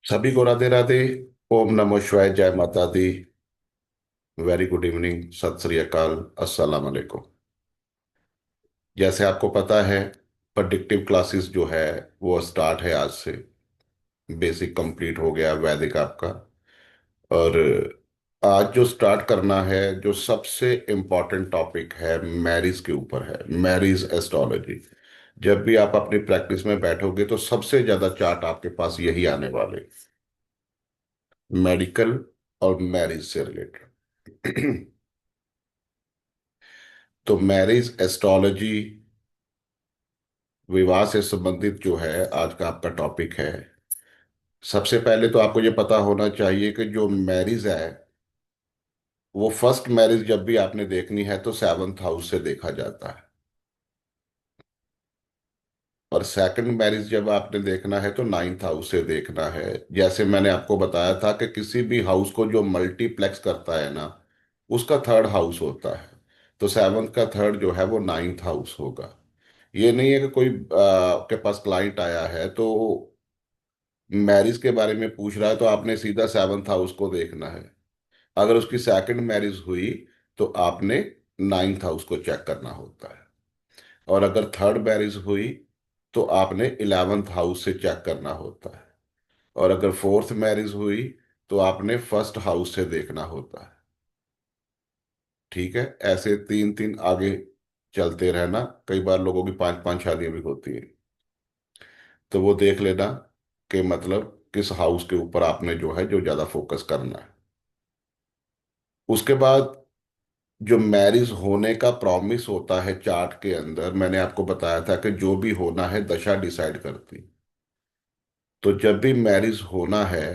सभी को राधे राधे। ओम नमो शिवाय, जय माता दी। वेरी गुड इवनिंग, सत श्री अकाल, अस्सलाम वालेकुम। जैसे आपको पता है, प्रेडिक्टिव क्लासेस जो है वो स्टार्ट है आज से। बेसिक कंप्लीट हो गया वैदिक आपका। और आज जो स्टार्ट करना है, जो सबसे इम्पोर्टेंट टॉपिक है, मैरिज के ऊपर है। Marriage astrology. जब भी आप अपनी प्रैक्टिस में बैठोगे तो सबसे ज्यादा चार्ट आपके पास यही आने वाले, मेडिकल और मैरिज से रिलेटेड। तो मैरिज एस्ट्रोलॉजी, विवाह से संबंधित जो है आज का आपका टॉपिक है। सबसे पहले तो आपको ये पता होना चाहिए कि जो मैरिज है, वो फर्स्ट मैरिज जब भी आपने देखनी है तो सेवन्थ हाउस से देखा जाता है। और सेकंड मैरिज जब आपने देखना है तो नाइन्थ हाउस से देखना है। जैसे मैंने आपको बताया था कि किसी भी हाउस को जो मल्टीप्लेक्स करता है ना, उसका थर्ड हाउस होता है। तो सेवन्थ का थर्ड जो है वो नाइन्थ हाउस होगा। ये नहीं है कि कोई के पास क्लाइंट आया है तो मैरिज के बारे में पूछ रहा है तो आपने सीधा सेवन्थ हाउस को देखना है। अगर उसकी सेकंड मैरिज हुई तो आपने नाइन्थ हाउस को चेक करना होता है। और अगर थर्ड मैरिज हुई तो आपने इलेवेंथ हाउस से चेक करना होता है। और अगर फोर्थ मैरिज हुई तो आपने फर्स्ट हाउस से देखना होता है। ठीक है। ऐसे तीन तीन आगे चलते रहना। कई बार लोगों की पांच पांच शादियां भी होती हैं। तो वो देख लेना कि मतलब किस हाउस के ऊपर आपने जो है जो ज्यादा फोकस करना है। उसके बाद जो मैरिज होने का प्रॉमिस होता है चार्ट के अंदर, मैंने आपको बताया था कि जो भी होना है दशा डिसाइड करती। तो जब भी मैरिज होना है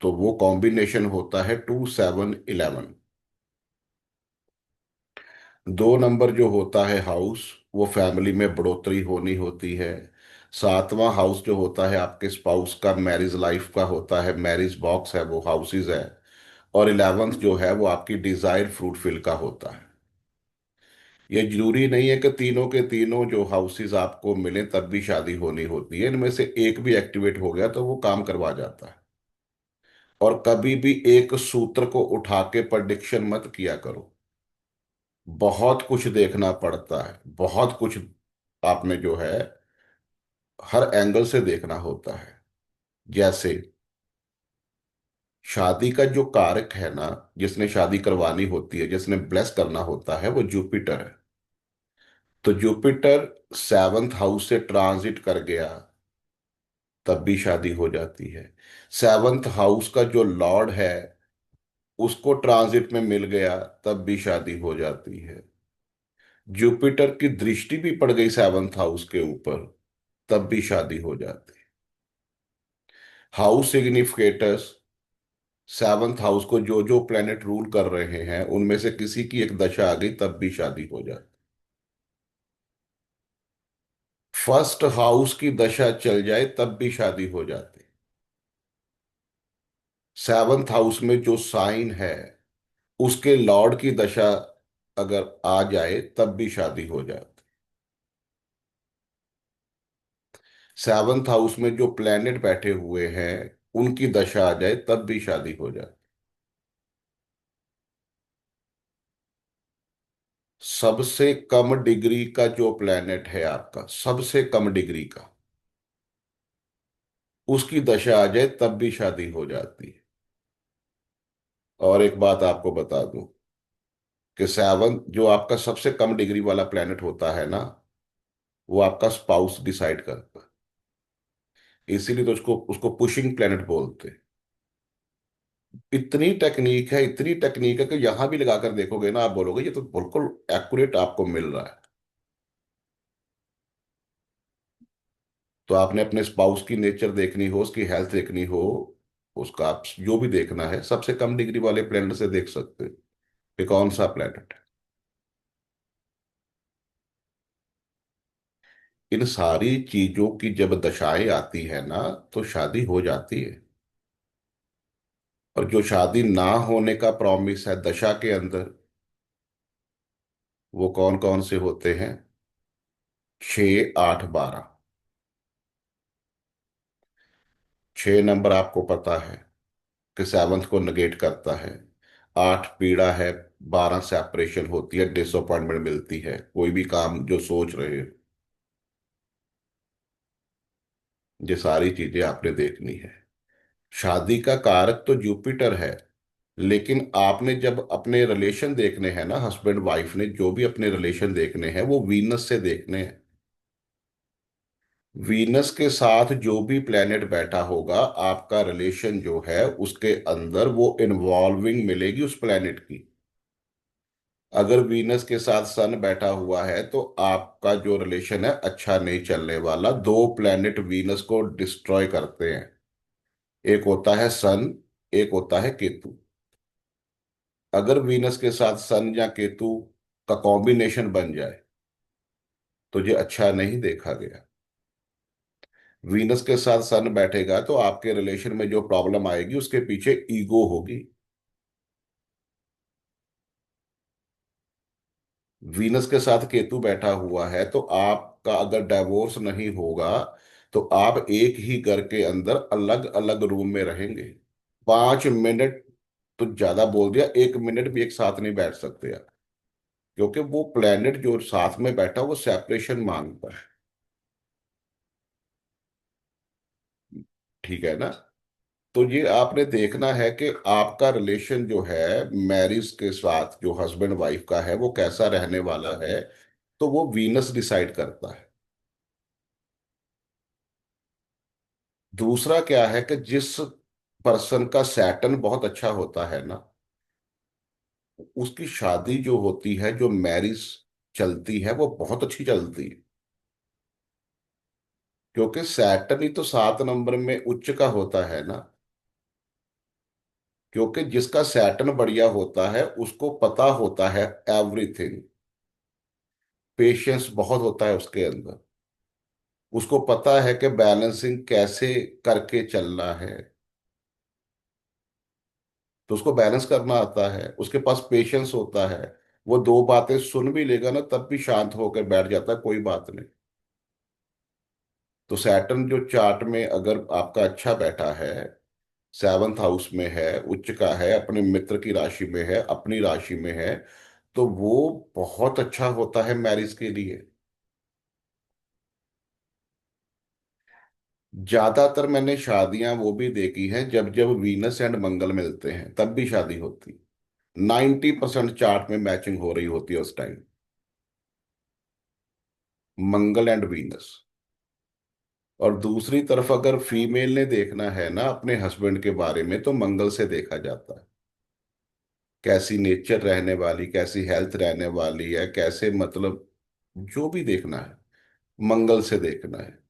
तो वो कॉम्बिनेशन होता है 2 7 11। दो नंबर जो होता है हाउस, वो फैमिली में बढ़ोतरी होनी होती है। सातवां हाउस जो होता है आपके स्पाउस का, मैरिज लाइफ का होता है, मैरिज बॉक्स है, वो हाउसेज है। और इलेवेंथ जो है वो आपकी डिजायर फ्रूटफिल का होता है। ये जरूरी नहीं है कि तीनों के तीनों जो हाउसेज आपको मिले तब भी शादी होनी होती है। इनमें से एक भी एक्टिवेट हो गया तो वो काम करवा जाता है। और कभी भी एक सूत्र को उठा के प्रडिक्शन मत किया करो। बहुत कुछ देखना पड़ता है, बहुत कुछ आपने जो है हर एंगल से देखना होता है। जैसे शादी का जो कारक है ना, जिसने शादी करवानी होती है, जिसने ब्लेस करना होता है, वो जुपिटर है। तो जुपिटर सेवंथ हाउस से ट्रांजिट कर गया तब भी शादी हो जाती है। सेवंथ हाउस का जो लॉर्ड है उसको ट्रांजिट में मिल गया तब भी शादी हो जाती है। जुपिटर की दृष्टि भी पड़ गई सेवंथ हाउस के ऊपर तब भी शादी हो जाती है। हाउस सिग्निफिकेटर्स, सेवंथ हाउस को जो जो प्लेनेट रूल कर रहे हैं उनमें से किसी की एक दशा आ गई तब भी शादी हो जाती। फर्स्ट हाउस की दशा चल जाए तब भी शादी हो जाती। सेवंथ हाउस में जो साइन है उसके लॉर्ड की दशा अगर आ जाए तब भी शादी हो जाती। सेवंथ हाउस में जो प्लेनेट बैठे हुए हैं उनकी दशा आ जाए तब भी शादी हो जाती। सबसे कम डिग्री का जो प्लेनेट है आपका, सबसे कम डिग्री का, उसकी दशा आ जाए तब भी शादी हो जाती है। और एक बात आपको बता दूं कि सेवन जो आपका सबसे कम डिग्री वाला प्लेनेट होता है ना, वो आपका स्पाउस डिसाइड करता है। इसीलिए तो उसको उसको पुशिंग प्लेनेट बोलते हैं। इतनी टेक्निक है कि यहां भी लगाकर देखोगे ना, आप बोलोगे ये तो बिल्कुल एक्यूरेट आपको मिल रहा है। तो आपने अपने स्पाउस की नेचर देखनी हो, उसकी हेल्थ देखनी हो, उसका आप जो भी देखना है सबसे कम डिग्री वाले प्लेनेट से देख सकते हैं कि कौन सा प्लेनेट है। इन सारी चीजों की जब दशाएं आती है ना तो शादी हो जाती है। और जो शादी ना होने का प्रॉमिस है दशा के अंदर, वो कौन कौन से होते हैं? 6 8 12। 6 नंबर आपको पता है कि सेवंथ को negate करता है। 8 पीड़ा है। 12 सेपरेशन होती है, डिसअपॉइंटमेंट मिलती है, कोई भी काम जो सोच रहे हो। ये सारी चीजें आपने देखनी है। शादी का कारक तो जुपिटर है, लेकिन आपने जब अपने रिलेशन देखने हैं ना, हस्बैंड वाइफ ने जो भी अपने रिलेशन देखने हैं वो वीनस से देखने हैं। वीनस के साथ जो भी प्लेनेट बैठा होगा, आपका रिलेशन जो है उसके अंदर वो इन्वॉल्विंग मिलेगी उस प्लेनेट की। अगर वीनस के साथ सन बैठा हुआ है तो आपका जो रिलेशन है अच्छा नहीं चलने वाला। दो प्लेनेट वीनस को डिस्ट्रॉय करते हैं, एक होता है सन, एक होता है केतु। अगर वीनस के साथ सन या केतु का कॉम्बिनेशन बन जाए तो ये अच्छा नहीं देखा गया। वीनस के साथ सन बैठेगा तो आपके रिलेशन में जो प्रॉब्लम आएगी उसके पीछे ईगो होगी। वीनस के साथ केतु बैठा हुआ है तो आपका अगर डाइवोर्स नहीं होगा तो आप एक ही घर के अंदर अलग अलग रूम में रहेंगे। 5 मिनट तो ज्यादा बोल दिया, 1 मिनट भी एक साथ नहीं बैठ सकते आप, क्योंकि वो प्लेनेट जो साथ में बैठा वो सेपरेशन मांगता है। ठीक है ना? तो ये आपने देखना है कि आपका रिलेशन जो है मैरिज के साथ, जो हस्बैंड वाइफ का है, वो कैसा रहने वाला है। तो वो वीनस डिसाइड करता है। दूसरा क्या है कि जिस पर्सन का सैटर्न बहुत अच्छा होता है ना, उसकी शादी जो होती है, जो मैरिज चलती है वो बहुत अच्छी चलती है। क्योंकि सैटर्न ही तो 7 नंबर में उच्च का होता है ना। क्योंकि जिसका सैटर्न बढ़िया होता है उसको पता होता है एवरीथिंग। पेशेंस बहुत होता है उसके अंदर। उसको पता है कि बैलेंसिंग कैसे करके चलना है। तो उसको बैलेंस करना आता है, उसके पास पेशेंस होता है। वो दो बातें सुन भी लेगा ना तब भी शांत होकर बैठ जाता है, कोई बात नहीं। तो सैटर्न जो चार्ट में अगर आपका अच्छा बैठा है, 7th हाउस में है, उच्च का है, अपने मित्र की राशि में है, अपनी राशि में है, तो वो बहुत अच्छा होता है मैरिज के लिए। ज्यादातर मैंने शादियां वो भी देखी हैं जब जब वीनस एंड मंगल मिलते हैं तब भी शादी होती। 90% चार्ट में मैचिंग हो रही होती है उस टाइम। Mangal and Venus. और दूसरी तरफ अगर फीमेल ने देखना है ना अपने हस्बैंड के बारे में तो मंगल से देखा जाता है। कैसी नेचर रहने वाली, कैसी हेल्थ रहने वाली है, कैसे मतलब जो भी देखना है मंगल से देखना है।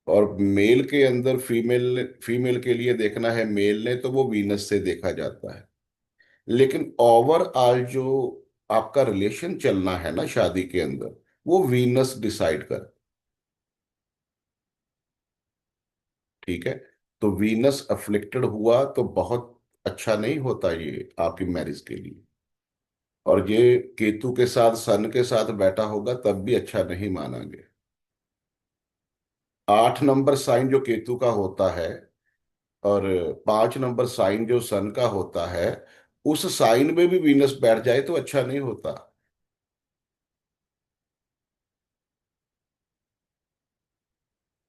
और मेल के अंदर फीमेल फीमेल के लिए देखना है मेल ने तो वो वीनस से देखा जाता है। लेकिन ओवरऑल जो आपका रिलेशन चलना है ना शादी के अंदर, वो वीनस डिसाइड कर। ठीक है? तो वीनस अफ्लिक्टेड हुआ तो बहुत अच्छा नहीं होता ये आपकी मैरिज के लिए। और ये केतु के साथ सन के साथ बैठा होगा तब भी अच्छा नहीं मानांगे। 8 नंबर साइन जो केतु का होता है और 5 नंबर साइन जो सन का होता है, उस साइन में भी वीनस बैठ जाए तो अच्छा नहीं होता।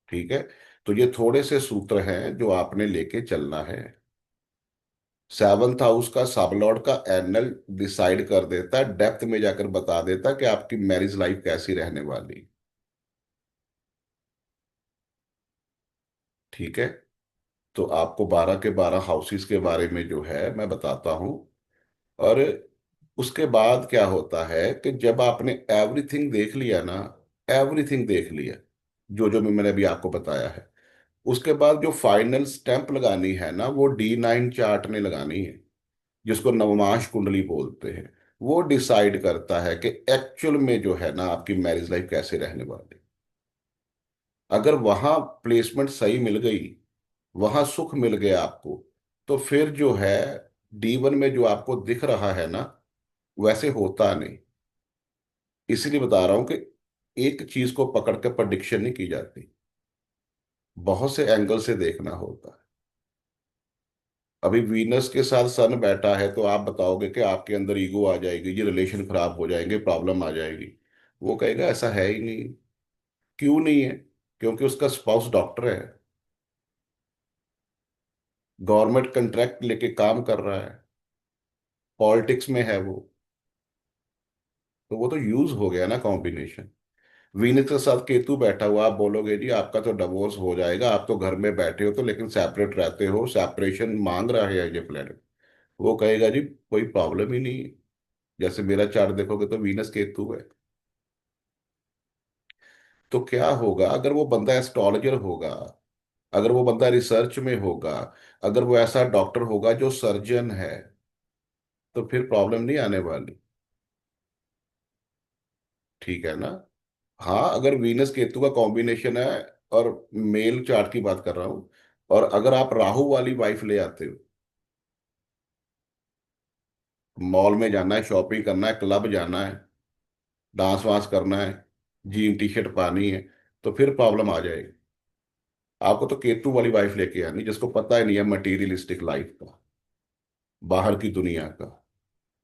ठीक है? तो ये थोड़े से सूत्र हैं जो आपने लेके चलना है। 7th हाउस का सबलॉर्ड का एंगल डिसाइड कर देता है, डेप्थ में जाकर बता देता है कि आपकी मैरिज लाइफ कैसी रहने वाली। ठीक है? तो आपको 12 के 12 हाउसेस के बारे में जो है मैं बताता हूँ। और उसके बाद क्या होता है कि जब आपने एवरीथिंग देख लिया ना, एवरीथिंग देख लिया जो जो मैंने अभी आपको बताया है, उसके बाद जो फाइनल स्टैंप लगानी है ना वो D9 चार्ट ने लगानी है, जिसको नवमाश कुंडली बोलते हैं। वो डिसाइड करता है कि एक्चुअल में जो है ना आपकी मैरिज लाइफ कैसे रहने वाली। अगर वहां प्लेसमेंट सही मिल गई, वहां सुख मिल गया आपको, तो फिर जो है D1 में जो आपको दिख रहा है ना वैसे होता नहीं। इसलिए बता रहा हूं कि एक चीज को पकड़ के प्रडिक्शन नहीं की जाती। बहुत से एंगल से देखना होता है। अभी वीनस के साथ सन बैठा है तो आप बताओगे कि आपके अंदर ईगो आ जाएगी, ये रिलेशन खराब हो जाएंगे, प्रॉब्लम आ जाएगी। वो कहेगा ऐसा है ही नहीं। क्यों नहीं है? क्योंकि उसका स्पाउस डॉक्टर है, गवर्नमेंट कंट्रैक्ट लेके काम कर रहा है, पॉलिटिक्स में है वो। तो वो तो यूज हो गया ना कॉम्बिनेशन। वीनस के साथ केतु बैठा हुआ, आप बोलोगे जी आपका तो डिवोर्स हो जाएगा, आप तो घर में बैठे हो तो लेकिन सेपरेट रहते हो, सेपरेशन मांग रहा है ये प्लेनेट। वो कहेगा जी कोई प्रॉब्लम ही नहीं है। जैसे मेरा चार्ट देखोगे तो वीनस केतु है। तो क्या होगा अगर वो बंदा एस्ट्रोलॉजर होगा, अगर वो बंदा रिसर्च में होगा, अगर वो ऐसा डॉक्टर होगा जो सर्जन है, तो फिर प्रॉब्लम नहीं आने वाली। ठीक है ना? हाँ, अगर वीनस केतु का कॉम्बिनेशन है, और मेल चार्ट की बात कर रहा हूं, और अगर आप राहु वाली वाइफ ले आते हो, मॉल में जाना है, शॉपिंग करना है, क्लब जाना है, डांस वांस करना है, जीन टी शर्ट पानी है, तो फिर प्रॉब्लम आ जाएगी। आपको तो केतु वाली वाइफ लेके आनी जिसको पता ही नहीं है मटीरियलिस्टिक लाइफ का, बाहर की दुनिया का,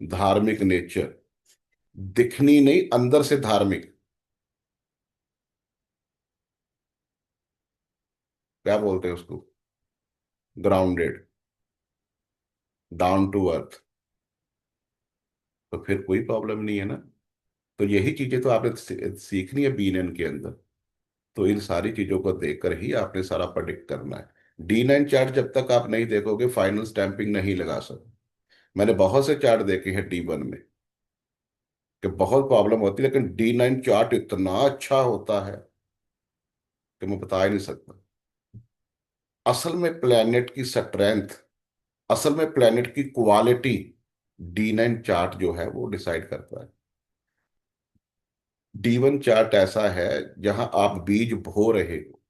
धार्मिक नेचर, दिखनी नहीं अंदर से धार्मिक। क्या बोलते हैं उसको? Grounded, down to earth. तो फिर कोई प्रॉब्लम नहीं है ना। तो यही चीजें तो आपने सीखनी है बीएनएन के अंदर। तो इन सारी चीजों को देखकर ही आपने सारा प्रेडिक्ट करना है। D9 चार्ट जब तक आप नहीं देखोगे फाइनल स्टैंपिंग नहीं लगा सकते। मैंने बहुत से चार्ट देखे हैं D1 में कि बहुत प्रॉब्लम होती है, लेकिन D9 चार्ट इतना अच्छा होता है कि मैं बता ही नहीं सकता। असल में प्लेनेट की स्ट्रेंथ, असल में प्लेनेट की क्वालिटी D9 चार्ट जो है वो डिसाइड करता है। D1 चार्ट ऐसा है जहां आप बीज बो रहे हो,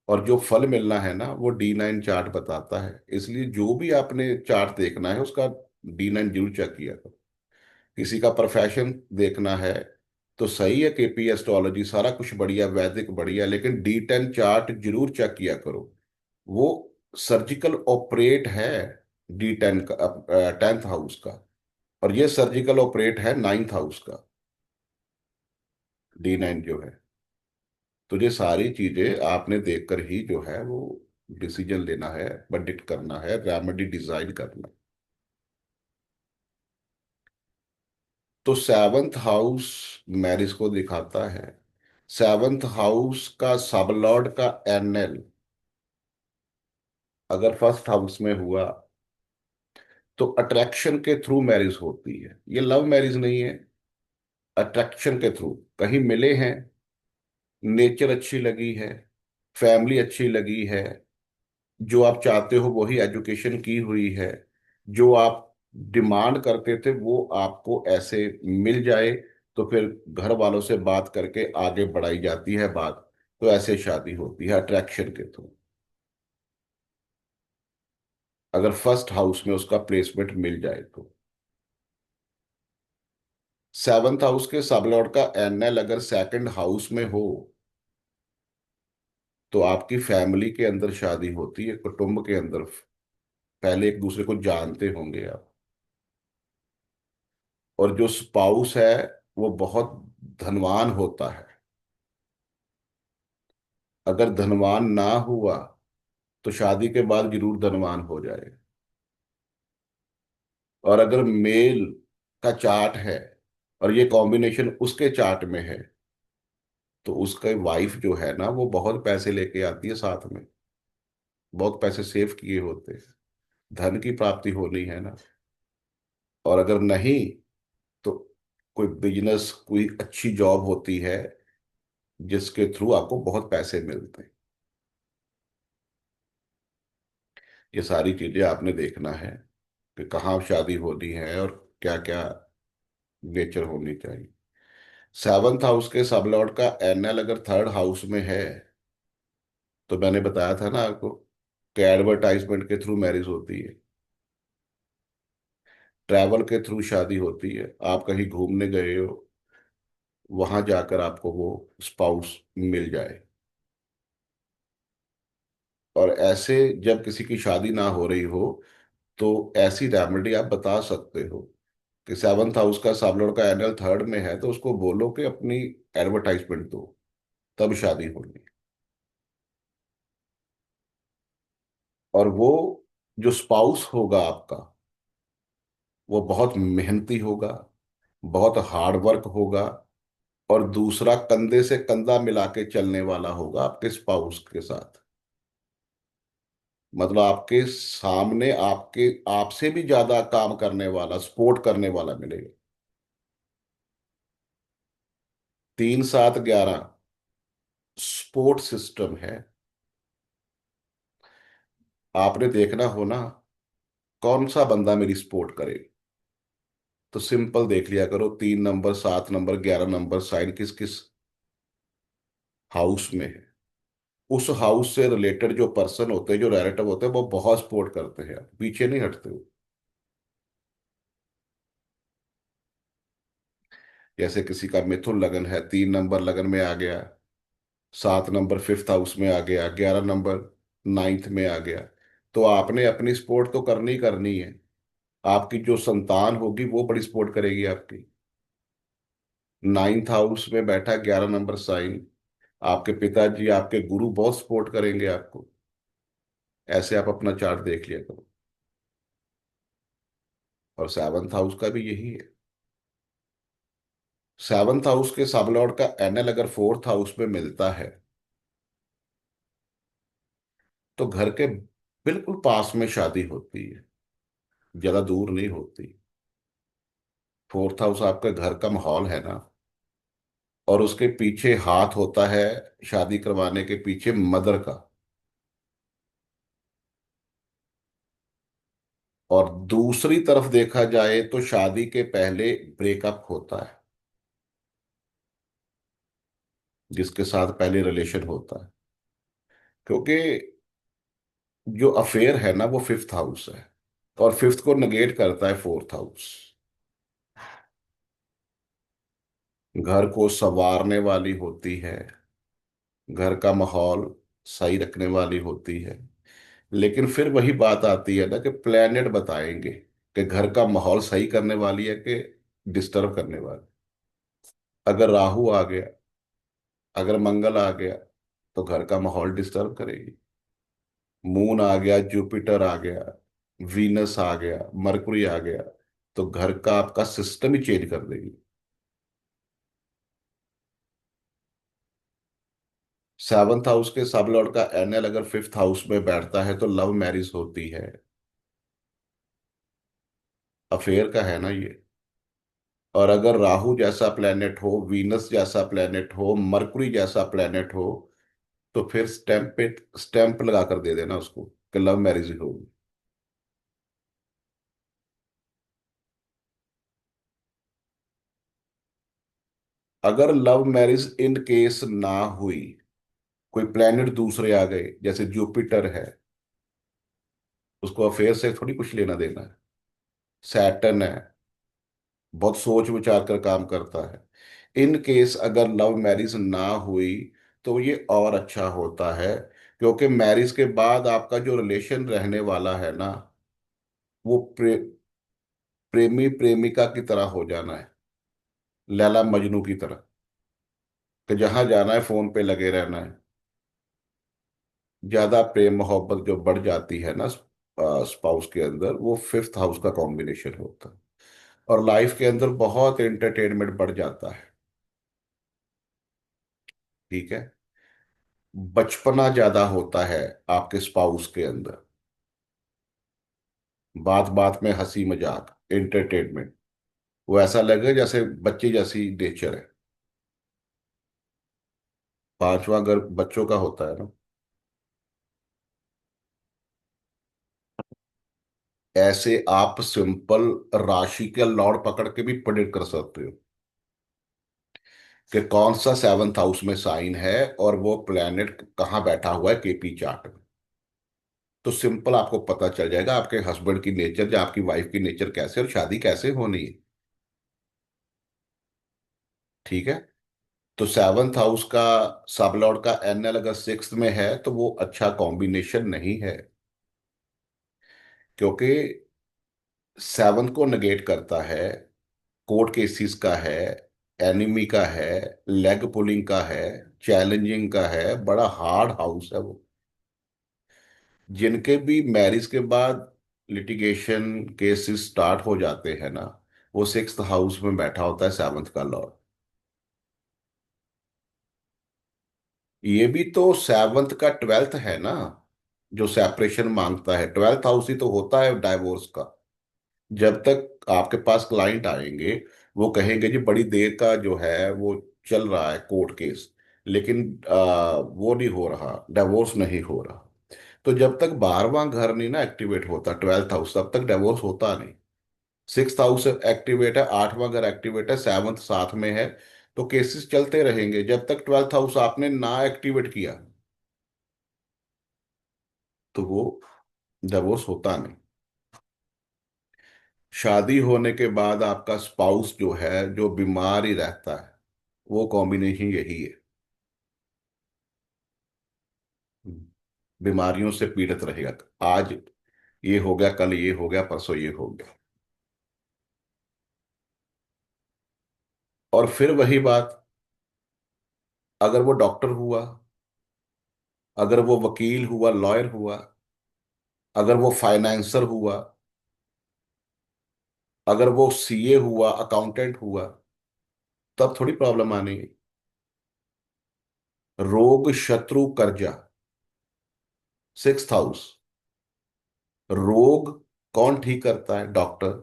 और जो फल मिलना है ना वो D9 चार्ट बताता है। इसलिए जो भी आपने चार्ट देखना है उसका D9 जरूर चेक किया करो। किसी का प्रोफेशन देखना है तो सही है, केपी एस्ट्रोलॉजी सारा कुछ बढ़िया, वैदिक बढ़िया, लेकिन D10 चार्ट जरूर चेक किया करो। वो सर्जिकल ऑपरेट है D10 का, 10th हाउस का, और ये सर्जिकल ऑपरेट है 9th हाउस का, D9 जो है। तो ये सारी चीजें आपने देखकर ही जो है वो डिसीजन लेना है, प्रेडिक्ट करना है, रेमेडी डिजाइन करना है। तो सेवंथ हाउस मैरिज को दिखाता है। सेवंथ हाउस का सबलॉर्ड का एनएल अगर फर्स्ट हाउस में हुआ तो अट्रैक्शन के थ्रू मैरिज होती है। ये लव मैरिज नहीं है, अट्रैक्शन के थ्रू कहीं मिले हैं, नेचर अच्छी लगी है, फैमिली अच्छी लगी है, जो आप चाहते हो वही एजुकेशन की हुई है, जो आप डिमांड करते थे वो आपको ऐसे मिल जाए, तो फिर घर वालों से बात करके आगे बढ़ाई जाती है बात। तो ऐसे शादी होती है अट्रैक्शन के थ्रू, अगर फर्स्ट हाउस में उसका प्लेसमेंट मिल जाए तो। सेवंथ हाउस के सबलॉर्ड का एनएल अगर सेकंड हाउस में हो तो आपकी फैमिली के अंदर शादी होती है, कुटुंब के अंदर। पहले एक दूसरे को जानते होंगे आप, और जो स्पाउस है वो बहुत धनवान होता है। अगर धनवान ना हुआ तो शादी के बाद जरूर धनवान हो जाए। और अगर मेल का चार्ट है और ये कॉम्बिनेशन उसके चार्ट में है, तो उसका वाइफ जो है ना वो बहुत पैसे लेके आती है साथ में, बहुत पैसे सेव किए होते हैं, धन की प्राप्ति होनी है ना। और अगर नहीं तो कोई बिजनेस, कोई अच्छी जॉब होती है जिसके थ्रू आपको बहुत पैसे मिलते हैं। ये सारी चीजें आपने देखना है कि कहाँ शादी होनी है और क्या क्या नेचर होनी चाहिए। सेवंथ हाउस के सबलॉर्ड का एनएल अगर थर्ड हाउस में है, तो मैंने बताया था ना आपको कि एडवर्टाइजमेंट के थ्रू मैरिज होती है, ट्रैवल के थ्रू शादी होती है। आप कहीं घूमने गए हो, वहां जाकर आपको वो स्पाउस मिल जाए। और ऐसे जब किसी की शादी ना हो रही हो तो ऐसी रेमेडी आप बता सकते हो कि सेवन्थ हाउस का सब लॉर्ड का एंगल थर्ड में है, तो उसको बोलो कि अपनी एडवर्टाइजमेंट दो, तब शादी होगी। और वो जो स्पाउस होगा आपका, वो बहुत मेहनती होगा, बहुत हार्ड वर्क होगा, और दूसरा कंधे से कंधा मिला के चलने वाला होगा आपके स्पाउस के साथ। मतलब आपके सामने आपके आपसे भी ज्यादा काम करने वाला, सपोर्ट करने वाला मिलेगा। 3 7 11 सपोर्ट सिस्टम है। आपने देखना हो ना, कौन सा बंदा मेरी सपोर्ट करे, तो सिंपल देख लिया करो, 3 नंबर 7 नंबर 11 नंबर साइन किस किस हाउस में है। उस हाउस से रिलेटेड जो पर्सन होते हैं, जो रिलेटिव होते हैं, वो बहुत सपोर्ट करते हैं, पीछे नहीं हटते हो। जैसे किसी का मिथुन लगन है, 3 नंबर लगन में आ गया, 7 नंबर फिफ्थ हाउस में आ गया, 11 नंबर नाइन्थ में आ गया, तो आपने अपनी सपोर्ट तो करनी करनी है। आपकी जो संतान होगी वो बड़ी सपोर्ट करेगी आपकी। नाइन्थ हाउस में बैठा 11 नंबर साइन, आपके पिताजी आपके गुरु बहुत सपोर्ट करेंगे आपको। ऐसे आप अपना चार्ट देख लिया करो। और सेवन्थ हाउस का भी यही है। सेवन्थ हाउस के सब लॉर्ड का एनएल अगर फोर्थ हाउस में मिलता है, तो घर के बिल्कुल पास में शादी होती है, ज्यादा दूर नहीं होती। फोर्थ हाउस आपके घर का माहौल है ना, और उसके पीछे हाथ होता है शादी करवाने के पीछे मदर का। और दूसरी तरफ देखा जाए तो शादी के पहले ब्रेकअप होता है, जिसके साथ पहले रिलेशन होता है। क्योंकि जो अफेयर है ना वो फिफ्थ हाउस है, और फिफ्थ को नेगेट करता है फोर्थ हाउस। घर को संवारने वाली होती है, घर का माहौल सही रखने वाली होती है। लेकिन फिर वही बात आती है ना कि प्लेनेट बताएंगे कि घर का माहौल सही करने वाली है कि डिस्टर्ब करने वाली। अगर राहु आ गया, अगर मंगल आ गया, तो घर का माहौल डिस्टर्ब करेगी। मून आ गया, जुपिटर आ गया, वीनस आ गया, मरकुरी आ गया, तो घर का आपका सिस्टम ही चेंज कर देगी। सेवंथ हाउस के सब लॉर्ड का एनएल अगर फिफ्थ हाउस में बैठता है तो लव मैरिज होती है। अफेयर का है ना ये। और अगर राहु जैसा प्लेनेट हो, वीनस जैसा प्लेनेट हो, मरकुरी जैसा प्लेनेट हो, तो फिर स्टैंप लगा कर दे देना उसको कि लव मैरिज ही होगी। अगर लव मैरिज इन केस ना हुई, कोई प्लेनेट दूसरे आ गए, जैसे जुपिटर है, उसको अफेयर से थोड़ी कुछ लेना देना है। सैटर्न है, बहुत सोच विचार कर काम करता है। इन केस अगर लव मैरिज ना हुई, तो ये और अच्छा होता है। क्योंकि मैरिज के बाद आपका जो रिलेशन रहने वाला है ना, वो प्रेमी प्रेमिका की तरह हो जाना है, लैला मजनू की तरह, कि जहां जाना है फोन पे लगे रहना है। ज्यादा प्रेम मोहब्बत जो बढ़ जाती है ना स्पाउस के अंदर, वो फिफ्थ हाउस का कॉम्बिनेशन होता है। और लाइफ के अंदर बहुत एंटरटेनमेंट बढ़ जाता है। ठीक है। बचपना ज्यादा होता है आपके स्पाउस के अंदर, बात बात में हंसी मजाक, एंटरटेनमेंट। वो ऐसा लगे जैसे बच्चे जैसी नेचर है। पांचवा घर बच्चों का होता है ना। ऐसे आप सिंपल राशि के लॉर्ड पकड़ के भी प्रेडिक्ट कर सकते हो कि कौन सा सेवन्थ हाउस में साइन है और वो प्लेनेट कहाँ बैठा हुआ है केपी चार्ट में। तो सिंपल आपको पता चल जाएगा आपके हस्बैंड की नेचर या आपकी वाइफ की नेचर कैसे, और शादी कैसे होनी है। ठीक है। तो सेवन्थ हाउस का सब लॉर्ड का एनएल अगर सिक्स्थ में है तो वो अच्छा कॉम्बिनेशन नहीं है, क्योंकि सेवन्थ को नेगेट करता है, कोर्ट केसिस का है, एनिमी का है, लेग पुलिंग का है, चैलेंजिंग का है, बड़ा हार्ड हाउस है वो। जिनके भी मैरिज के बाद लिटिगेशन केसेस स्टार्ट हो जाते हैं ना, वो सिक्स्थ हाउस में बैठा होता है सेवन्थ का लॉर्ड। ये भी तो सेवन्थ का ट्वेल्थ है ना, जो सेपरेशन मांगता है, ट्वेल्थ हाउस ही तो होता है डाइवोर्स का। जब तक आपके पास क्लाइंट आएंगे, वो कहेंगे जी बड़ी देर का जो है वो चल रहा है कोर्ट केस, लेकिन वो नहीं हो रहा, डिवोर्स नहीं हो रहा। तो जब तक 12वां घर नहीं ना एक्टिवेट होता, ट्वेल्थ हाउस, तब तक डिवोर्स होता नहीं। सिक्स्थ हाउस एक्टिवेट है, 8वां घर एक्टिवेट है, सेवन्थ साथ में है, तो केसेस चलते रहेंगे जब तक ट्वेल्थ हाउस आपने ना एक्टिवेट किया, तो वो डिवोर्स होता नहीं। शादी होने के बाद आपका स्पाउस जो है, जो बीमार ही रहता है, वो कॉम्बिनेशन यही है। बीमारियों से पीड़ित रहेगा, आज ये हो गया, कल ये हो गया, परसों ये हो गया। और फिर वही बात, अगर वो डॉक्टर हुआ, अगर वो वकील हुआ, लॉयर हुआ, अगर वो फाइनेंसर हुआ, अगर वो सीए हुआ, अकाउंटेंट हुआ, तब थोड़ी प्रॉब्लम आनी है। रोग शत्रु कर्जा, सिक्स्थ हाउस। रोग कौन ठीक करता है? डॉक्टर।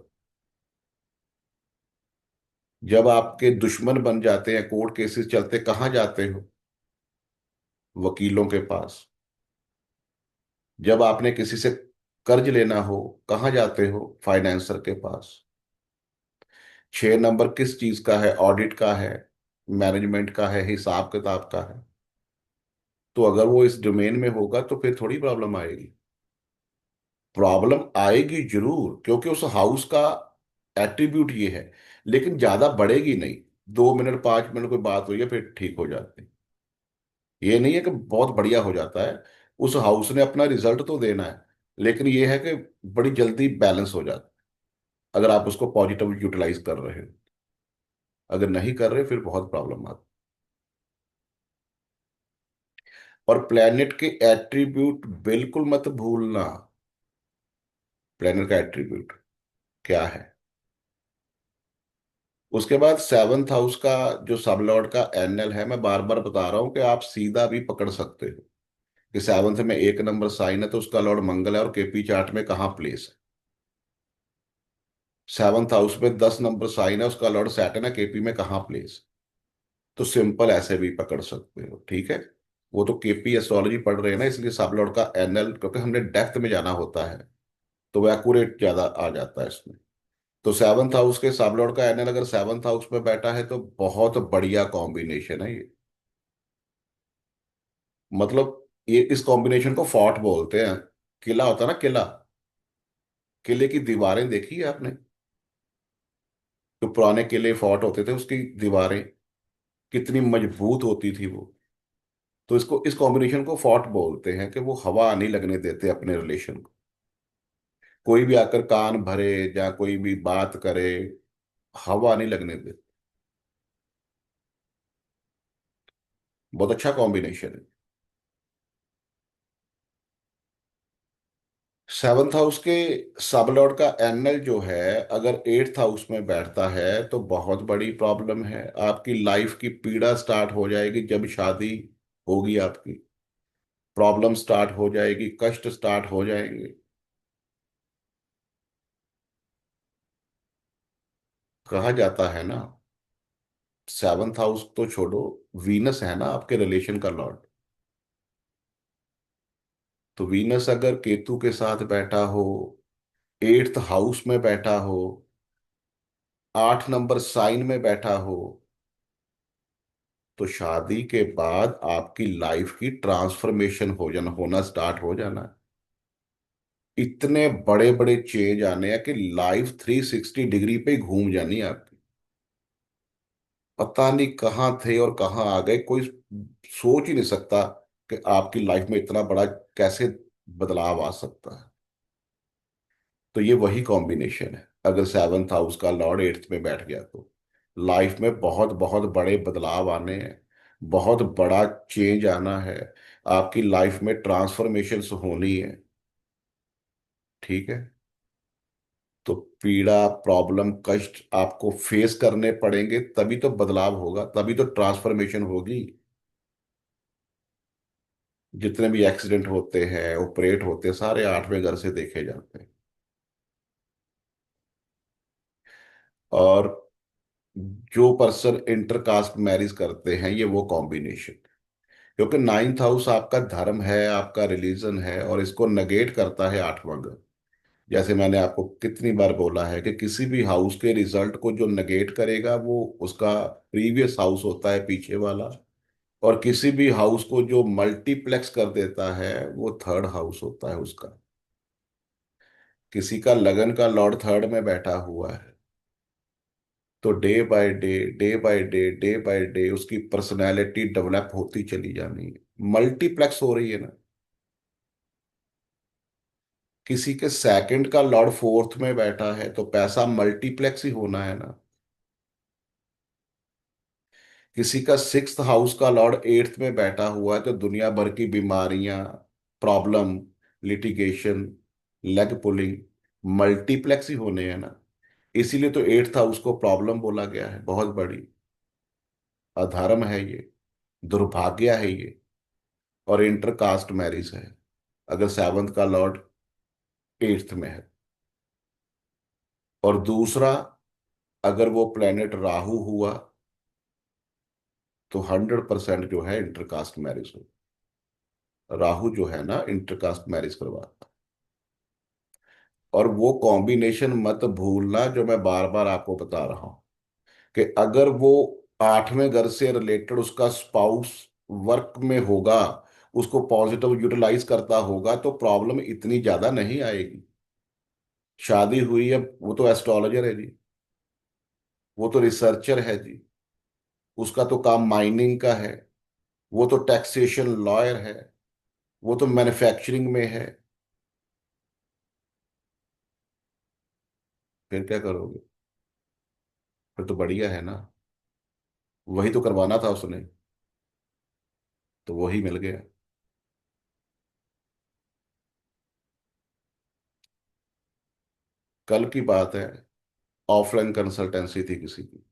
जब आपके दुश्मन बन जाते हैं, कोर्ट केसेस चलते, कहाँ जाते हो? वकीलों के पास। जब आपने किसी से कर्ज लेना हो, कहाँ जाते हो? फाइनेंसर के पास। 6 नंबर किस चीज का है? ऑडिट का है, मैनेजमेंट का है, हिसाब किताब का है। तो अगर वो इस डोमेन में होगा तो फिर थोड़ी प्रॉब्लम आएगी। प्रॉब्लम आएगी जरूर, क्योंकि उस हाउस का एट्रीब्यूट ये है, लेकिन ज्यादा बढ़ेगी नहीं। 2 मिनट 5 मिनट कोई बात हुई है, फिर ठीक हो जाती। ये नहीं है कि बहुत बढ़िया हो जाता है। उस हाउस ने अपना रिजल्ट तो देना है, लेकिन ये है कि बड़ी जल्दी बैलेंस हो जाता है, अगर आप उसको पॉजिटिव यूटिलाइज कर रहे हो। अगर नहीं कर रहे, फिर बहुत प्रॉब्लम आती। और प्लेनेट के एट्रीब्यूट बिल्कुल मत भूलना। प्लेनेट का एट्रीब्यूट क्या है? उसके बाद सेवन्थ हाउस का जो सब लॉर्ड का एनएल है, मैं बार बार बता रहा हूं कि आप सीधा भी पकड़ सकते हो कि सेवन्थ में 1 नंबर साइन है तो उसका लॉर्ड मंगल है, और केपी चार्ट में कहाँ प्लेस है। सेवन्थ हाउस में 10 नंबर साइन है, उसका लॉर्ड सैटर्न है, केपी में कहाँ प्लेस। तो सिंपल ऐसे भी पकड़ सकते हो, ठीक है। वो तो केपी एस्ट्रोलॉजी पढ़ रहे हैं ना, इसलिए सब लॉर्ड का एनएल, क्योंकि हमने डेप्थ में जाना होता है, तो वो एक्यूरेट ज्यादा आ जाता है इसमें। तो सेवन्थ हाउस के सब लॉर्ड का एनएल अगर सेवन्थ हाउस में बैठा है तो बहुत बढ़िया कॉम्बिनेशन है ये। मतलब ये इस कॉम्बिनेशन को फोर्ट बोलते हैं। किला होता है ना, किला, किले की दीवारें देखी है आपने? जो पुराने किले फोर्ट होते थे, उसकी दीवारें कितनी मजबूत होती थी वो। तो इसको, इस कॉम्बिनेशन को फोर्ट बोलते हैं, कि वो हवा नहीं लगने देते अपने रिलेशन को। कोई भी आकर कान भरे या कोई भी बात करे, हवा नहीं लगने देते। बहुत अच्छा कॉम्बिनेशन है। सेवन्थ हाउस के सब लॉर्ड का एंगल जो है, अगर एट्थ हाउस में बैठता है तो बहुत बड़ी प्रॉब्लम है। आपकी लाइफ की पीड़ा स्टार्ट हो जाएगी जब शादी होगी आपकी। प्रॉब्लम स्टार्ट हो जाएगी, कष्ट स्टार्ट हो जाएंगे। कहा जाता है ना, सेवन्थ हाउस तो छोड़ो, वीनस है ना आपके रिलेशन का लॉर्ड। तो वीनस अगर केतु के साथ बैठा हो, एट्थ हाउस में बैठा हो, 8 नंबर साइन में बैठा हो, तो शादी के बाद आपकी लाइफ की ट्रांसफॉर्मेशन होना स्टार्ट हो जाना है। इतने बड़े बड़े चेंज आने हैं कि लाइफ 360 डिग्री पे घूम जानी है आपकी। पता नहीं कहाँ थे और कहाँ आ गए, कोई सोच ही नहीं सकता कि आपकी लाइफ में इतना बड़ा कैसे बदलाव आ सकता है। तो ये वही कॉम्बिनेशन है, अगर सेवन्थ हाउस का लॉर्ड एट्थ में बैठ गया तो लाइफ में बहुत बहुत बड़े बदलाव आने हैं, बहुत बड़ा चेंज आना है, आपकी लाइफ में ट्रांसफॉर्मेशन होनी है। ठीक है। तो पीड़ा, प्रॉब्लम, कष्ट आपको फेस करने पड़ेंगे, तभी तो बदलाव होगा, तभी तो ट्रांसफॉर्मेशन होगी। जितने भी एक्सीडेंट होते हैं, ऑपरेट होते हैं, सारे आठवें घर से देखे जाते हैं। और जो पर्सन इंटरकास्ट मैरिज करते हैं, ये वो कॉम्बिनेशन, क्योंकि नाइन्थ हाउस आपका धर्म है, आपका रिलीजन है, और इसको नगेट करता है आठवां घर। जैसे मैंने आपको कितनी बार बोला है कि किसी भी हाउस के रिजल्ट को जो नगेट करेगा वो उसका प्रीवियस हाउस होता है, पीछे वाला। और किसी भी हाउस को जो मल्टीप्लेक्स कर देता है वो थर्ड हाउस होता है उसका। किसी का लगन का लॉर्ड थर्ड में बैठा हुआ है, तो डे बाय डे उसकी पर्सनैलिटी डेवलप होती चली जानी है, मल्टीप्लेक्स हो रही है ना। किसी के सेकंड का लॉर्ड फोर्थ में बैठा है तो पैसा मल्टीप्लेक्स ही होना है ना। किसी का सिक्स्थ हाउस का लॉर्ड एट्थ में बैठा हुआ है तो दुनिया भर की बीमारियां, problem, litigation, leg pulling, multiplex ही होने हैं ना। इसीलिए तो एट्थ हाउस को प्रॉब्लम बोला गया है, बहुत बड़ी। अधर्म है ये, दुर्भाग्य है ये, और इंटरकास्ट मैरिज है अगर सेवंथ का लॉर्ड एट्थ में है। और दूसरा, अगर वो प्लेनेट राहु हुआ तो 100% जो है इंटरकास्ट मैरिज हो। राहु जो है ना इंटरकास्ट मैरिज करवाता। और वो कॉम्बिनेशन मत भूलना जो मैं बार बार आपको बता रहा हूं, कि अगर वो आठवें घर से रिलेटेड उसका स्पाउस वर्क में होगा, उसको पॉजिटिव यूटिलाइज करता होगा, तो प्रॉब्लम इतनी ज्यादा नहीं आएगी। शादी हुई है, वो तो एस्ट्रोलॉजर है जी, वो तो रिसर्चर है जी, उसका तो काम माइनिंग का है, वो तो टैक्सेशन लॉयर है, वो तो मैन्युफैक्चरिंग में है। फिर क्या करोगे? फिर तो बढ़िया है ना, वही तो करवाना था उसने, तो वही मिल गया। कल की बात है, ऑफलाइन कंसल्टेंसी थी किसी की,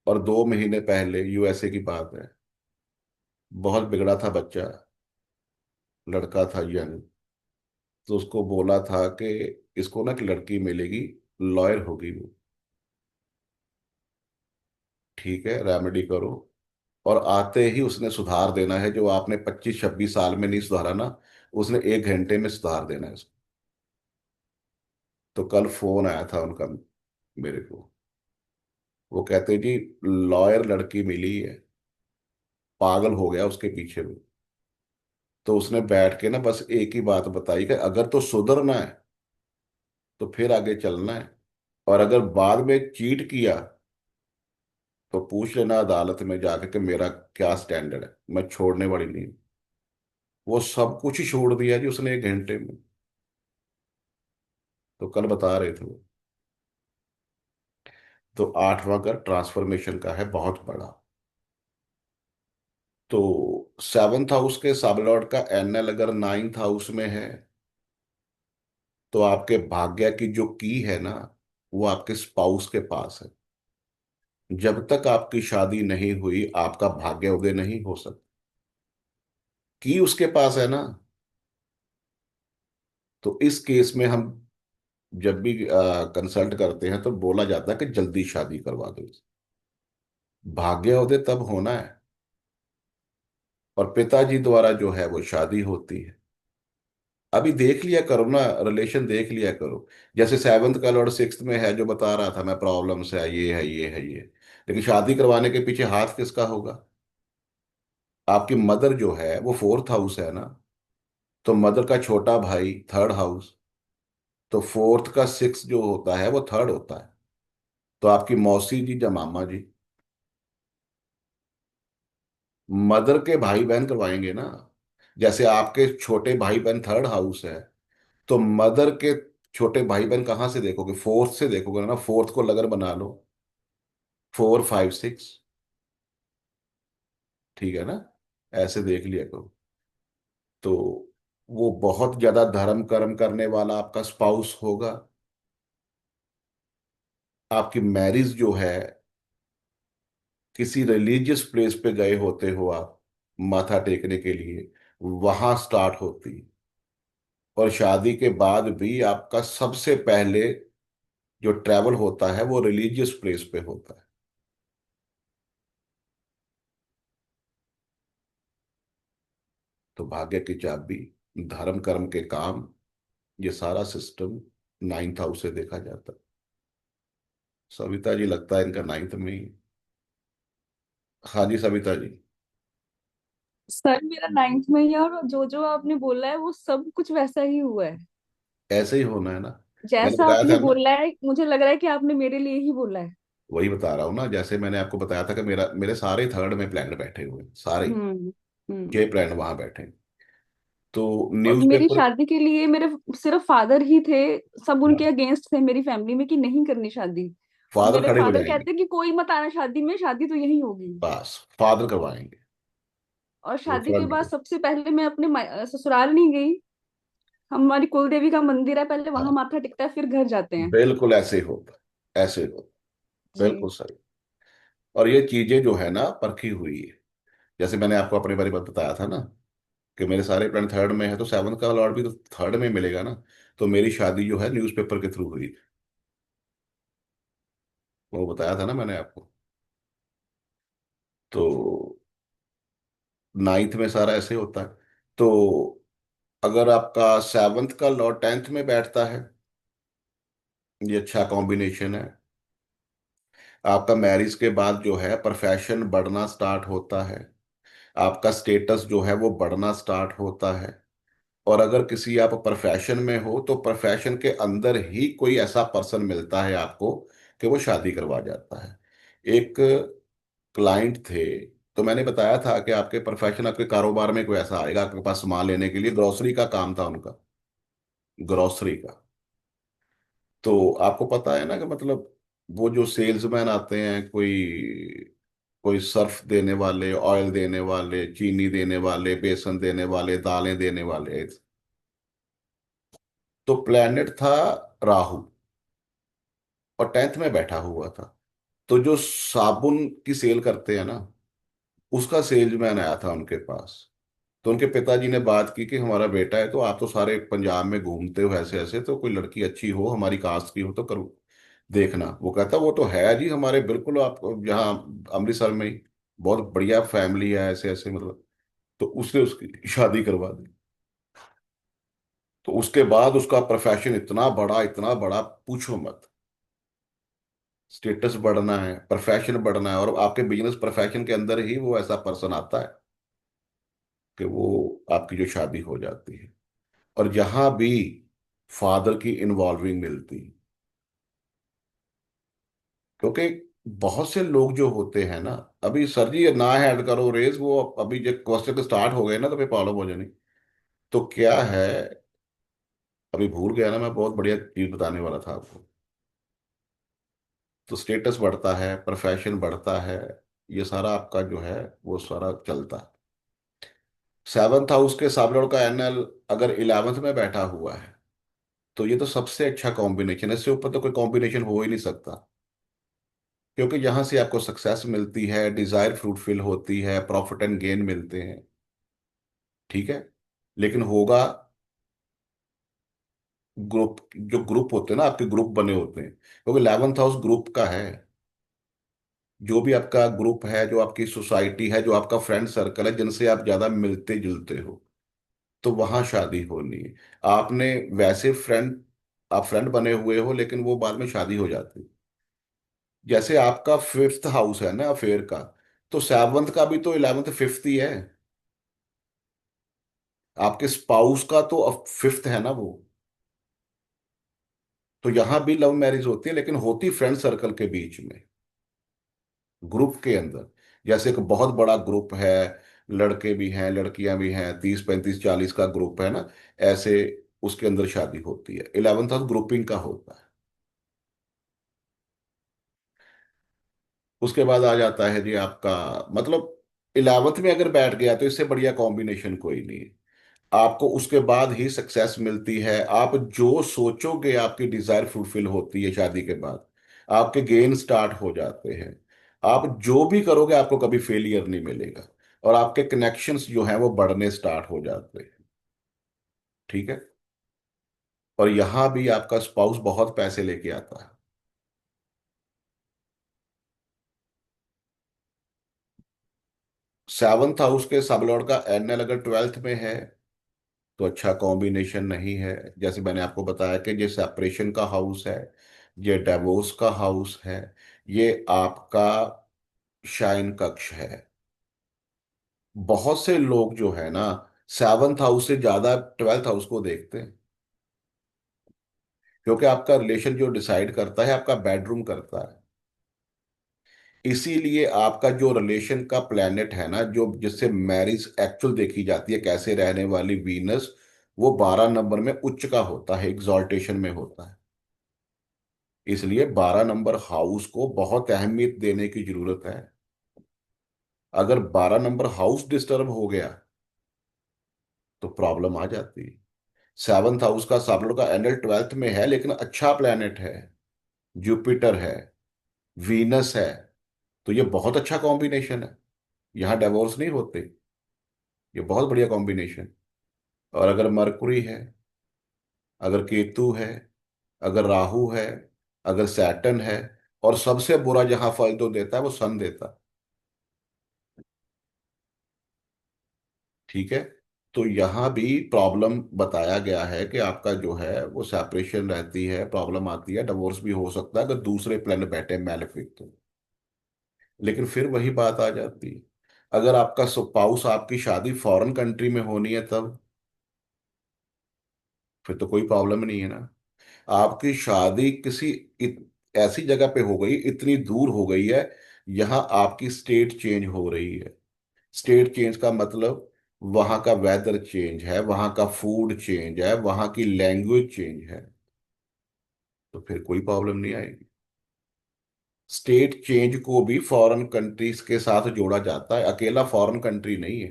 और 2 महीने पहले यूएसए की बात है, बहुत बिगड़ा था बच्चा, लड़का था यंग। तो उसको बोला था कि इसको ना एक लड़की मिलेगी, लॉयर होगी वो, ठीक है, रेमेडी करो। और आते ही उसने सुधार देना है, जो आपने 25-26 साल में नहीं सुधारा ना, उसने 1 घंटे में सुधार देना है उसको। तो कल फोन आया था उनका मेरे को, वो कहते जी लॉयर लड़की मिली है, पागल हो गया उसके पीछे वो। तो उसने बैठ के ना बस एक ही बात बताई कि अगर तो सुधरना है तो फिर आगे चलना है, और अगर बाद में चीट किया तो पूछ लेना अदालत में जाके कि मेरा क्या स्टैंडर्ड है, मैं छोड़ने वाली नहीं हूं। वो सब कुछ ही छोड़ दिया जी उसने 1 घंटे में। तो कल बता रहे थे वो। तो आठवां घर ट्रांसफॉर्मेशन का है, बहुत बड़ा। तो सेवन्थ हाउस के सब लॉर्ड का एनएल अगर नाइन्थ हाउस में है, तो आपके भाग्य की जो की है ना, वो आपके स्पाउस के पास है। जब तक आपकी शादी नहीं हुई आपका भाग्य उदय नहीं हो सकता। की उसके पास है ना। तो इस केस में हम जब भी कंसल्ट करते हैं तो बोला जाता है कि जल्दी शादी करवा दो। भाग्य उदय तब होना है, और पिताजी द्वारा जो है वो शादी होती है। अभी देख लिया करो ना, रिलेशन देख लिया करो। जैसे सेवन्थ का लॉर्ड सिक्स्थ में है, जो बता रहा था मैं, प्रॉब्लम्स है, ये है, ये है, ये। लेकिन शादी करवाने के पीछे हाथ किसका होगा? आपकी मदर जो है वो फोर्थ हाउस है ना। तो मदर का छोटा भाई थर्ड हाउस, तो फोर्थ का सिक्स जो होता है वो थर्ड होता है। तो आपकी मौसी जी या मामा जी, मदर के भाई बहन करवाएंगे ना। जैसे आपके छोटे भाई बहन थर्ड हाउस है, तो मदर के छोटे भाई बहन कहाँ से देखोगे? फोर्थ से देखोगे ना, फोर्थ को लगन बना लो, 4 5 6, ठीक है ना, ऐसे देख लिया करो। तो वो बहुत ज्यादा धर्म कर्म करने वाला आपका स्पाउस होगा। आपकी मैरिज जो है, किसी रिलीजियस प्लेस पे गए होते हो आप माथा टेकने के लिए, वहां स्टार्ट होती। और शादी के बाद भी आपका सबसे पहले जो ट्रैवल होता है वो रिलीजियस प्लेस पे होता है। तो भाग्य की चाबी, धर्म कर्म के काम, ये सारा सिस्टम 9th हाउस से देखा जाता है। सविता जी लगता है इनका 9th में ही। हाँ जी सविता जी। सर मेरा 9th में ही है, और जो जो आपने बोला है वो सब कुछ वैसा ही हुआ है। ऐसे ही होना है ना। मैंने जैसा बताया आपने था ना, बोला है मुझे लग रहा है कि आपने मेरे लिए ही बोला है। वही बता रहा हूँ ना, जैसे मैंने आपको बताया था कि मेरे सारे थर्ड में प्लान बैठे हुए हैं, सारे हम्म। हम्म। 6 प्लान वहां बैठे हैं। तो और मेरी न्यूज़पेपर। शादी के लिए मेरे सिर्फ फादर ही थे। सब उनके अगेंस्ट थे मेरी फैमिली में कि नहीं करनी शादी। और फादर मेरे खड़े हो फादर जाएंगे, कहते हैं कि कोई मत आना शादी में, शादी तो यही होगी। बस फादर करवाएंगे। और वो शादी के फ्रंट बाद पे। सबसे पहले मैं अपने ससुराल नहीं गई। हमारी कुल देवी का मंदिर है, पहले वहां हाँ, माथा टिकता है फिर घर जाते हैं। बिल्कुल ऐसे ही होता है, ऐसे ही होता है, जी। बिल्कुल सही। और ये चीजें जो है ना परखी हुई है। जैसे मैंने आपको अपने बारे में बताया था ना, कि मेरे सारे प्लान थर्ड में है, तो 7th का लॉर्ड भी तो थर्ड में मिलेगा ना। तो मेरी शादी जो है न्यूज़पेपर के थ्रू हुई थी, वो बताया था ना मैंने आपको। तो 9th में सारा ऐसे होता है। तो अगर आपका 7th का लॉर्ड 10th में बैठता है, ये अच्छा कॉम्बिनेशन है। आपका मैरिज के बाद जो है प्रोफेशन बढ़ना स्टार्ट होता है, आपका स्टेटस जो है वो बढ़ना स्टार्ट होता है। और अगर किसी आप प्रोफेशन में हो, तो प्रोफेशन के अंदर ही कोई ऐसा पर्सन मिलता है आपको कि वो शादी करवा जाता है। एक क्लाइंट थे, तो मैंने बताया था कि आपके प्रोफेशन, आपके कारोबार में कोई ऐसा आएगा आपके पास सामान लेने के लिए, ग्रोसरी का काम था उनका, ग्रोसरी का। तो आपको पता है ना कि मतलब वो जो सेल्समैन आते हैं, कोई कोई सर्फ देने वाले, ऑयल देने वाले, चीनी देने वाले, बेसन देने वाले, दालें देने वाले। तो प्लेनेट था राहु, और 10th में बैठा हुआ था। तो जो साबुन की सेल करते हैं ना, उसका सेल्समैन आया था उनके पास। तो उनके पिताजी ने बात की कि हमारा बेटा है, तो आप तो सारे पंजाब में घूमते हो ऐसे ऐसे, तो कोई लड़की अच्छी हो हमारी कास्ट की हो तो करो देखना। वो कहता वो तो है जी हमारे, बिल्कुल आप यहाँ अमृतसर में ही बहुत बढ़िया फैमिली है, ऐसे ऐसे मतलब। तो उसने उसकी शादी करवा दी। तो उसके बाद उसका प्रोफेशन इतना बड़ा, पूछो मत। स्टेटस बढ़ना है, प्रोफेशन बढ़ना है, और आपके बिजनेस प्रोफेशन के अंदर ही वो ऐसा पर्सन आता है कि वो आपकी जो शादी हो जाती है। और जहां भी फादर की इन्वॉल्विंग मिलती, क्योंकि बहुत से लोग जो होते हैं ना, अभी सर जी ये ना ऐड करो रेस, वो अभी जब क्वेश्चन स्टार्ट हो गए ना तो फिर प्रॉब्लम हो जानी। तो क्या है, अभी भूल गया ना, मैं बहुत बढ़िया चीज बताने वाला था आपको। तो स्टेटस बढ़ता है, प्रोफेशन बढ़ता है, ये सारा आपका जो है वो सारा चलता है। 7th हाउस के सामने का एनएल अगर 11th में बैठा हुआ है, तो ये तो सबसे अच्छा कॉम्बिनेशन है, इससे ऊपर तो कोई कॉम्बिनेशन हो ही नहीं सकता। क्योंकि यहाँ से आपको सक्सेस मिलती है, डिजायर फ्रूटफिल होती है, प्रॉफिट एंड गेन मिलते हैं, ठीक है। लेकिन होगा ग्रुप, जो ग्रुप होते हैं ना आपके, ग्रुप बने होते हैं, क्योंकि 11th हाउस ग्रुप का है। जो भी आपका ग्रुप है, जो आपकी सोसाइटी है, जो आपका फ्रेंड सर्कल है, जिनसे आप ज्यादा मिलते जुलते हो, तो वहां शादी होनी है। आपने वैसे फ्रेंड, आप फ्रेंड बने हुए हो लेकिन वो बाद में शादी हो जाती। जैसे आपका 5th हाउस है ना अफेयर का, तो 7th का भी तो 11th 5th ही है। आपके स्पाउस का तो 5th है ना वो। तो यहां भी लव मैरिज होती है, लेकिन होती फ्रेंड सर्कल के बीच में, ग्रुप के अंदर। जैसे एक बहुत बड़ा ग्रुप है, लड़के भी हैं लड़कियां भी हैं, 30 35 40 का ग्रुप है ना, ऐसे उसके अंदर शादी होती है। 11th हाउस ग्रुपिंग का होता है। उसके बाद आ जाता है जी आपका, मतलब 11th में अगर बैठ गया तो इससे बढ़िया कॉम्बिनेशन कोई नहीं है। आपको उसके बाद ही सक्सेस मिलती है। आप जो सोचोगे आपकी डिजायर फुलफिल होती है शादी के बाद। आपके गेन स्टार्ट हो जाते हैं। आप जो भी करोगे आपको कभी फेलियर नहीं मिलेगा। और आपके कनेक्शंस जो हैं वो बढ़ने स्टार्ट हो जाते हैं। ठीक है। और यहां भी आपका स्पाउस बहुत पैसे लेके आता है। 7th हाउस के सब लॉर्ड का एनएल अगर 12th में है तो अच्छा कॉम्बिनेशन नहीं है। जैसे मैंने आपको बताया कि ये सेपरेशन का हाउस है, ये डिवोर्स का हाउस है, ये आपका शाइन कक्ष है। बहुत से लोग जो है ना 7th हाउस से ज्यादा 12th हाउस को देखते हैं। क्योंकि आपका रिलेशन जो डिसाइड करता है आपका बेडरूम करता है। इसीलिए आपका जो रिलेशन का प्लेनेट है ना, जो जिससे मैरिज एक्चुअल देखी जाती है कैसे रहने वाली, वीनस, वो 12 नंबर में उच्च का होता है, एग्जॉल्टेशन में होता है। इसलिए 12 नंबर हाउस को बहुत अहमियत देने की जरूरत है। अगर 12 नंबर हाउस डिस्टर्ब हो गया तो प्रॉब्लम आ जाती है। 7th हाउस का साबलों का एंगल 12th में है, लेकिन अच्छा प्लेनेट है, जुपिटर है, वीनस है, तो ये बहुत अच्छा कॉम्बिनेशन है। यहां डिवोर्स नहीं होते। ये बहुत बढ़िया कॉम्बिनेशन। और अगर मरकुरी है, अगर केतु है, अगर राहु है, अगर सैटर्न है, और सबसे बुरा जहां फल तो देता है वो सन देता है। ठीक है। तो यहाँ भी प्रॉब्लम बताया गया है कि आपका जो है वो सेपरेशन रहती है, प्रॉब्लम आती है, डिवोर्स भी हो सकता है अगर दूसरे प्लेनेट बैठे मैलेफिक तो। लेकिन फिर वही बात आ जाती है, अगर आपका स्पाउस, आपकी शादी फॉरेन कंट्री में होनी है तब, फिर तो कोई प्रॉब्लम नहीं है ना। आपकी शादी किसी ऐसी जगह पे हो गई, इतनी दूर हो गई है, यहाँ आपकी स्टेट चेंज हो रही है। स्टेट चेंज का मतलब वहां का वेदर चेंज है, वहां का फूड चेंज है, वहां की लैंग्वेज चेंज है, तो फिर कोई प्रॉब्लम नहीं आएगी। स्टेट चेंज को भी फॉरेन कंट्रीज के साथ जोड़ा जाता है, अकेला फॉरेन कंट्री नहीं है।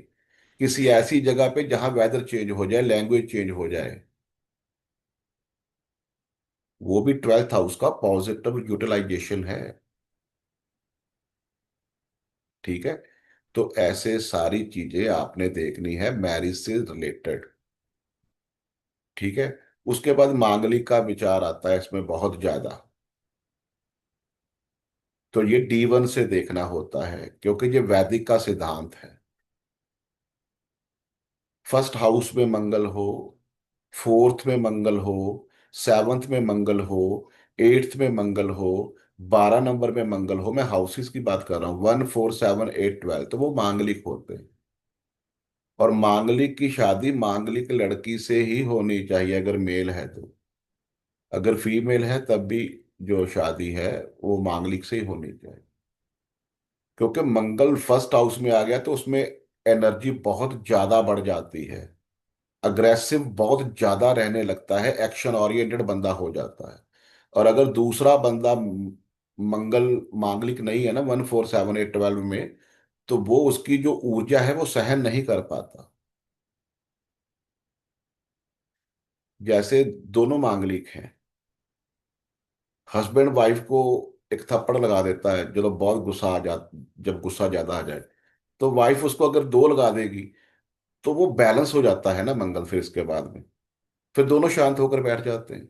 किसी ऐसी जगह पे जहां वेदर चेंज हो जाए, लैंग्वेज चेंज हो जाए, वो भी 12th हाउस का पॉजिटिव यूटिलाइजेशन है। ठीक है। तो ऐसे सारी चीजें आपने देखनी है मैरिज से रिलेटेड। ठीक है। उसके बाद मांगलिक का विचार आता है इसमें बहुत ज्यादा। तो ये D1 से देखना होता है, क्योंकि ये वैदिक का सिद्धांत है। फर्स्ट हाउस में मंगल हो, फोर्थ में मंगल हो, 7th में मंगल हो, 8th में मंगल हो, 12 नंबर में मंगल हो, मैं हाउसेस की बात कर रहा हूँ, 1 4 7 8 12, तो वो मांगलिक होते हैं। और मांगलिक की शादी मांगलिक लड़की से ही होनी चाहिए अगर मेल है तो। अगर फीमेल है तब भी जो शादी है वो मांगलिक से ही होनी चाहिए। क्योंकि मंगल फर्स्ट हाउस में आ गया तो उसमें एनर्जी बहुत ज्यादा बढ़ जाती है, अग्रेसिव बहुत ज्यादा रहने लगता है, एक्शन ओरिएंटेड बंदा हो जाता है। और अगर दूसरा बंदा मंगल मांगलिक नहीं है ना 1 4 7 8 12 में, तो वो उसकी जो ऊर्जा है वो सहन नहीं कर पाता। जैसे दोनों मांगलिक हैं, हस्बैंड वाइफ को एक थप्पड़ लगा देता है जब बहुत गुस्सा आ जा, जब गुस्सा ज्यादा आ जाए, तो वाइफ उसको अगर दो लगा देगी तो वो बैलेंस हो जाता है ना मंगल, फिर इसके बाद में फिर दोनों शांत होकर बैठ जाते हैं।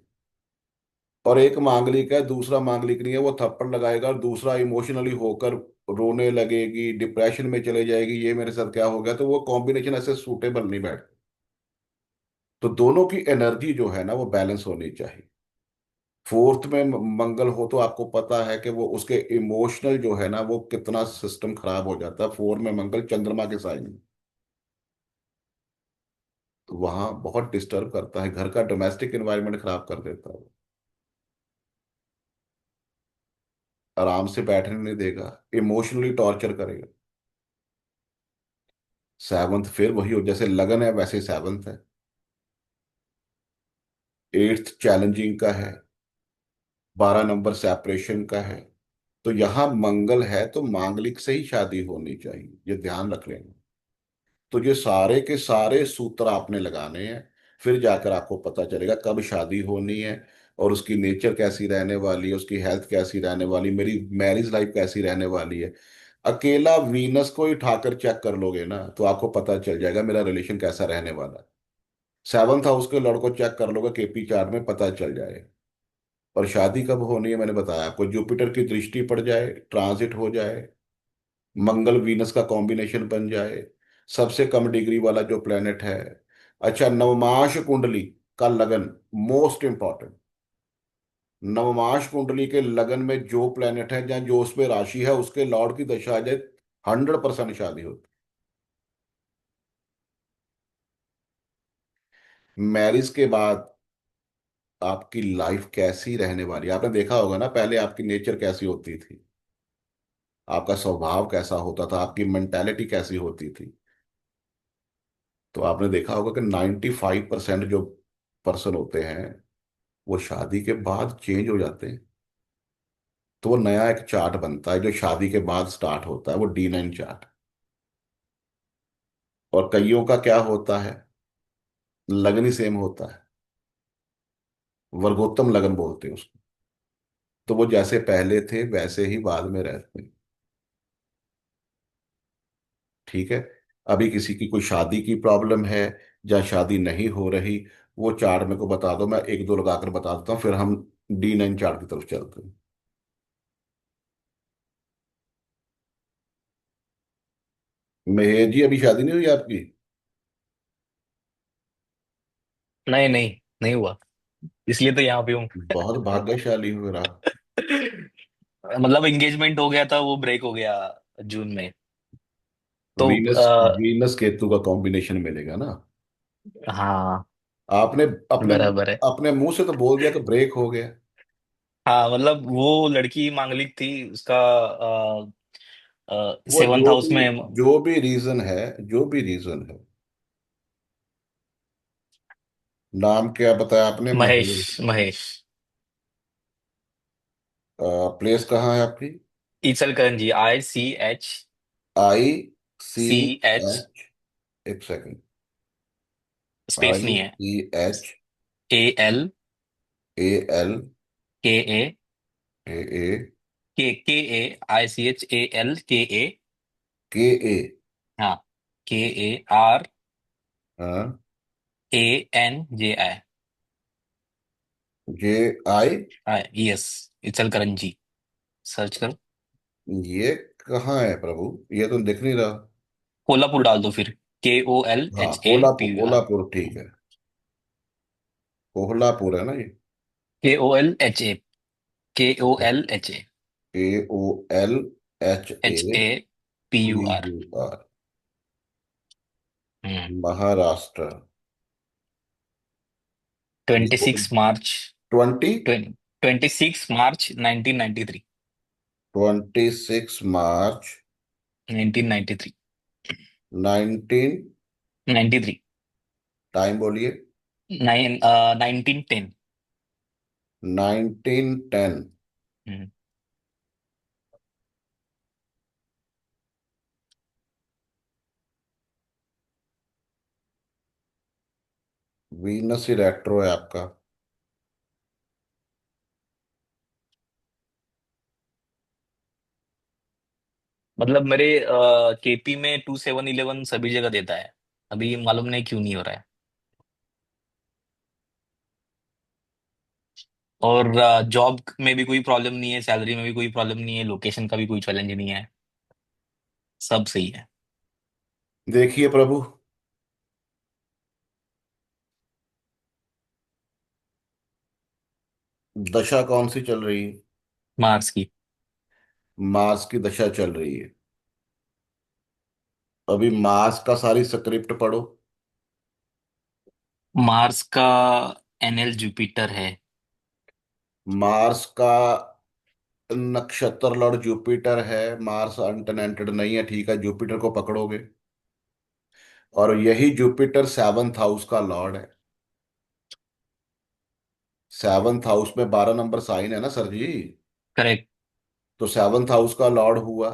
और एक मांगलिक है, दूसरा मांगलिक नहीं है, वो थप्पड़ लगाएगा और दूसरा इमोशनली होकर रोने लगेगी, डिप्रेशन में चले जाएगी, ये मेरे साथ क्या हो गया, तो वो कॉम्बिनेशन ऐसे सूटेबल नहीं बैठ। तो दोनों की एनर्जी जो है ना वो बैलेंस होनी चाहिए। फोर्थ में मंगल हो तो आपको पता है कि वो उसके इमोशनल जो है ना वो कितना सिस्टम खराब हो जाता है, 4 में मंगल चंद्रमा के साइन में, तो वहां बहुत डिस्टर्ब करता है, घर का डोमेस्टिक एनवायरनमेंट खराब कर देता है। आराम से बैठने नहीं देगा, इमोशनली टॉर्चर करेगा। सेवंथ फिर वही हो, जैसे लगन है वैसे सेवंथ है। एट्थ चैलेंजिंग का है। 12 नंबर सेपरेशन का है। तो यहाँ मंगल है तो मांगलिक से ही शादी होनी चाहिए, ये ध्यान रख लेना। तो ये सारे के सारे सूत्र आपने लगाने हैं। फिर जाकर आपको पता चलेगा कब शादी होनी है, और उसकी नेचर कैसी रहने वाली है, उसकी हेल्थ कैसी रहने वाली, मेरी मैरिज लाइफ कैसी रहने वाली है। अकेला वीनस को ही उठाकर चेक कर लोगे ना तो आपको पता चल जाएगा मेरा रिलेशन कैसा रहने वाला है। सेवंथ हाउस के लड़को चेक कर लोगे केपी चार्ट में, पता चल जाएगा। और शादी कब होनी है मैंने बताया आपको, जुपिटर की दृष्टि पड़ जाए, ट्रांजिट हो जाए, मंगल वीनस का कॉम्बिनेशन बन जाए, सबसे कम डिग्री वाला जो प्लेनेट है। अच्छा, नवमाश कुंडली का लगन, मोस्ट इंपॉर्टेंट। नवमाश कुंडली के लगन में जो प्लेनेट है, जहाँ जो उस पे राशि है उसके लॉर्ड की दशा आ जाए, 100% शादी होती। मैरिज के बाद आपकी लाइफ कैसी रहने वाली है, आपने देखा होगा ना, पहले आपकी नेचर कैसी होती थी, आपका स्वभाव कैसा होता था, आपकी मेंटेलिटी कैसी होती थी। तो आपने देखा होगा कि 95% जो पर्सन होते हैं वो शादी के बाद चेंज हो जाते हैं। तो वो नया एक चार्ट बनता है जो शादी के बाद स्टार्ट होता है, वो D9 चार्ट। और कईयों का क्या होता है, लगन ही सेम होता है, वर्गोत्तम लगन बोलते हैं उसको। तो वो जैसे पहले थे वैसे ही बाद में रहते हैं। ठीक है। अभी किसी की कोई शादी की प्रॉब्लम है या शादी नहीं हो रही, वो चार्ट मेरे को बता दो, मैं एक दो लगाकर बता देता हूँ, फिर हम D9 चार्ट की तरफ चलते हैं। महेश जी, अभी शादी नहीं हुई आपकी? नहीं नहीं, नहीं हुआ, इसलिए तो यहाँ पे हूँ। बहुत भाग्यशाली हो रहा। मतलब एंगेजमेंट हो गया था, वो ब्रेक हो गया जून में। तो वीनस वीनस केतु का कॉम्बिनेशन मिलेगा ना। हाँ, आपने अपने बराबर है। अपने मुंह से तो बोल दिया कि ब्रेक हो गया। हाँ मतलब वो लड़की मांगलिक थी, उसका वो सेवंथ जो हाउस भी में। जो भी रीजन है, जो भी रीजन है। नाम क्या बताया आपने, महेश, महेश? महेश। प्लेस कहाँ है आपकी? Ichalkaranji, ICH, I C CH, H, एक सेकंड। स्पेस आई नहीं है। C H AL, A L KA, A KA, ICHALKA। K A। हाँ, KARANJI। J I। Yes, Ichalkaranji, search करो। ये कहाँ है प्रभु, ये तो दिख नहीं रहा। कोल्हापुर डाल दो फिर, के ओ एल हाँ, H A Kolhapur, P R Kolhapur ठीक है। कोल्हापुर है ना ये? KOLHA, KOLHA, KOLHA HAPUR। PUR। हम्म। महाराष्ट्र। ट्वेंटी इसको सिक्स मार्च 20, 26 मार्च 1993। 26 मार्च 1993। 19। 93। टाइम बोलिए। 1910। 1910। हम्म। वीनस ही रेट्रो है आपका। मतलब मेरे KP में 2711 सभी जगह देता है, अभी मालूम नहीं क्यों नहीं हो रहा है। और जॉब में भी कोई प्रॉब्लम नहीं है, सैलरी में भी कोई प्रॉब्लम नहीं है, लोकेशन का भी कोई चैलेंज नहीं है, सब सही है। देखिए प्रभु, दशा कौन सी चल रही है? मार्स की। मार्स की दशा चल रही है। अभी मार्स का सारी स्क्रिप्ट पढ़ो। मार्स का NL जुपिटर है। मार्स का नक्षत्र लॉर्ड जुपिटर है, मार्स अनटेनेंटेड नहीं है, ठीक है, जुपिटर को पकड़ोगे। और यही जुपिटर सेवंथ हाउस का लॉर्ड है। सेवंथ हाउस में 12 नंबर साइन है ना सर जी। करेक्ट। तो सेवंथ हाउस का लॉर्ड हुआ।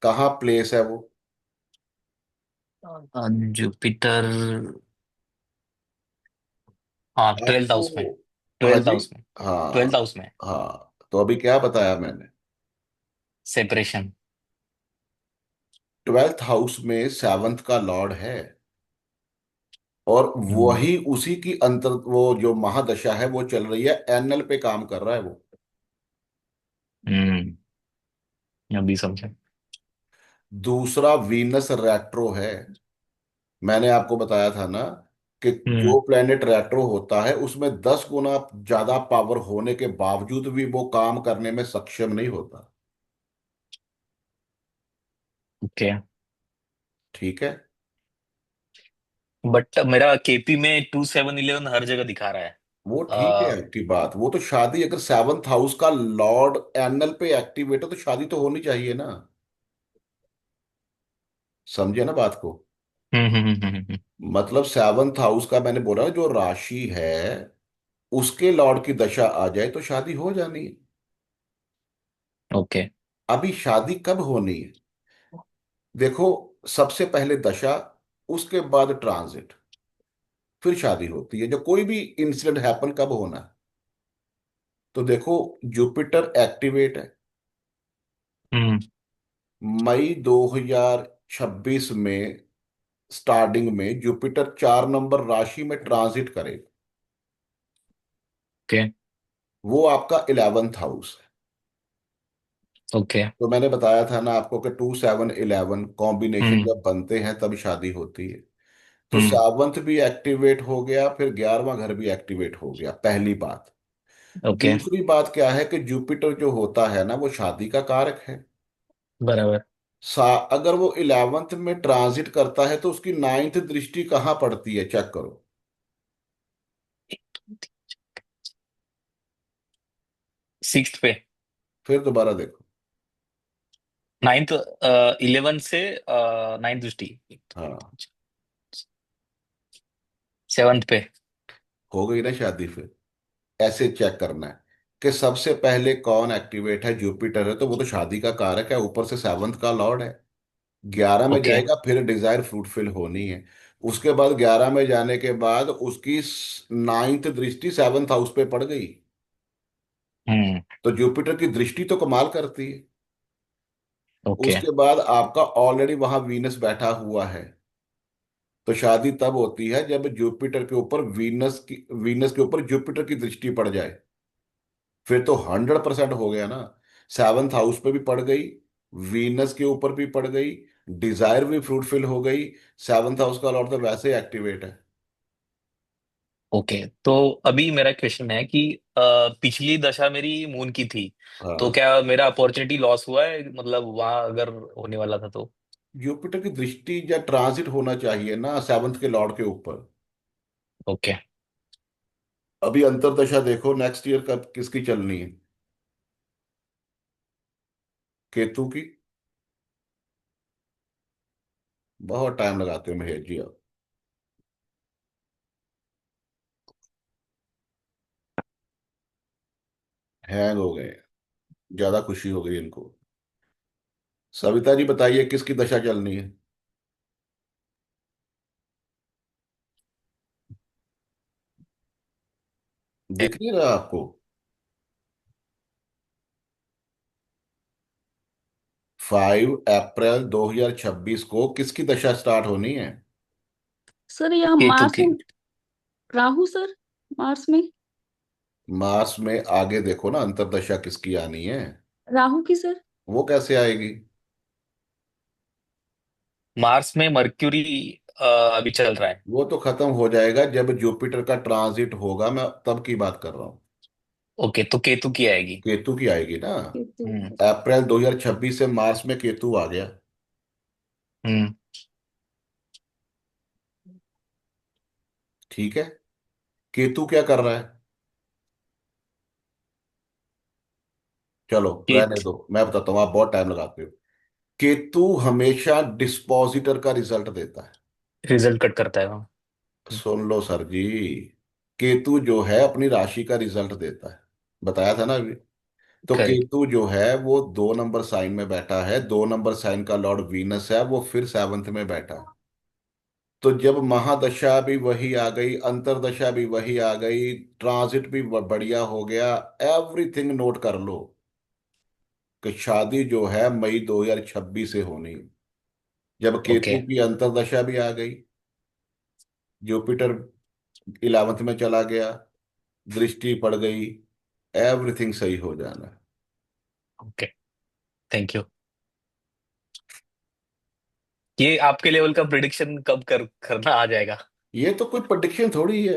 कहाँ प्लेस है वो? जुपिटर, हाँ ट्वेल्थ आपको। हाउस में। हाँ ट्वेल्थ जी। हाउस में। ट्वेल्थ हाँ। हाउस में। हाँ, तो अभी क्या बताया मैंने? सेपरेशन। ट्वेल्थ हाउस में सेवंथ का लॉर्ड है। और हम्म। वही उसी की अंतर, वो जो महादशा है वो चल रही है, एनएल पे काम कर रहा है वो। हम्म, अभी समझा। दूसरा वीनस रेट्रो है। मैंने आपको बताया था ना कि हम्म। जो प्लेनेट रेट्रो होता है उसमें 10 गुना ज्यादा पावर होने के बावजूद भी वो काम करने में सक्षम नहीं होता। ओके। ठीक है। बट मेरा केपी में 2711 हर जगह दिखा रहा है। वो ठीक है आ, आपकी बात, वो तो शादी, अगर सेवंथ हाउस का लॉर्ड एनएल पे एक्टिवेट हो तो शादी तो होनी चाहिए ना। समझे ना बात को? मतलब सेवंथ हाउस का मैंने बोला जो राशि है उसके लॉर्ड की दशा आ जाए तो शादी हो जानी है। ओके। अभी शादी कब होनी है? देखो, सबसे पहले दशा, उसके बाद ट्रांजिट, फिर शादी होती है। जब कोई भी इंसिडेंट हैपन कब होना है? तो देखो, जुपिटर एक्टिवेट है हम्म। मई 2026 में। स्टार्टिंग में जुपिटर 4 नंबर राशि में ट्रांजिट करेगा। ओके। वो आपका 11th हाउस है। ओके। तो मैंने बताया था ना आपको कि 2 7 11 कॉम्बिनेशन हम्म। जब बनते हैं तब शादी होती है। तो हम्म। सेवंथ भी एक्टिवेट हो गया, फिर 11वां घर भी एक्टिवेट हो गया, पहली बात। ओके। दूसरी बात क्या है कि जुपिटर जो होता है ना वो शादी का कारक है। बराबर। अगर वो 11th में ट्रांजिट करता है तो उसकी नाइन्थ दृष्टि कहाँ पड़ती है, चेक करो। सिक्स्थ पे। फिर दोबारा देखो। नाइन्थ, 11 से नाइन्थ दृष्टि। हाँ, सेवन्थ पे। हो गई ना शादी फिर। ऐसे चेक करना है कि सबसे पहले कौन एक्टिवेट है, जुपिटर है तो वो तो शादी का कारक है, ऊपर से सेवंथ का लॉर्ड है। 11 में ओके। जाएगा, फिर डिजायर फ्रूटफिल होनी है। उसके बाद 11 में जाने के बाद उसकी नाइन्थ दृष्टि सेवंथ हाउस पे पड़ गई। हम्म। तो जुपिटर की दृष्टि तो कमाल करती है। ओके। उसके बाद आपका ऑलरेडी वहां वीनस बैठा हुआ है। तो शादी तब होती है जब जुपिटर के ऊपर वीनस के ऊपर जुपिटर की दृष्टि पड़ जाए। फिर तो 100% हो गया ना। सेवंथ हाउस पे भी पड़ गई, वीनस के ऊपर भी पड़ गई, डिजायर भी फ्रूटफिल हो गई। सेवंथ हाउस का लॉर्ड तो वैसे ही एक्टिवेट है। ओके। तो अभी मेरा क्वेश्चन है कि पिछली दशा मेरी मून की थी, तो हाँ, क्या मेरा अपॉर्चुनिटी लॉस हुआ है, मतलब वहां अगर होने वाला था तो? जुपिटर की दृष्टि या ट्रांजिट होना चाहिए ना सेवंथ के लॉर्ड के ऊपर। ओके। अभी अंतरदशा देखो नेक्स्ट ईयर कब किसकी चलनी है? केतु की। बहुत टाइम लगाते हो महेश जी आप। हैंग हो गए। ज्यादा खुशी हो गई इनको। सविता जी बताइए किसकी दशा चलनी है? दिख नहीं रहा आपको? 5 अप्रैल 2026 को किसकी दशा स्टार्ट होनी है? सर यहाँ केतु मार्स की। में, राहु सर, मार्स में। मार्स में आगे देखो ना, अंतरदशा किसकी आनी है? राहु की सर। वो कैसे आएगी? मार्स में मर्क्यूरी अभी चल रहा है। वो तो खत्म हो जाएगा जब जुपिटर का ट्रांजिट होगा, मैं तब की बात कर रहा हूँ। ओके, तो केतु की आएगी। केतु की आएगी ना। केतु। हम्म। अप्रैल 2026 से मार्स में केतु आ गया। हम्म। ठीक है। केतु क्या कर रहा है? चलो रहने केत दो, मैं बताता हूँ, आप बहुत टाइम लगाते हो। केतु हमेशा डिस्पोजिटर का रिजल्ट देता है। रिजल्ट कट करता है वहाँ। सुन लो सर जी, केतु जो है अपनी राशि का रिजल्ट देता है, बताया था ना अभी। तो करेक्ट। केतु जो है वो 2 नंबर साइन में बैठा है, 2 नंबर साइन का लॉर्ड वीनस है, वो फिर 7th में बैठा है। तो जब महादशा भी वही आ गई, अंतरदशा भी वही आ गई, ट्रांजिट भी बढ़िया हो गया, एवरीथिंग नोट कर लो कि शादी जो है मई 2026 से होनी है। जब ओके। केतु की अंतरदशा भी आ गई, जुपिटर 11th में चला गया, दृष्टि पड़ गई, एवरीथिंग सही हो जाना है। ओके। Thank you. ये आपके लेवल का प्रिडिक्शन कब करना आ जाएगा? ये तो कोई प्रेडिक्शन थोड़ी है,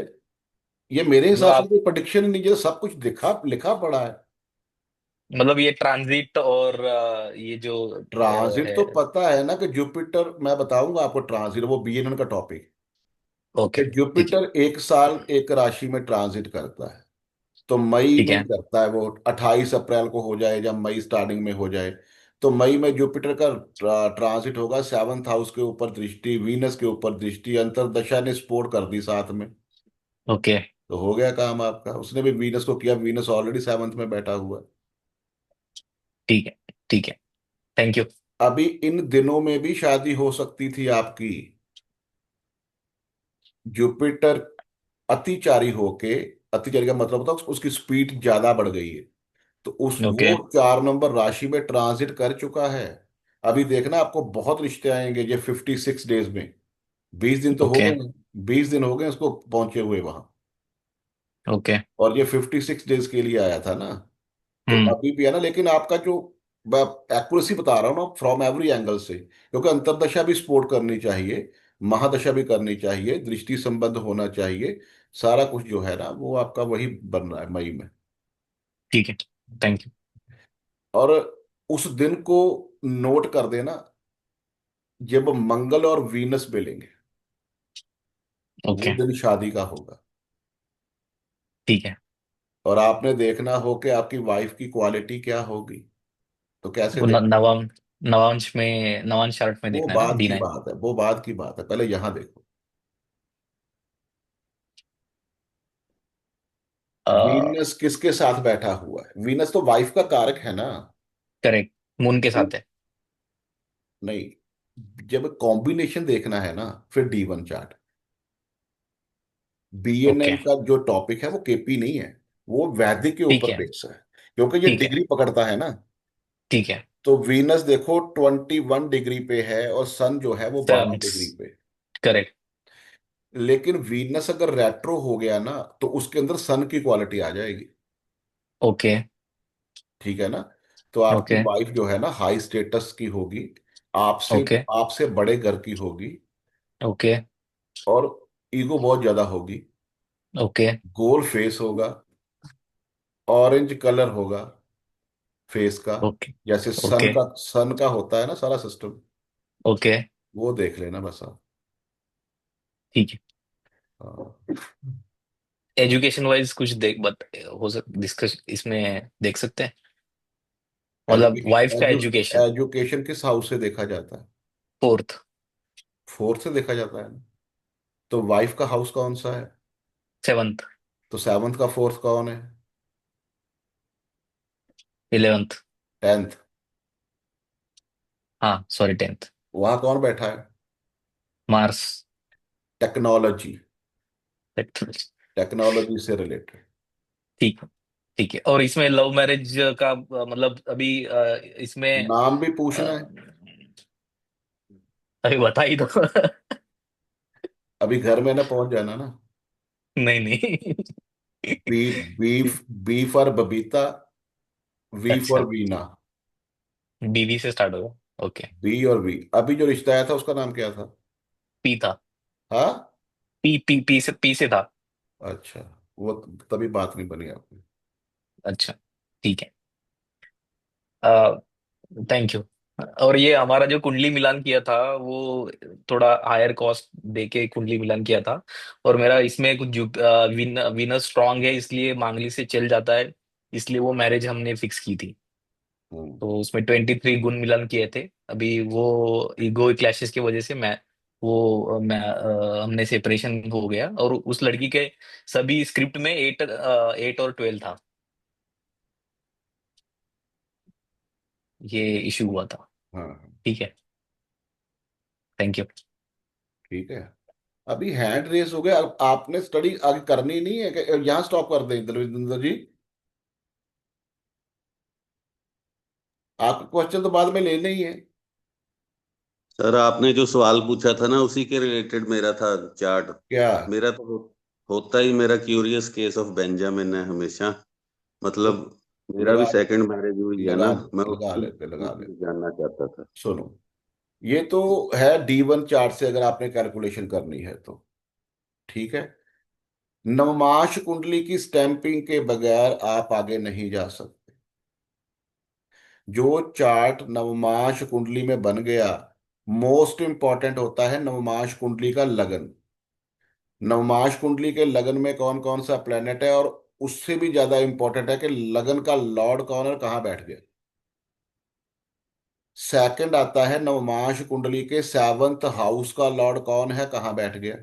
ये मेरे मतलब हिसाब से आप, कोई प्रेडिक्शन ही नहीं, ये सब कुछ लिखा लिखा पड़ा है। मतलब ये ट्रांजिट और ये जो ट्रांजिट है। तो पता है ना कि जुपिटर, मैं बताऊंगा आपको ट्रांजिट, वो बीएनएन का टॉपिक। कि ओके। ठीक है। जुपिटर 1 साल एक राशि में ट्रांजिट करता है, तो मई ठीक में ही है। करता है वो, 28 अप्रैल को हो जाए या मई स्टार्टिंग में हो जाए। तो मई में जुपिटर का ट्रांजिट होगा, 7th हाउस के ऊपर दृष्टि, वीनस के ऊपर दृष्टि, अंतरदशा ने सपोर्ट कर दी साथ में। ओके। तो हो गया काम आपका, उसने भी वीनस को किया, वीनस ऑलरेडी 7th में बैठा हुआ है। ठीक है। ठीक है। Thank you. अभी इन दिनों में भी शादी हो सकती थी आपकी। जुपिटर अतिचारी होके, अतिचारी का मतलब होता है उसकी स्पीड ज्यादा बढ़ गई है, तो उस ओके। वो 4 नंबर राशि में ट्रांजिट कर चुका है। अभी देखना आपको बहुत रिश्ते आएंगे ये 56 डेज में। 20 दिन तो हो ओके। गए, 20 दिन हो गए उसको पहुंचे हुए वहां, ओके। और ये 56 डेज के लिए आया था ना। तो हम्म। अभी भी है ना, लेकिन आपका जो, मैं एक्यूरेसी बता रहा हूँ ना फ्रॉम एवरी एंगल से, क्योंकि अंतरदशा भी सपोर्ट करनी चाहिए, महादशा भी करनी चाहिए, दृष्टि संबंध होना चाहिए, सारा कुछ जो है ना वो आपका वही बन रहा है मई में। ठीक है। Thank you. और उस दिन को नोट कर देना, जब मंगल और वीनस मिलेंगे, वो ओके। दिन शादी का होगा। ठीक है। और आपने देखना हो कि आपकी वाइफ की क्वालिटी क्या होगी, तो कैसे वो देखना। नवांश में, नवांश चार्ट में वो देखना है ना, बात की D9। बात है, वो बात की बात है, पहले यहां देखो। वीनस किसके साथ बैठा हुआ है, वीनस तो वाइफ का कारक है ना। करेक्ट। मून के तो साथ है। नहीं, जब कॉम्बिनेशन देखना है ना, फिर D1 चार्ट। BNN okay. का जो टॉपिक है वो केपी नहीं है, वो वैदिक के ठीक ऊपर है। बेस्ड है, क्योंकि ये ठीक है। डिग्री पकड़ता है ना। ठीक है। तो वीनस देखो 21 डिग्री पे है, और सन जो है वो 12 डिग्री पे। करेक्ट। लेकिन वीनस अगर रेट्रो हो गया ना, तो उसके अंदर सन की क्वालिटी आ जाएगी। ओके। ठीक है ना। तो आपकी ओके। वाइफ जो है ना हाई स्टेटस की होगी, आपसे ओके। आपसे बड़े घर की होगी, ओके। और ईगो बहुत ज्यादा होगी, ओके। गोल फेस होगा, ऑरेंज कलर होगा फेस का, ओके। जैसे सन ओके। का, सन का होता है ना सारा सिस्टम। ओके। वो देख लेना बस आप। ठीक है। हाँ। एजुकेशन वाइज कुछ देख बत हो सक डिस्कस इसमें देख सकते हैं, मतलब वाइफ का एजु, एजुकेशन। एजुकेशन किस हाउस से देखा जाता है? फोर्थ। फोर्थ से देखा जाता है ना। तो वाइफ का हाउस कौन सा है? सेवंथ। तो 7th का फोर्थ कौन है? 11th। 10th। हाँ सॉरी, 10th। वहां कौन बैठा है? मार्स। टेक्नोलॉजी, ठीक टेक्नोलॉजी से रिलेटेड। है। ठीक है। और इसमें लव मैरिज का मतलब अभी इसमें नाम भी पूछना है? अ, अभी बता ही दो। अभी घर में ना पहुंच जाना ना। नहीं नहीं। B, B, B for Babita, V for अच्छा। वीना। बीवी से स्टार्ट होगा। ओके। बी और वी, अभी जो रिश्ता आया था उसका नाम क्या था? पी था। हाँ। पी से था। अच्छा, वो तभी बात नहीं बनी आपकी। अच्छा। ठीक है। Thank you. और ये हमारा जो कुंडली मिलान किया था वो थोड़ा हायर कॉस्ट दे के कुंडली मिलान किया था। और मेरा इसमें कुछ वीनस स्ट्रांग है, इसलिए मांगली से चल जाता है, इसलिए वो मैरिज हमने फिक्स की थी। हम्म। तो उसमें 23 गुण मिलान किए थे। अभी वो ईगो क्लैशेस की वजह से हमने सेपरेशन हो गया, और उस लड़की के सभी स्क्रिप्ट में 8 और 12 था। ये इशू हुआ था। हाँ हाँ, ठीक है। Thank you. ठीक है। अभी हैंड रेस हो गया, अब आपने स्टडी आगे करनी नहीं है कि यहाँ स्टॉप कर दें दलविंदर जी? आपका क्वेश्चन तो बाद में लेना ही है। सर आपने जो सवाल पूछा था ना उसी के रिलेटेड मेरा था चार्ट। क्या? मेरा तो होता ही मेरा क्यूरियस केस ऑफ बेंजामिन है हमेशा। तो मतलब मेरा भी लगा सेकंड मैरिज हुई है लगा ना। मैं लगा उसकी लेते, लगा उसकी लेते। जानना चाहता था। सुनो, ये तो है D1 चार्ट से अगर आपने कैलकुलेशन करनी है तो। ठीक है। नवमाश कुंडली की स्टैंपिंग के बगैर आप आगे नहीं जा सकते। जो चार्ट नवमाश कुंडली में बन गया, मोस्ट इंपॉर्टेंट होता है नवमाश कुंडली का लगन। नवमाश कुंडली के लगन में कौन कौन सा प्लेनेट है, और उससे भी ज्यादा इंपॉर्टेंट है कि लगन का लॉर्ड कौन है और कहाँ बैठ गया। सेकंड आता है नवमाश कुंडली के 7th हाउस का लॉर्ड कौन है, कहाँ बैठ गया।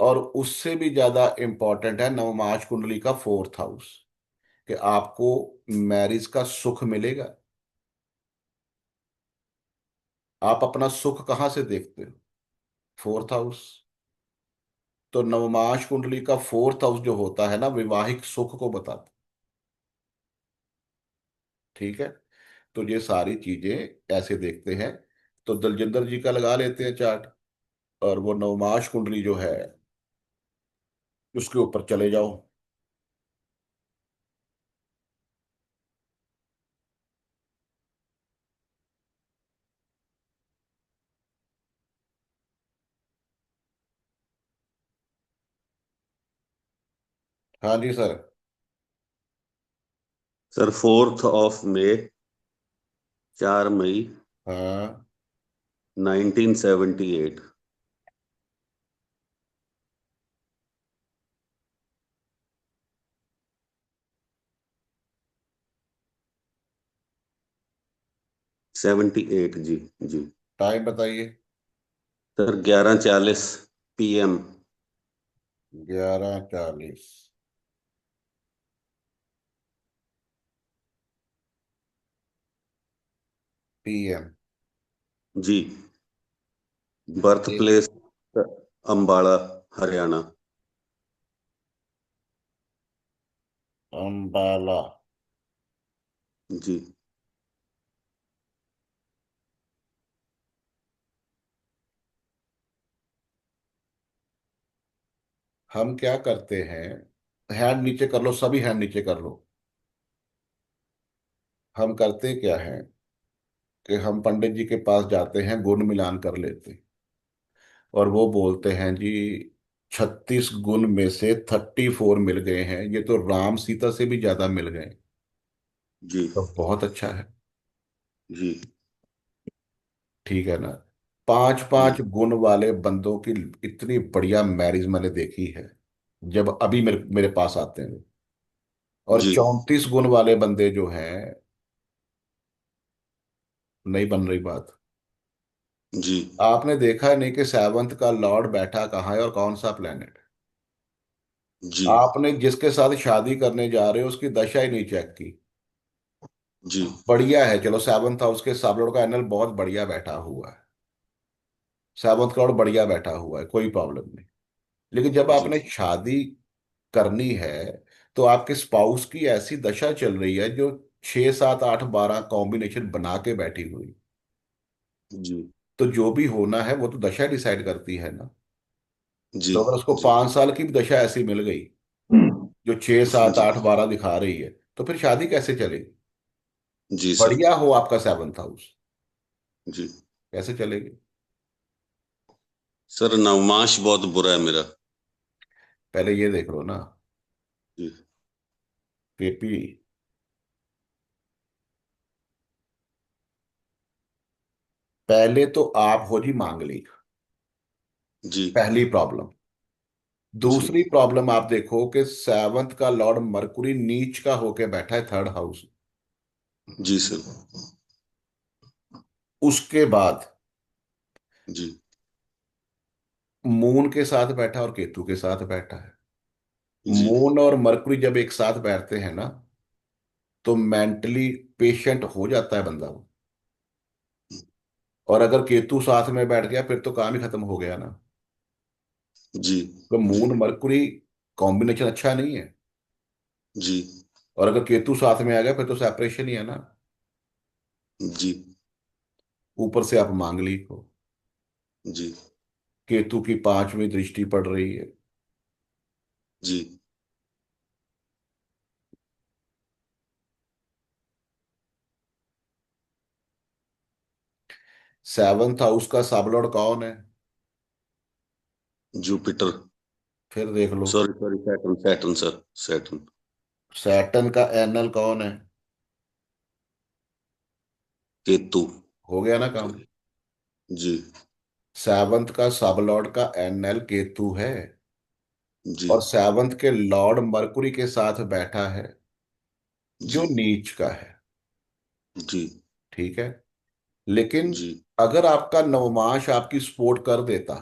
और उससे भी ज्यादा इंपॉर्टेंट है नवमाश कुंडली का 4th हाउस, कि आपको मैरिज का सुख मिलेगा। आप अपना सुख कहाँ से देखते हो? 4th house. तो नवमाश कुंडली का 4th हाउस जो होता है ना, वैवाहिक सुख को बताता है। ठीक है। तो ये सारी चीजें ऐसे देखते हैं। तो दलजिंदर जी का लगा लेते हैं चार्ट, और वो नवमाश कुंडली जो है उसके ऊपर चले जाओ। हाँ जी सर। सर 4 मई, 4 मई हाँ 1978।78 जी। जी टाइम बताइए। Sir 11:40 PM। 11:40 PM। जी। Birth place Ambala, Haryana. अम्बाला। जी। हम क्या करते हैं, हैंड नीचे कर लो, सभी हैंड नीचे कर लो। हम करते क्या है कि हम पंडित जी के पास जाते हैं, गुण मिलान कर लेते हैं, और वो बोलते हैं जी 36 गुण में से 34 मिल गए हैं, ये तो राम सीता से भी ज्यादा मिल गए। जी। तो बहुत अच्छा है। जी। ठीक है ना? पांच जी। पांच गुण वाले बंदों की इतनी बढ़िया मैरिज मैंने देखी है जब अभी मेरे मेरे पास आते हैं। और जी। 34 गुण वाले बंदे जो हैं, नहीं बन रही बात। जी। आपने देखा है नहीं कि 7th का लॉर्ड बैठा कहाँ है और कौन सा प्लेनेट? जी। आपने जिसके साथ शादी करने जा रहे हो उसकी दशा ही नहीं चेक की। जी। बढ़िया है, चलो 7th हाउस के सब लॉर्ड का एनल बहुत बढ़िया बैठा हुआ है। 7th लॉर्ड बढ़िया बैठा हुआ है, कोई प्रॉब्लम नहीं। लेकिन जब जी। आपने शादी करनी है, तो आपके स्पाउस की ऐसी दशा चल रही है जो 6 7 8 12 कॉम्बिनेशन बना के बैठी हुई। जी। तो जो भी होना है वो तो दशा डिसाइड करती है ना। जी। तो अगर उसको जी। 5 साल की भी दशा ऐसी मिल गई जो 6 7 8 12 दिखा रही है, तो फिर शादी कैसे चलेगी? जी सर। बढ़िया हो आपका 7th हाउस, जी कैसे चलेगी? सर नवमाश बहुत बुरा है मेरा। पहले ये देख लो ना। जी। केपी, पहले तो आप हो जी मांगलिक, जी। पहली प्रॉब्लम। जी। दूसरी प्रॉब्लम आप देखो कि 7th का लॉर्ड मरकुरी नीच का होके बैठा है 3rd हाउस। जी सर। उसके बाद जी मून के साथ बैठा और केतु के साथ बैठा है। जी मून और मरकुरी जब एक साथ बैठते हैं ना, तो मेंटली पेशेंट हो जाता है बंदा वो। और अगर केतु साथ में बैठ गया फिर तो काम ही खत्म हो गया ना। जी तो जी मून मरकुरी कॉम्बिनेशन अच्छा नहीं है। जी और अगर केतु साथ में आ गया फिर तो सेपरेशन ही है ना। जी ऊपर से आप मांगलिक हो। जी केतु की पांचवी दृष्टि पड़ रही है। जी। 7th हाउस का सबलॉर्ड कौन है? जुपिटर। फिर देख लो। Sorry sorry, Saturn Saturn sir, Saturn. Saturn का एनल कौन है? केतु। हो गया ना काम। सॉरी। जी 7th का सबलॉर्ड का एनल केतु है। जी और 7th के लॉर्ड मरकुरी के साथ बैठा है, जी जो नीच का है। जी ठीक है। लेकिन जी अगर आपका नवमाश आपकी सपोर्ट कर देता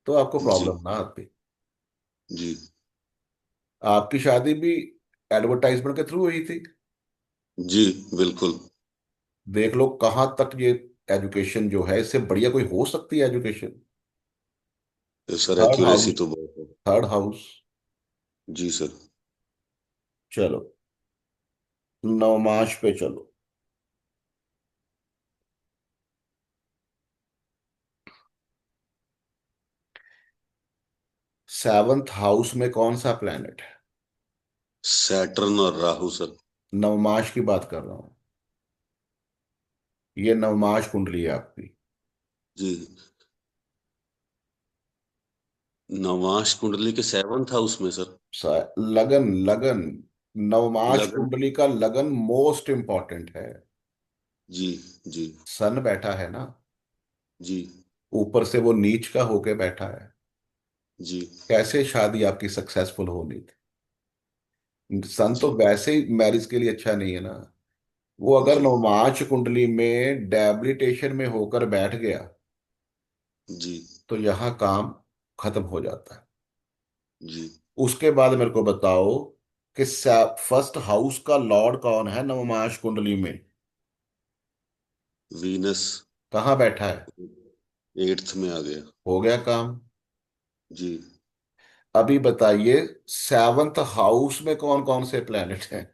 तो आपको जी प्रॉब्लम ना आती। जी आपकी शादी भी एडवर्टाइजमेंट के थ्रू हुई थी। जी बिल्कुल। देख लो कहाँ तक ये एजुकेशन जो है, इससे बढ़िया कोई हो सकती है एजुकेशन? तो सर थर्ड एक्यूरेसी हाउस। तो बहुत है। Third house. जी सर। चलो, नवमाश पे चलो। 7th हाउस में कौन सा प्लेनेट है? सैटर्न और राहु सर। नवमाश की बात कर रहा हूं। ये नवमाश कुंडली है आपकी। जी। नवांश कुंडली के सेवंथ हाउस में सर। लगन लगन। नवमाश लगन। कुंडली का लगन मोस्ट इंपॉर्टेंट है। जी जी सन बैठा है ना। जी ऊपर से वो नीच का होके बैठा है। जी कैसे शादी आपकी सक्सेसफुल होनी थी? सन तो जी वैसे ही मैरिज के लिए अच्छा नहीं है ना। वो अगर जी नवमाश कुंडली में डेबिलिटेशन में होकर बैठ गया जी तो यहाँ काम खत्म हो जाता है। जी। उसके बाद मेरे को बताओ कि फर्स्ट हाउस का लॉर्ड कौन है नवमाश कुंडली में? वीनस। कहाँ बैठा है? 8th में आ गया। हो गया काम। जी। अभी बताइए, 7th हाउस में कौन कौन से प्लैनेट हैं?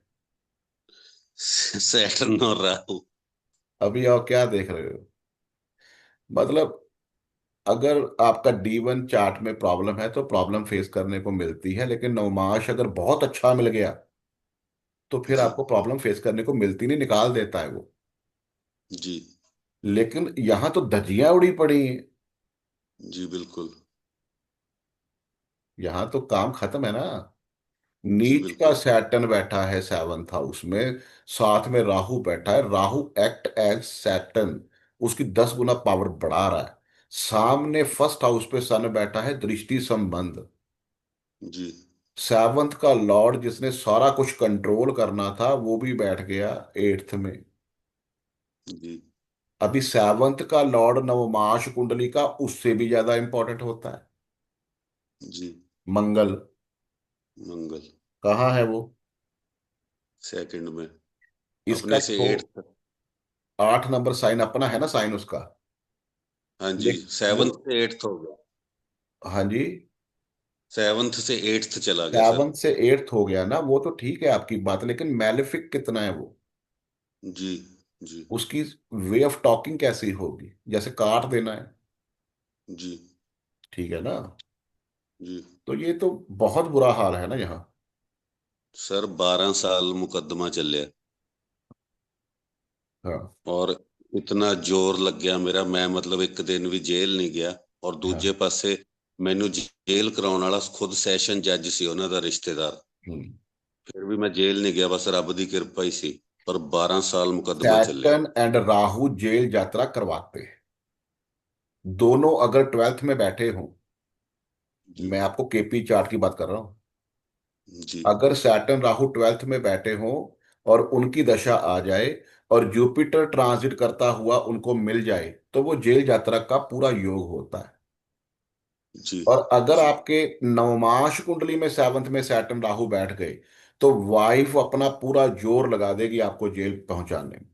सैटर्न और राहु। अभी और क्या देख रहे हो? मतलब अगर आपका D1 चार्ट में प्रॉब्लम है तो प्रॉब्लम फेस करने को मिलती है, लेकिन नवमाश अगर बहुत अच्छा मिल गया तो फिर जी आपको प्रॉब्लम फेस करने को मिलती नहीं, निकाल देता है वो। जी लेकिन यहाँ तो धज्जियां उड़ी पड़ी हैं। जी बिल्कुल। यहाँ तो काम खत्म है ना। जी नीच का बिल्कुल। सैटर्न बैठा है 7th हाउस में। साथ में राहु बैठा है। राहु एक्ट एज सैटर्न, उसकी 10 गुना पावर बढ़ा रहा है। सामने फर्स्ट हाउस पे सन बैठा है, दृष्टि संबंध। जी 7th का लॉर्ड जिसने सारा कुछ कंट्रोल करना था वो भी बैठ गया 8th में। जी अभी 7th का लॉर्ड नवमाश कुंडली का उससे भी ज्यादा इंपॉर्टेंट होता है, जी। मंगल। मंगल। कहाँ है वो? सेकंड में। इसका अपने से तो 8th। 8 नंबर साइन अपना है ना, साइन उसका। हाँ जी, लेकिन वो, 7th से 8th हो गया। हाँ जी, 7th से 8th चला गया सर। 7th से 8th हो गया ना, वो तो ठीक है आपकी बात, लेकिन मैलेफिक कितना है वो? जी जी उसकी वे ऑफ टॉकिंग कैसी होगी? जैसे काट देना है। जी ठीक है ना। जी। तो ये तो बहुत बुरा हाल है ना यहाँ। सर 12 साल मुकदमा चलिया। हाँ और इतना जोर लग ਗਿਆ ਮੇਰਾ, ਮੈਂ ਮਤਲਬ ਇੱਕ ਦਿਨ ਵੀ ਜੇਲ੍ਹ ਨਹੀਂ ਗਿਆ। ਔਰ हाँ। ਦੂਜੇ ਪਾਸੇ ਮੈਨੂੰ ਜੇਲ੍ਹ ਕਰਾਉਣ ਵਾਲਾ ਖੁਦ ਸੈਸ਼ਨ ਜੱਜ ਸੀ, ਉਹਨਾਂ ਦਾ ਰਿਸ਼ਤੇਦਾਰ। हम्म। ਫਿਰ ਵੀ ਮੈਂ ਜੇਲ੍ਹ ਨਹੀਂ ਗਿਆ, ਬਸ ਰੱਬ ਦੀ किरपा ही ਸੀ। पर 12 साल मुकदमा ਚੱਲਿਆ। सैटर्न एंड राहु जेल यात्रा करवाते हैं। दोनों अगर 12th में बैठे हों, जी मैं आपको KP चार्ट की बात कर रहा हूँ। जी अगर सैटर्न राहु 12th में बैठे हों और उनकी दशा आ जाए और जुपिटर ट्रांजिट करता हुआ उनको मिल जाए, तो वो जेल यात्रा का पूरा योग होता है। जी और अगर जी। आपके नवमाश कुंडली में सेवंथ में सैटर्न राहु बैठ गए, तो वाइफ अपना पूरा जोर लगा देगी आपको जेल पहुंचाने में।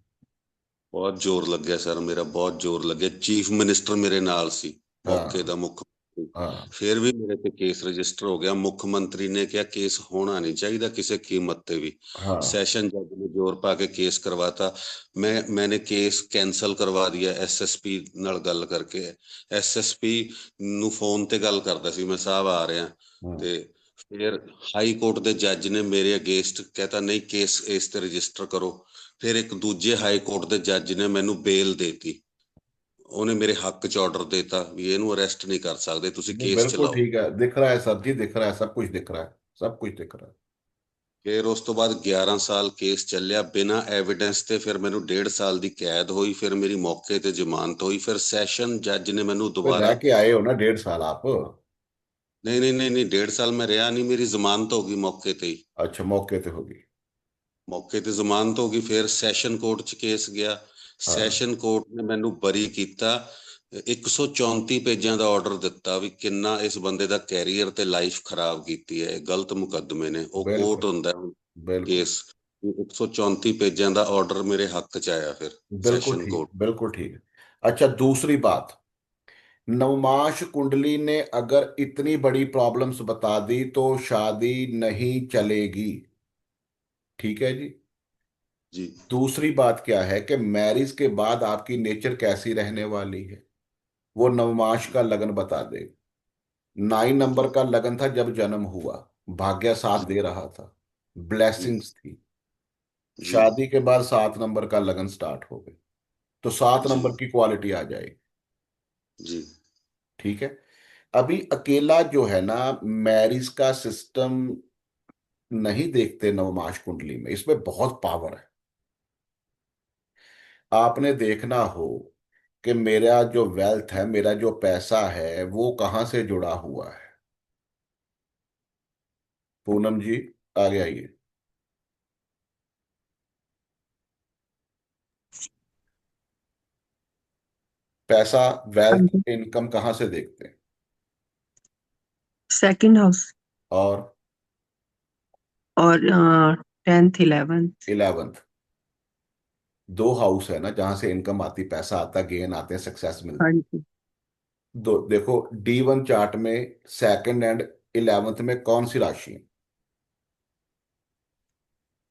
ਬਹੁਤ ਜ਼ੋਰ ਲੱਗਿਆ ਸਰ, ਮੇਰਾ ਬਹੁਤ ਜ਼ੋਰ ਲੱਗਿਆ। ਚੀਫ ਮਿਨਿਸਟਰ ਮੇਰੇ ਨਾਲ ਸੀ ਮੌਕੇ हाँ ਦਾ, ਮੁੱਖ ਮੰਤਰੀ। हाँ ਫਿਰ ਵੀ ਮੇਰੇ ਤੇ ਕੇਸ ਰਜਿਸਟਰ ਹੋ ਗਿਆ। ਮੁੱਖ ਮੰਤਰੀ ਨੇ ਕਿਹਾ ਕੇਸ ਹੋਣਾ ਨਹੀਂ ਚਾਹੀਦਾ ਕਿਸੇ ਕੀਮਤ ਤੇ ਵੀ। हाँ। ਸੈਸ਼ਨ ਜੱਜ ਨੇ ਜ਼ੋਰ ਪਾ ਕੇ ਕੇਸ ਕਰਵਾਤਾ। ਮੈਨੇ ਕੇਸ ਕੈਂਸਲ ਕਰਵਾ ਦਿਆ ਐਸਐਸਪੀ ਨਾਲ ਗੱਲ ਕਰਕੇ। ਐਸਐਸਪੀ ਨੂੰ ਫੋਨ ਤੇ ਗੱਲ ਕਰਦਾ ਸੀ ਮੈਂ, ਸਾਹਿਬ ਆ ਰਿਹਾ। हम्म। ਤੇ ਫਿਰ ਹਾਈ ਕੋਰਟ ਦੇ ਜੱਜ ਨੇ ਮੇਰੇ ਅਗੇਂਸਟ ਕਹਤਾ ਨਹੀਂ ਕੇਸ ਇਸ ਤੇ ਰਜਿਸਟਰ ਕਰੋ। ਫਿਰ ਇੱਕ ਦੂਜੇ ਹਾਈ ਕੋਰਟ ਦੇ ਜੱਜ ਨੇ ਮੈਨੂੰ ਬੇਲ ਦੇਤੀ। ਉਹਨੇ ਮੇਰੇ ਹੱਕ 'ਚ ਆਰਡਰ ਦੇਤਾ ਵੀ ਇਹਨੂੰ ਅਰੈਸਟ ਨਹੀਂ ਕਰ ਸਕਦੇ, ਤੁਸੀਂ नहीं, ਕੇਸ बिल्कुल ਚਲਾਓ। ठीक है, दिख रहा है सर जी, दिख रहा है, सब कुछ दिख रहा है, सब कुछ दिख रहा है। ਫਿਰ ਉਸ ਤੋਂ ਬਾਅਦ 11 ਸਾਲ ਕੇਸ ਚੱਲਿਆ ਬਿਨਾਂ ਐਵੀਡੈਂਸ ਤੇ। ਫਿਰ ਮੈਨੂੰ 1.5 ਸਾਲ ਦੀ ਕੈਦ ਹੋਈ। ਫਿਰ ਮੇਰੀ ਮੌਕੇ ਤੇ ਜ਼ਮਾਨਤ ਹੋਈ। ਫਿਰ ਸੈਸ਼ਨ ਜੱਜ ਨੇ ਮੈਨੂੰ फिर रह ਦੁਬਾਰਾ। के आए हो ना 1.5 साल आप? ਨਹੀਂ ਨਹੀਂ ਨਹੀਂ ਨਹੀਂ, 1.5 ਸਾਲ ਮੈਂ ਰਿਹਾ ਨਹੀਂ, ਮੇਰੀ ਜ਼ਮਾਨਤ ਹੋ ਗਈ ਮੌਕੇ ਤੇ ਹੀ। अच्छा, मौके पे होगी। ਮੌਕੇ ਤੇ ਜ਼ਮਾਨਤ ਹੋ ਗਈ। ਫਿਰ ਸੈਸ਼ਨ ਕੋਰਟ 'ਚ ਕੇਸ ਗਿਆ। हाँ। ਸੈਸ਼ਨ ਕੋਰਟ ਨੇ ਮੈਨੂੰ ਬਰੀ ਕੀਤਾ। 134 ਪੇਜਾਂ ਦਾ ਆਰਡਰ ਦਿੱਤਾ ਵੀ ਕਿੰਨਾ ਇਸ ਬੰਦੇ ਦਾ ਕੈਰੀਅਰ ਤੇ ਲਾਈਫ ਖਰਾਬ ਕੀਤੀ ਹੈ, ਇਹ ਗਲਤ ਮੁਕੱਦਮੇ ਨੇ। ਉਹ ਕੋਰਟ बिल्कुल ਹੁੰਦਾ बिल्कुल। ਕੇਸ। 134 ਪੇਜਾਂ ਦਾ ਆਰਡਰ ਮੇਰੇ हक 'ਚ ਆਇਆ ਫਿਰ बिल्कुल ਸੈਸ਼ਨ ठीक, कोर्ट। बिल्कुल ठीक। अच्छा, दूसरी बात, नवमाश कुंडली ने अगर इतनी बड़ी प्रॉब्लम्स बता दी तो शादी नहीं चलेगी। ठीक है जी। जी दूसरी बात क्या है कि मैरिज के बाद आपकी नेचर कैसी रहने वाली है, वो नवमाश का लगन बता दे। 9 नंबर जी का लगन था जब जन्म हुआ, भाग्य साथ जी दे रहा था, जी ब्लेसिंग्स थी। जी शादी के बाद 7 नंबर का लगन स्टार्ट हो गई, तो सात जी नंबर की क्वालिटी आ जाएगी। जी ठीक है। अभी अकेला जो है ना, मैरिज का सिस्टम नहीं देखते नवमाश कुंडली में, इसमें बहुत पावर है। आपने देखना हो कि मेरा जो वेल्थ है, मेरा जो पैसा है, वो कहाँ से जुड़ा हुआ है। पूनम जी, आगे आइए। पैसा, हाँ वेल्थ, जी। इनकम कहाँ से देखते हैं? सेकंड हाउस और और 10th 11th। 11th। दो हाउस है ना जहां से इनकम आती, पैसा आता, गेन आते हैं, सक्सेस हाँ मिलती। जी। दो देखो, D1 चार्ट में सेकंड एंड 11th में कौन सी राशि है?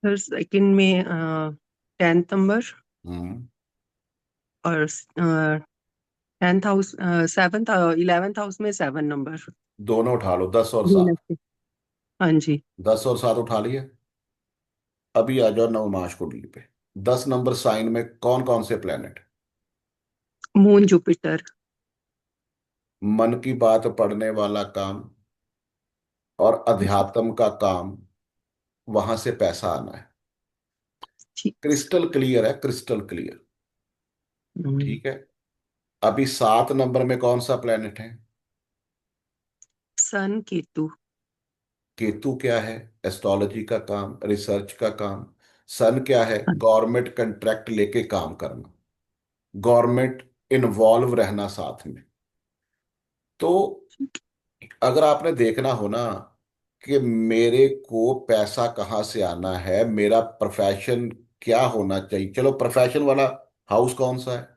फिर सेकंड में 10th नंबर हम्म। और 10th house 7th 11th house में 7 नंबर। दोनों उठा लो, 10 और 7। वीनस। हाँ जी। 10 और 7 उठा लिए। अभी आ जाओ नवमाश कुंडली पे। 10 नंबर साइन में कौन कौन से प्लेनेट? Moon Jupiter. मन की बात पढ़ने वाला काम और जी अध्यात्म का काम, वहां से पैसा आना है। ठीक। क्रिस्टल क्लियर है, क्रिस्टल क्लियर। ठीक है। अभी 7 नंबर में कौन सा प्लेनेट है? सन केतु। केतु क्या है? एस्ट्रोलॉजी का काम, रिसर्च का काम। सन क्या है? हाँ, गवर्नमेंट कंट्रैक्ट लेके काम करना, गवर्नमेंट इन्वॉल्व रहना साथ में। तो ठीक। अगर आपने देखना हो ना कि मेरे को पैसा कहाँ से आना है, मेरा प्रोफेशन क्या होना चाहिए, चलो प्रोफेशन वाला हाउस कौन सा है?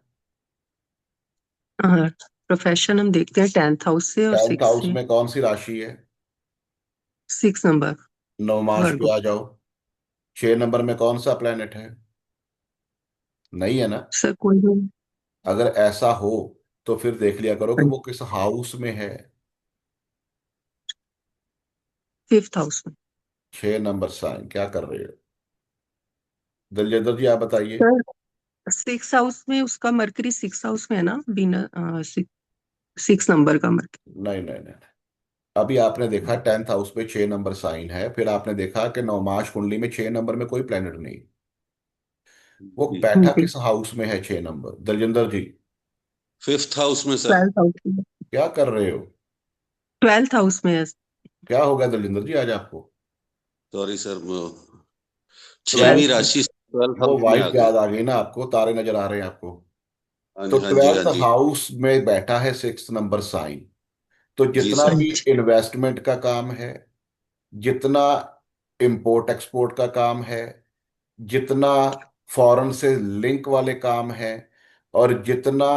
प्रोफेशन हम देखते हैं 10th हाउस से और 6 10th हाउस से। में कौन सी राशि है? 6 नंबर नवमाश वर्गो। पे आ जाओ। 6 नंबर में कौन सा प्लेनेट है? नहीं है ना। सर कोई नहीं। अगर ऐसा हो तो फिर देख लिया करो कि हाँ, वो किस हाउस में है। 5th हाउस में। 6 नंबर साइन क्या कर रहे हो? दलजेंद्र जी, आप बताइए। सर 6 हाउस में उसका मरकरी 6 हाउस में है ना, बिना 6 नंबर का मरकरी। नहीं नहीं नहीं। अभी आपने देखा 10th हाउस पे 6 नंबर साइन है, फिर आपने देखा कि नवमाश कुंडली में 6 नंबर में कोई प्लेनेट नहीं। वो जी। बैठा जी। किस हाउस में है 6 नंबर, दलजिंदर जी? 5th हाउस में सर। 12th हाउस में। क्या कर रहे हो? 12th हाउस में है। क्या हो गया दलजिंदर जी आज आपको? सॉरी सर, छहवीं ट्वेल्थ। राशि 12th वो हाउस में आ वाइफ गई। याद आ गई ना आपको, तारे नजर आ रहे हैं आपको। हाँ तो जी, हाँ जी, हाँ ट्वेल्थ जी। हाउस में बैठा है सिक्स नंबर साइन। तो जी जितना सर। भी इन्वेस्टमेंट का काम है, जितना इंपोर्ट एक्सपोर्ट का काम है, जितना फॉरेन से लिंक वाले काम है, और जितना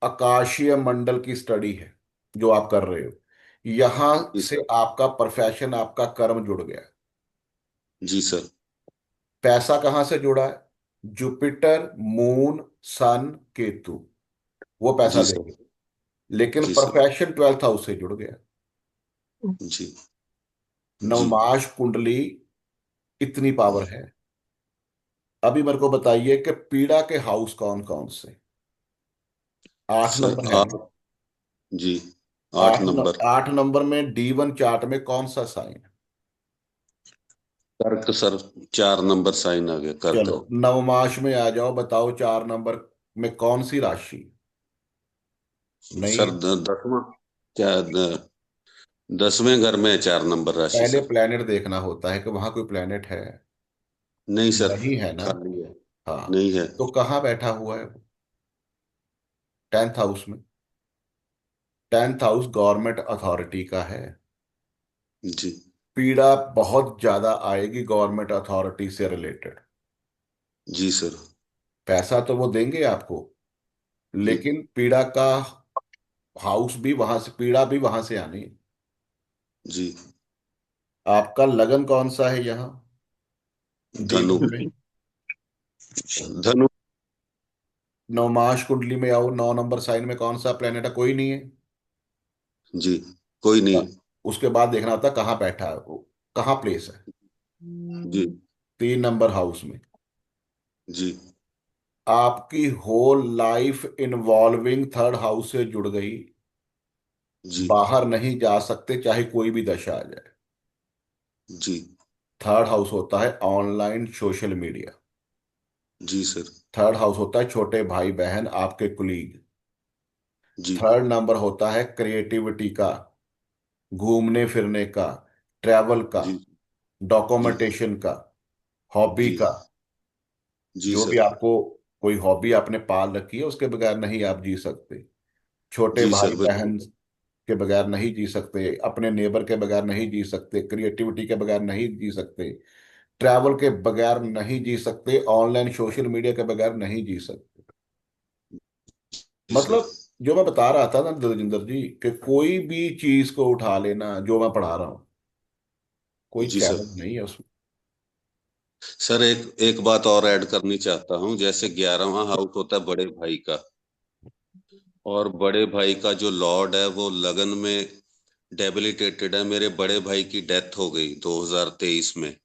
आकाशीय मंडल की स्टडी है जो आप कर रहे हो, यहां जी से सर। आपका प्रोफेशन, आपका कर्म जुड़ गया। जी सर। पैसा कहाँ से जुड़ा है? जुपिटर, मून, सन, केतु, वो पैसा जी सर। देंगे। लेकिन जी सर। प्रोफेशन ट्वेल्थ हाउस से जुड़ गया। जी। जी। नवमाश कुंडली इतनी पावर है। अभी मेरे को बताइए कि पीड़ा के हाउस कौन कौन से? आठ सर नंबर है। आठ। जी। 8 नंबर। 8 नंबर में D1 चार्ट में कौन सा साइन है? कर्क सर। 4 नंबर साइन आ गया, कर्क। चलो नवमाश में आ जाओ, बताओ 4 नंबर में कौन सी राशि? नहीं सर है। 10वां। क्या 10वें घर में है 4 नंबर राशि पहले सर। प्लेनेट देखना होता है कि वहां कोई प्लेनेट है। नहीं सर। नहीं है ना। खाली है। हाँ। नहीं है। तो कहाँ बैठा हुआ है? 10th हाउस में। 10th हाउस गवर्नमेंट अथॉरिटी का है। जी। पीड़ा बहुत ज्यादा आएगी गवर्नमेंट अथॉरिटी से रिलेटेड। जी सर। पैसा तो वो देंगे आपको, जी। लेकिन पीड़ा का हाउस भी वहां से, पीड़ा भी वहां से आनी है। जी। आपका लगन कौन सा है यहाँ? धनु। D1 में। धनु। नवमाश कुंडली में आओ, 9 नंबर साइन में कौन सा प्लेनेट है? कोई नहीं है। जी। कोई नहीं। उसके बाद देखना होता है कहाँ बैठा है वो, कहाँ प्लेस है। जी। 3 नंबर हाउस में। जी। आपकी whole life involving third house से जुड़ गई। जी। बाहर नहीं जा सकते चाहे कोई भी दशा आ जाए। जी। थर्ड हाउस होता है ऑनलाइन सोशल मीडिया। जी सर। थर्ड हाउस होता है छोटे भाई बहन, आपके कुलीग। जी। 3rd नंबर होता है क्रिएटिविटी का, घूमने फिरने का, ट्रैवल का, जी। जी। डॉक्यूमेंटेशन का, हॉबी जी। का। जी जो भी सर। आपको, कोई हॉबी आपने पाल रखी है, उसके बगैर नहीं आप जी सकते। छोटे जी भाई सर, बहन बिल्कुल। के बगैर नहीं जी सकते, अपने नेबर के बगैर नहीं जी सकते, क्रिएटिविटी के बगैर नहीं जी सकते, ट्रैवल के बगैर नहीं जी सकते, ऑनलाइन सोशल मीडिया के बगैर नहीं जी सकते। जी सर। मतलब जो मैं बता रहा था ना दलजिंदर जी, कि कोई भी चीज को उठा लेना जो मैं पढ़ा रहा हूँ, कोई जी सर। चैलेंज नहीं है उसमें। सर एक एक बात और ऐड करनी चाहता हूँ। जैसे 11वां हाउस होता है बड़े भाई का, और बड़े भाई का जो लॉर्ड है वो लगन में डेबिलिटेटेड है। मेरे बड़े भाई की डेथ हो गई 2023 में।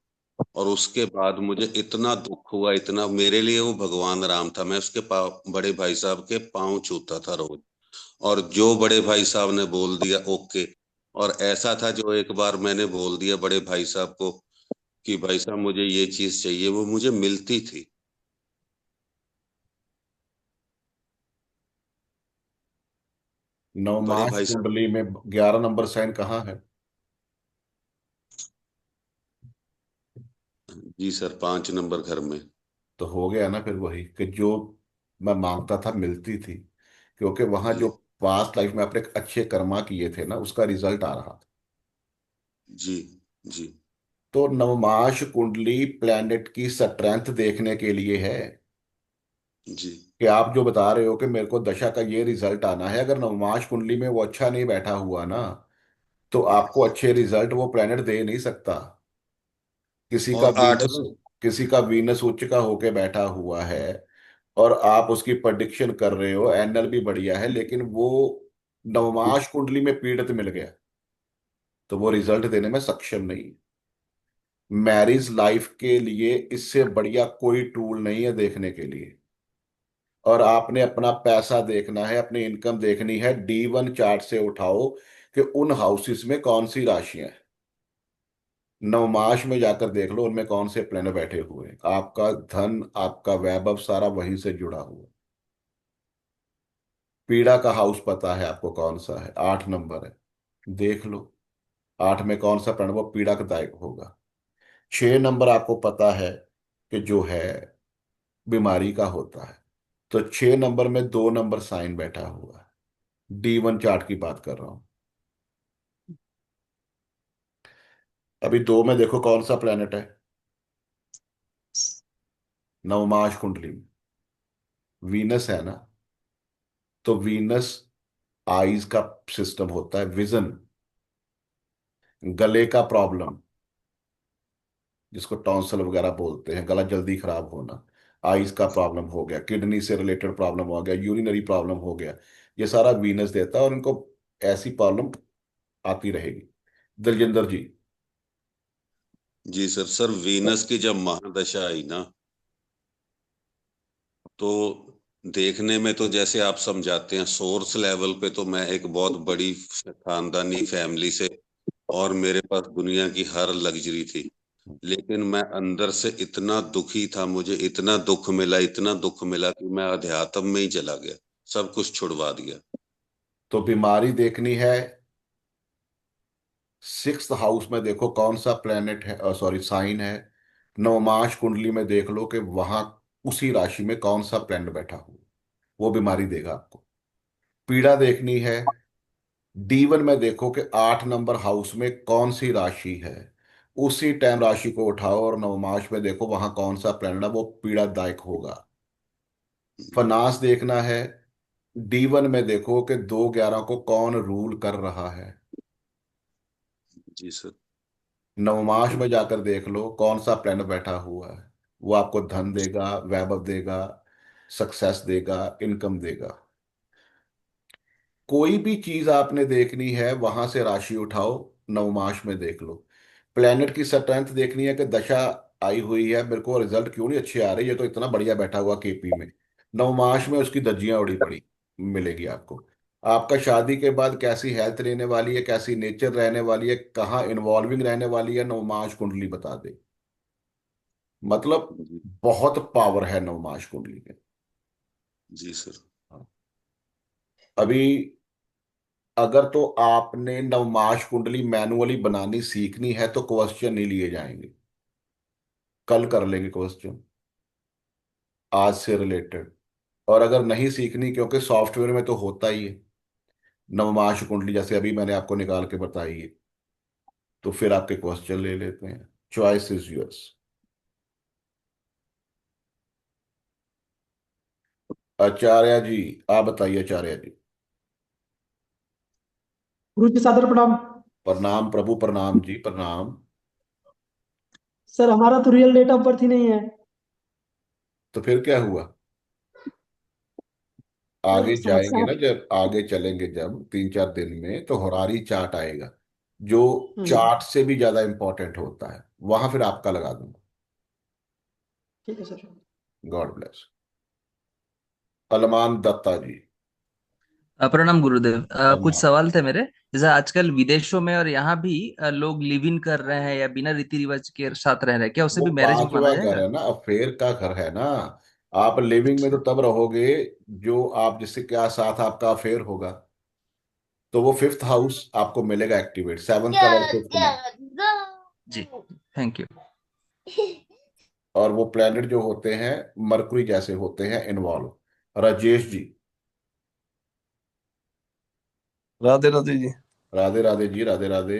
और उसके बाद मुझे इतना दुख हुआ, इतना, मेरे लिए वो भगवान राम था। मैं उसके बड़े भाई साहब के पाँव छूता था रोज। और जो बड़े भाई साहब ने बोल दिया ओके। और ऐसा था, जो एक बार मैंने बोल दिया बड़े भाई साहब को कि भाई साहब मुझे ये चीज चाहिए, वो मुझे मिलती थी। बड़े नवमास भाई साहब। कुंडली में 11 नंबर साइन कहाँ है? जी सर, 5 नंबर घर में। तो हो गया ना फिर वही कि जो मैं मांगता था मिलती थी, क्योंकि वहां जी। जो पास्ट लाइफ में अपने अच्छे कर्मा किए थे ना, उसका रिजल्ट आ रहा था। जी। जी। तो नवमाश कुंडली प्लैनेट की स्ट्रेंथ देखने के लिए है। जी। कि आप जो बता रहे हो कि मेरे को दशा का ये रिजल्ट आना है, अगर नवमाश कुंडली में वो अच्छा नहीं बैठा हुआ ना, तो आपको अच्छे रिजल्ट वो प्लेनेट दे नहीं सकता। किसी का और वीनस, 8वां। किसी का वीनस उच्च का होके बैठा हुआ है, और आप उसकी प्रेडिक्शन कर रहे हो, एनएल भी बढ़िया है, लेकिन वो नवमाश कुंडली में पीड़ित मिल गया, तो वो रिजल्ट देने में सक्षम नहीं। मैरिज लाइफ के लिए इससे बढ़िया कोई टूल नहीं है देखने के लिए। और आपने अपना पैसा देखना है, अपनी इनकम देखनी है, D1 चार्ट से उठाओ कि उन हाउसेस में कौन सी राशियां हैं। नवमाश में जाकर देख लो उनमें कौन से प्लेनेट बैठे हुए हैं। आपका धन, आपका वैभव सारा वहीं से जुड़ा हुआ है। पीड़ा का हाउस पता है आपको कौन सा है? 8 नंबर है, देख लो। 8 में कौन सा प्लेनेट वो पीड़ादायक होगा? 6 नंबर आपको पता है कि जो है बीमारी का होता है। तो 6 नंबर में 2 नंबर साइन बैठा हुआ है, D1 चार्ट की बात कर रहा हूं। अभी 2 में देखो कौन सा प्लेनेट है, नवमाश कुंडली में वीनस है ना। तो वीनस आईज का सिस्टम होता है, विजन, गले का प्रॉब्लम जिसको टॉन्सल वगैरह बोलते हैं, गला जल्दी खराब होना, आईज का प्रॉब्लम हो गया, किडनी से रिलेटेड प्रॉब्लम हो गया, यूरिनरी प्रॉब्लम हो गया, ये सारा वीनस देता है। और इनको ऐसी प्रॉब्लम आती रहेगी। दिलजिंदर जी। जी सर। सर वीनस की जब महादशा आई ना, तो देखने में तो जैसे आप समझाते हैं, सोर्स लेवल पे तो मैं एक बहुत बड़ी खानदानी फैमिली से, और मेरे पास दुनिया की हर लग्जरी थी, लेकिन मैं अंदर से इतना दुखी था, मुझे इतना दुख मिला, इतना दुख मिला कि मैं अध्यात्म में ही चला गया, सब कुछ छुड़वा दिया। तो बीमारी देखनी है, 6th हाउस में देखो कौन सा प्लेनेट है, सॉरी साइन है। नवमाश कुंडली में देख लो कि वहां उसी राशि में कौन सा प्लेनेट बैठा हो, वो बीमारी देगा आपको। पीड़ा देखनी है, D1 में देखो कि 8 नंबर हाउस में कौन सी राशि है, उसी टाइम राशि को उठाओ और नवमाश में देखो वहां कौन सा प्लेनेट है, वो पीड़ादायक होगा। फनास देखना है, D1 में देखो कि 2/11 को कौन रूल कर रहा है। जी सर। नवमाश में जाकर देख लो कौन सा प्लेनेट बैठा हुआ है, वो आपको धन देगा, वैभव देगा, सक्सेस देगा, इनकम देगा। कोई भी चीज आपने देखनी है वहां से राशि उठाओ, नवमाश में देख लो। प्लेनेट की स्ट्रेंथ देखनी है कि दशा आई हुई है, मेरे को रिजल्ट क्यों नहीं अच्छे आ रहे, ये तो इतना बढ़िया बैठा हुआ KP में। नवमाश में उसकी धज्जियां उड़ी पड़ी मिलेगी आपको। आपका शादी के बाद कैसी हेल्थ रहने वाली है, कैसी नेचर रहने वाली है, कहाँ इन्वॉल्विंग रहने वाली है, नवमाश कुंडली बता दे। मतलब जी। बहुत पावर है नवमाश कुंडली में। जी सर। अभी अगर तो आपने नवमाश कुंडली मैनुअली बनानी सीखनी है तो क्वेश्चन नहीं लिए जाएंगे, कल कर लेंगे क्वेश्चन आज से रिलेटेड। और अगर नहीं सीखनी, क्योंकि सॉफ्टवेयर में तो होता ही है नवमाश कुंडली, जैसे अभी मैंने आपको निकाल के बताई है, तो फिर आपके क्वेश्चन ले लेते हैं। Choice is yours. Acharya ji, आप बताइए आचार्य जी। गुरु जी सादर प्रणाम। प्रणाम प्रभु, प्रणाम जी, प्रणाम। सर हमारा तो रियल डेट ऑफ बर्थ ही नहीं है। तो फिर क्या हुआ? सर आगे समस्या जाएंगे है। ना, जब आगे चलेंगे, जब 3-4 दिन में, तो होरारी चार्ट आएगा जो हम्म। चार्ट से भी ज्यादा इंपॉर्टेंट होता है, वहां फिर आपका लगा दूंगा। ठीक है sir. God bless. Alman Datta ji. प्रणाम गुरुदेव। कुछ प्रणाम। सवाल थे मेरे। जैसे आजकल विदेशों में और यहाँ भी लोग लिव इन कर रहे हैं या बिना रीति रिवाज के साथ रह रहे हैं, क्या उसे वो भी मैरिज माना 5वां घर जाएगा? है ना, अफेयर का घर है ना। आप लिविंग में तो अच्छा। तब रहोगे जो आप जिससे क्या साथ आपका अफेयर होगा, तो वो 5th हाउस आपको मिलेगा एक्टिवेट, 7th का और 5th में। जी। Thank you. और वो प्लैनेट जो होते हैं मरकुरी जैसे होते हैं इन्वॉल्व। राजेश जी। राधे राधे जी। राधे राधे जी, राधे राधे।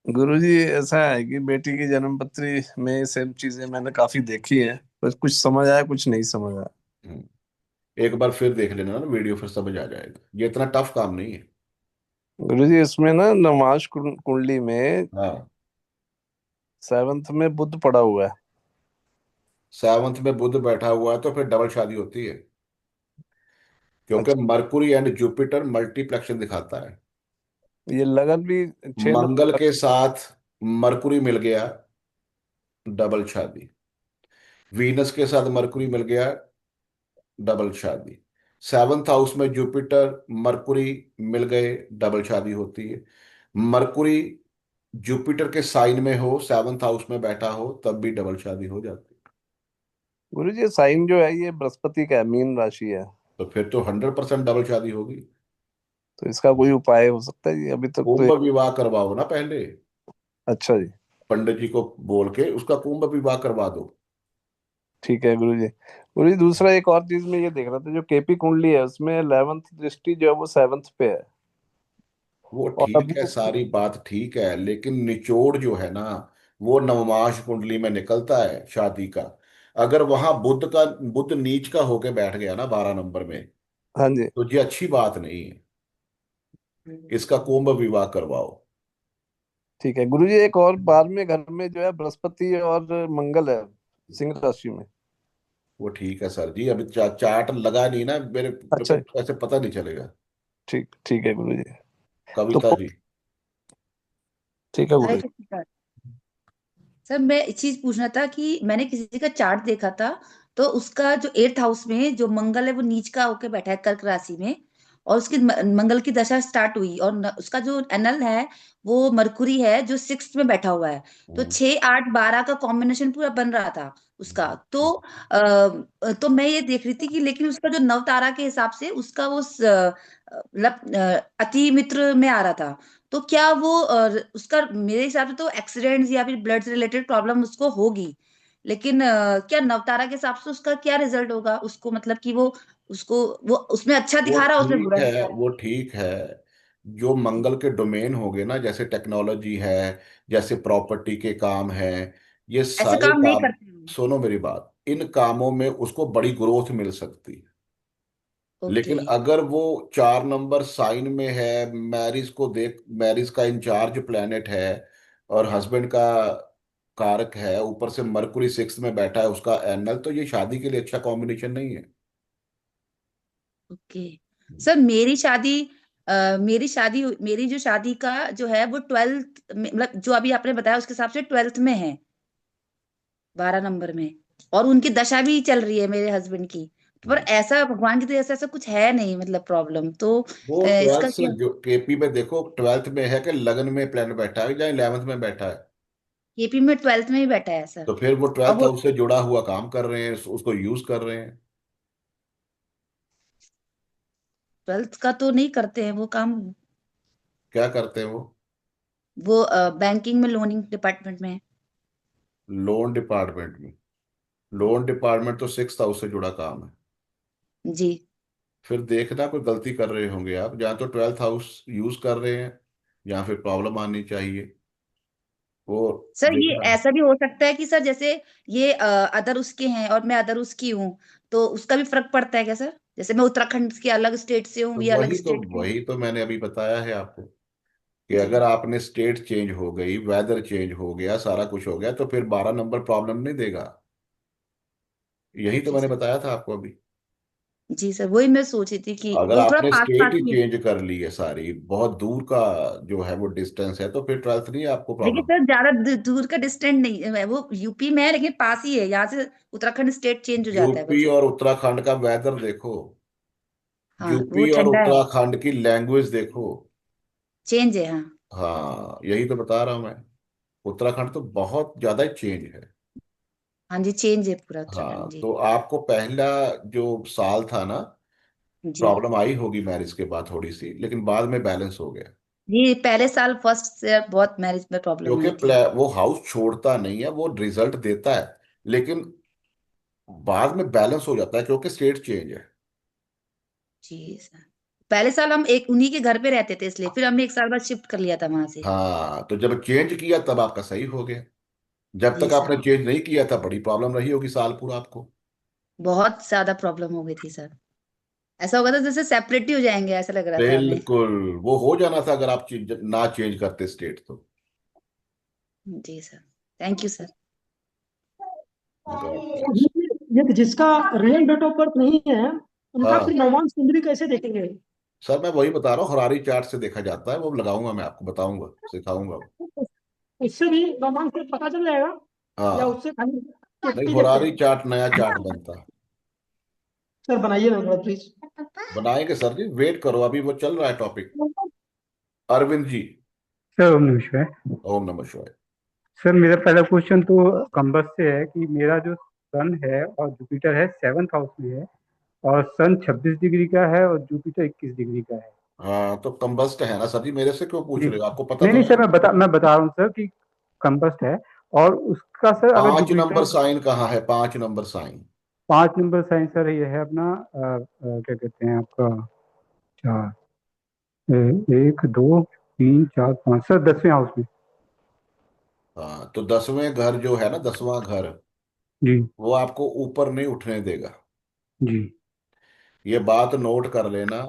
गुरु जी, ऐसा है कि बेटी की जन्म पत्री में सेम चीजें मैंने काफी देखी है, बस कुछ समझ आया कुछ नहीं समझ आया। हम्म, एक बार फिर देख लेना ना वीडियो, फिर समझ आ जाएगा, ये इतना टफ काम नहीं है। गुरु जी, इसमें ना नमाज कुंडली में हाँ, 7th में बुध पड़ा हुआ है। 7th में बुध बैठा हुआ है तो फिर डबल शादी होती है, क्योंकि अच्छा। मरकुरी एंड जुपिटर मल्टीप्लेक्शन दिखाता है। ये लगन भी 6 नंबर। मंगल के साथ मरकुरी मिल गया, डबल शादी। वीनस के साथ मरकुरी मिल गया, डबल शादी। 7th हाउस में जुपिटर मरकुरी मिल गए, डबल शादी होती है। मरकुरी जुपिटर के साइन में हो, 7th हाउस में बैठा हो, तब भी डबल शादी हो जाती है। गुरु जी, साइन जो है ये बृहस्पति का है, मीन राशि है। तो फिर तो 100% डबल शादी होगी। तो इसका कोई उपाय हो सकता है जी? अभी तक तो कुंभ विवाह करवाओ ना पहले, अच्छा जी। पंडित जी को बोल के उसका कुंभ विवाह करवा दो। ठीक है गुरु जी दूसरा एक और चीज में ये देख रहा था, जो केपी कुंडली है उसमें 11th दृष्टि जो है वो 7th पे है। वो और ठीक अभी है, सारी बात ठीक है, लेकिन निचोड़ जो है ना, वो नवमाश कुंडली में निकलता है शादी का। अगर वहां बुध नीच का होके बैठ गया ना 12 नंबर में, हाँ जी, तो ये अच्छी बात नहीं है। इसका कुंभ विवाह करवाओ। ठीक है गुरु जी। एक और 12वें घर में जो है बृहस्पति और मंगल है, सिंह राशि में। वो ठीक है सर जी, अभी चार्ट लगा नहीं ना, मेरे अच्छा, को ऐसे पता नहीं चलेगा। ठीक ठीक है गुरु जी। तो कविता जी। ठीक है हरे गुरु जी। कृष्ण। सर मैं एक चीज पूछना था कि मैंने किसी का चार्ट देखा था, तो उसका जो 8th हाउस में जो मंगल है वो नीच का होके बैठा है कर्क राशि में, और उसकी मंगल की दशा स्टार्ट हुई, और उसका जो एनल है वो मरकुरी है जो 6th में बैठा हुआ है। तो हम्म, 6 8 12 का कॉम्बिनेशन पूरा बन रहा था उसका। तो मैं ये देख रही थी कि लेकिन उसका जो नव तारा के हिसाब से उसका वो मतलब अति मित्र में आ रहा था। तो क्या वो उसका मेरे हिसाब से तो एक्सीडेंट्स या फिर ब्लड से रिलेटेड प्रॉब्लम उसको होगी, लेकिन क्या नवतारा के हिसाब से उसका क्या रिजल्ट होगा उसको, मतलब कि वो उसको वो उसमें अच्छा वो दिखा रहा है उसमें ठीक बुरा है, दिखा रहा वो ठीक है। जो है। मंगल के डोमेन हो गए ना, जैसे टेक्नोलॉजी है, जैसे प्रॉपर्टी के काम है, ये ऐसे सारे काम नहीं काम, करते हैं। सुनो मेरी बात, इन कामों में उसको बड़ी ग्रोथ मिल सकती है। ओके। लेकिन अगर वो 4 नंबर साइन में है, मैरिज को देख, मैरिज का इंचार्ज प्लेनेट है, और हस्बैंड का कारक है, ऊपर से मरकुरी 6 में बैठा है उसका एनल, तो ये शादी के लिए अच्छा कॉम्बिनेशन नहीं है। ओके सर, मेरी जो शादी का जो है वो 12th मतलब जो अभी आपने बताया उसके हिसाब से 12th में है, 12 नंबर में। और उनकी दशा भी चल रही है मेरे हस्बैंड की। पर ऐसा भगवान की तरह से ऐसा कुछ है नहीं, मतलब प्रॉब्लम तो वो ट्वेल्थ इसका से क्या। जो केपी में देखो, 12th में है कि लगन में प्लान बैठा है या 11th में बैठा है। केपी में 12th में ही बैठा है सर। तो फिर वो अब 12th वो हाउस से जुड़ा हुआ काम कर रहे हैं, उसको यूज कर रहे हैं। 12th का तो नहीं करते हैं वो काम। क्या करते हैं वो? वो बैंकिंग में, लोनिंग डिपार्टमेंट में है। लोन डिपार्टमेंट में? लोन डिपार्टमेंट तो 6th हाउस से जुड़ा काम है। जी फिर देखना कोई गलती कर रहे होंगे आप, या तो 12th हाउस यूज कर रहे हैं, या फिर प्रॉब्लम आनी चाहिए वो। सर, ये देखना। ऐसा भी हो सकता है कि सर जैसे ये अदर उसके हैं और मैं अदर उसकी हूँ, तो उसका भी फर्क पड़ता है क्या सर? जैसे मैं उत्तराखंड के अलग स्टेट से हूँ, तो ये अलग स्टेट के। वही तो मैंने अभी बताया है आपको, कि जी अगर आपने स्टेट चेंज हो गई, वेदर चेंज हो गया, सारा कुछ हो गया, तो फिर 12 नंबर प्रॉब्लम नहीं देगा। यही तो जी मैंने सर। बताया था आपको अभी। जी सर, वही मैं सोच रही थी कि अगर वो थोड़ा आपने पास स्टेट पास ही ही है। चेंज कर ली है, सारी बहुत दूर का जो है वो डिस्टेंस है, तो फिर 12th नहीं है आपको लेकिन प्रॉब्लम। सर ज्यादा दूर का डिस्टेंस नहीं है, वो यूपी में है लेकिन पास ही है यहाँ से। उत्तराखंड स्टेट चेंज हो जाता है यूपी बस। और उत्तराखंड का वेदर देखो, हाँ वो यूपी और ठंडा है। उत्तराखंड की लैंग्वेज देखो। चेंज है हाँ। हाँ, यही तो बता रहा हूं मैं। उत्तराखंड तो बहुत ज्यादा ही चेंज है। हाँ जी, चेंज है पूरा उत्तराखंड हाँ, जी। तो आपको पहला जो साल था ना, जी प्रॉब्लम आई होगी मैरिज के बाद थोड़ी सी, लेकिन बाद में बैलेंस हो गया। जी, पहले साल फर्स्ट से बहुत मैरिज में प्रॉब्लम क्योंकि हुई थी। वो हाउस छोड़ता नहीं है, वो रिजल्ट देता है, लेकिन बाद में बैलेंस हो जाता है क्योंकि स्टेट चेंज है। जी सर, पहले साल हम एक उन्हीं के घर पे रहते थे, इसलिए फिर हमने एक साल बाद शिफ्ट कर लिया था वहां से। हाँ, तो जब चेंज किया तब आपका सही हो गया। जब जी तक सर, आपने चेंज नहीं किया था, बड़ी प्रॉब्लम रही होगी साल पूरा आपको। बहुत ज्यादा प्रॉब्लम हो गई थी सर। ऐसा होगा था जैसे सेपरेट ही हो जाएंगे, ऐसा लग रहा था हमें। बिल्कुल, वो हो जाना था अगर आप ना चेंज करते स्टेट तो। जी sir, thank you sir. God तो ब्लेस। ये जिसका रियल डेट ऑफ बर्थ नहीं है, उनका फिर हाँ नवांश कुंडली कैसे देखेंगे? सर, मैं वही बता रहा हूँ, हरारी चार्ट से देखा जाता है, वो लगाऊंगा, मैं आपको बताऊंगा, सिखाऊंगा। उससे भी नवांश से पता चल जाएगा, या हाँ, उससे खाली नहीं, केपी देखते हरारी हैं? चार्ट नया चार्ट बनता है। सर बनाइए ना थोड़ा प्लीज। बनाएंगे सर जी, वेट करो, अभी वो चल रहा है टॉपिक। अरविंद जी। सर ओम नमः शिवाय। ओम नमः शिवाय। सर मेरा पहला क्वेश्चन तो कंबस से है कि मेरा जो सन है और जुपिटर है 7th हाउस में है, और सन 26 डिग्री का है और जुपिटर 21 डिग्री का है। हाँ, तो कंबस्ट है ना सर जी, मेरे से क्यों पूछ जी रहे हो, आपको पता नहीं तो नहीं है। सर, मैं बता रहा हूँ सर कि कंबस्ट है। और उसका सर अगर 5 नंबर जुपिटर साइन कहाँ है? 5 number sign 5 number sign sir ये है अपना क्या कहते हैं आपका, चार 1 2 3 4 5 सर 10वें हाउस में। हाँ, तो 10वें घर जो है ना, 10वां घर, जी वो आपको ऊपर नहीं उठने देगा। जी ये बात नोट कर लेना।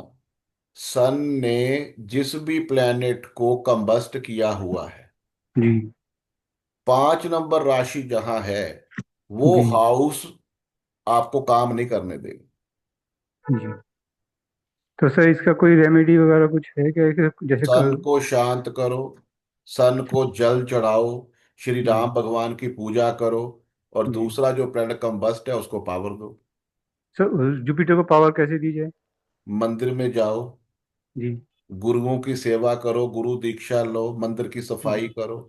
सन ने जिस भी प्लेनेट को कंबस्ट किया हुआ है, जी 5 नंबर राशि जहां है, वो जी हाउस आपको काम नहीं करने देगी। जी। तो सर इसका कोई रेमेडी वगैरह कुछ है क्या, जैसे सन कल? को शांत करो, सन को जल चढ़ाओ, श्री जी राम भगवान की पूजा करो, और जी दूसरा जो प्लेनेट कंबस्ट है उसको पावर दो। सर जुपिटर को पावर कैसे दी जाए? मंदिर में जाओ, जी गुरुओं की सेवा करो, गुरु दीक्षा लो, मंदिर की जी सफाई करो।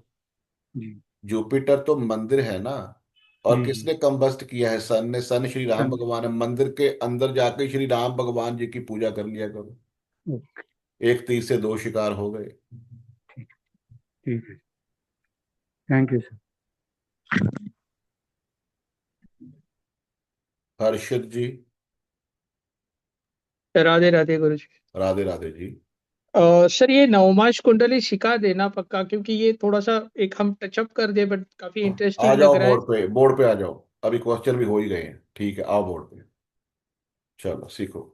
जी जुपिटर तो मंदिर है ना। और जी जी किसने कंबस्ट किया है? सन ने। सन श्री राम सन। भगवान है। मंदिर के अंदर जाके श्री राम भगवान जी की पूजा कर लिया करो। ओके। एक तीर से दो शिकार हो गए। ठीक ठीक है। Thank you sir. Harshit ji. Radhe Radhe गुरु जी। राधे राधे जी। सर ये नवमाश कुंडली सिखा देना पक्का, क्योंकि ये थोड़ा सा एक हम टचअप कर दे बट काफी आ इंटरेस्टिंग लग जाओ रहा है। बोर्ड पे, बोर्ड पे आ जाओ। अभी क्वेश्चन भी हो ही गए हैं। ठीक है, आओ बोर्ड पे। चलो सीखो।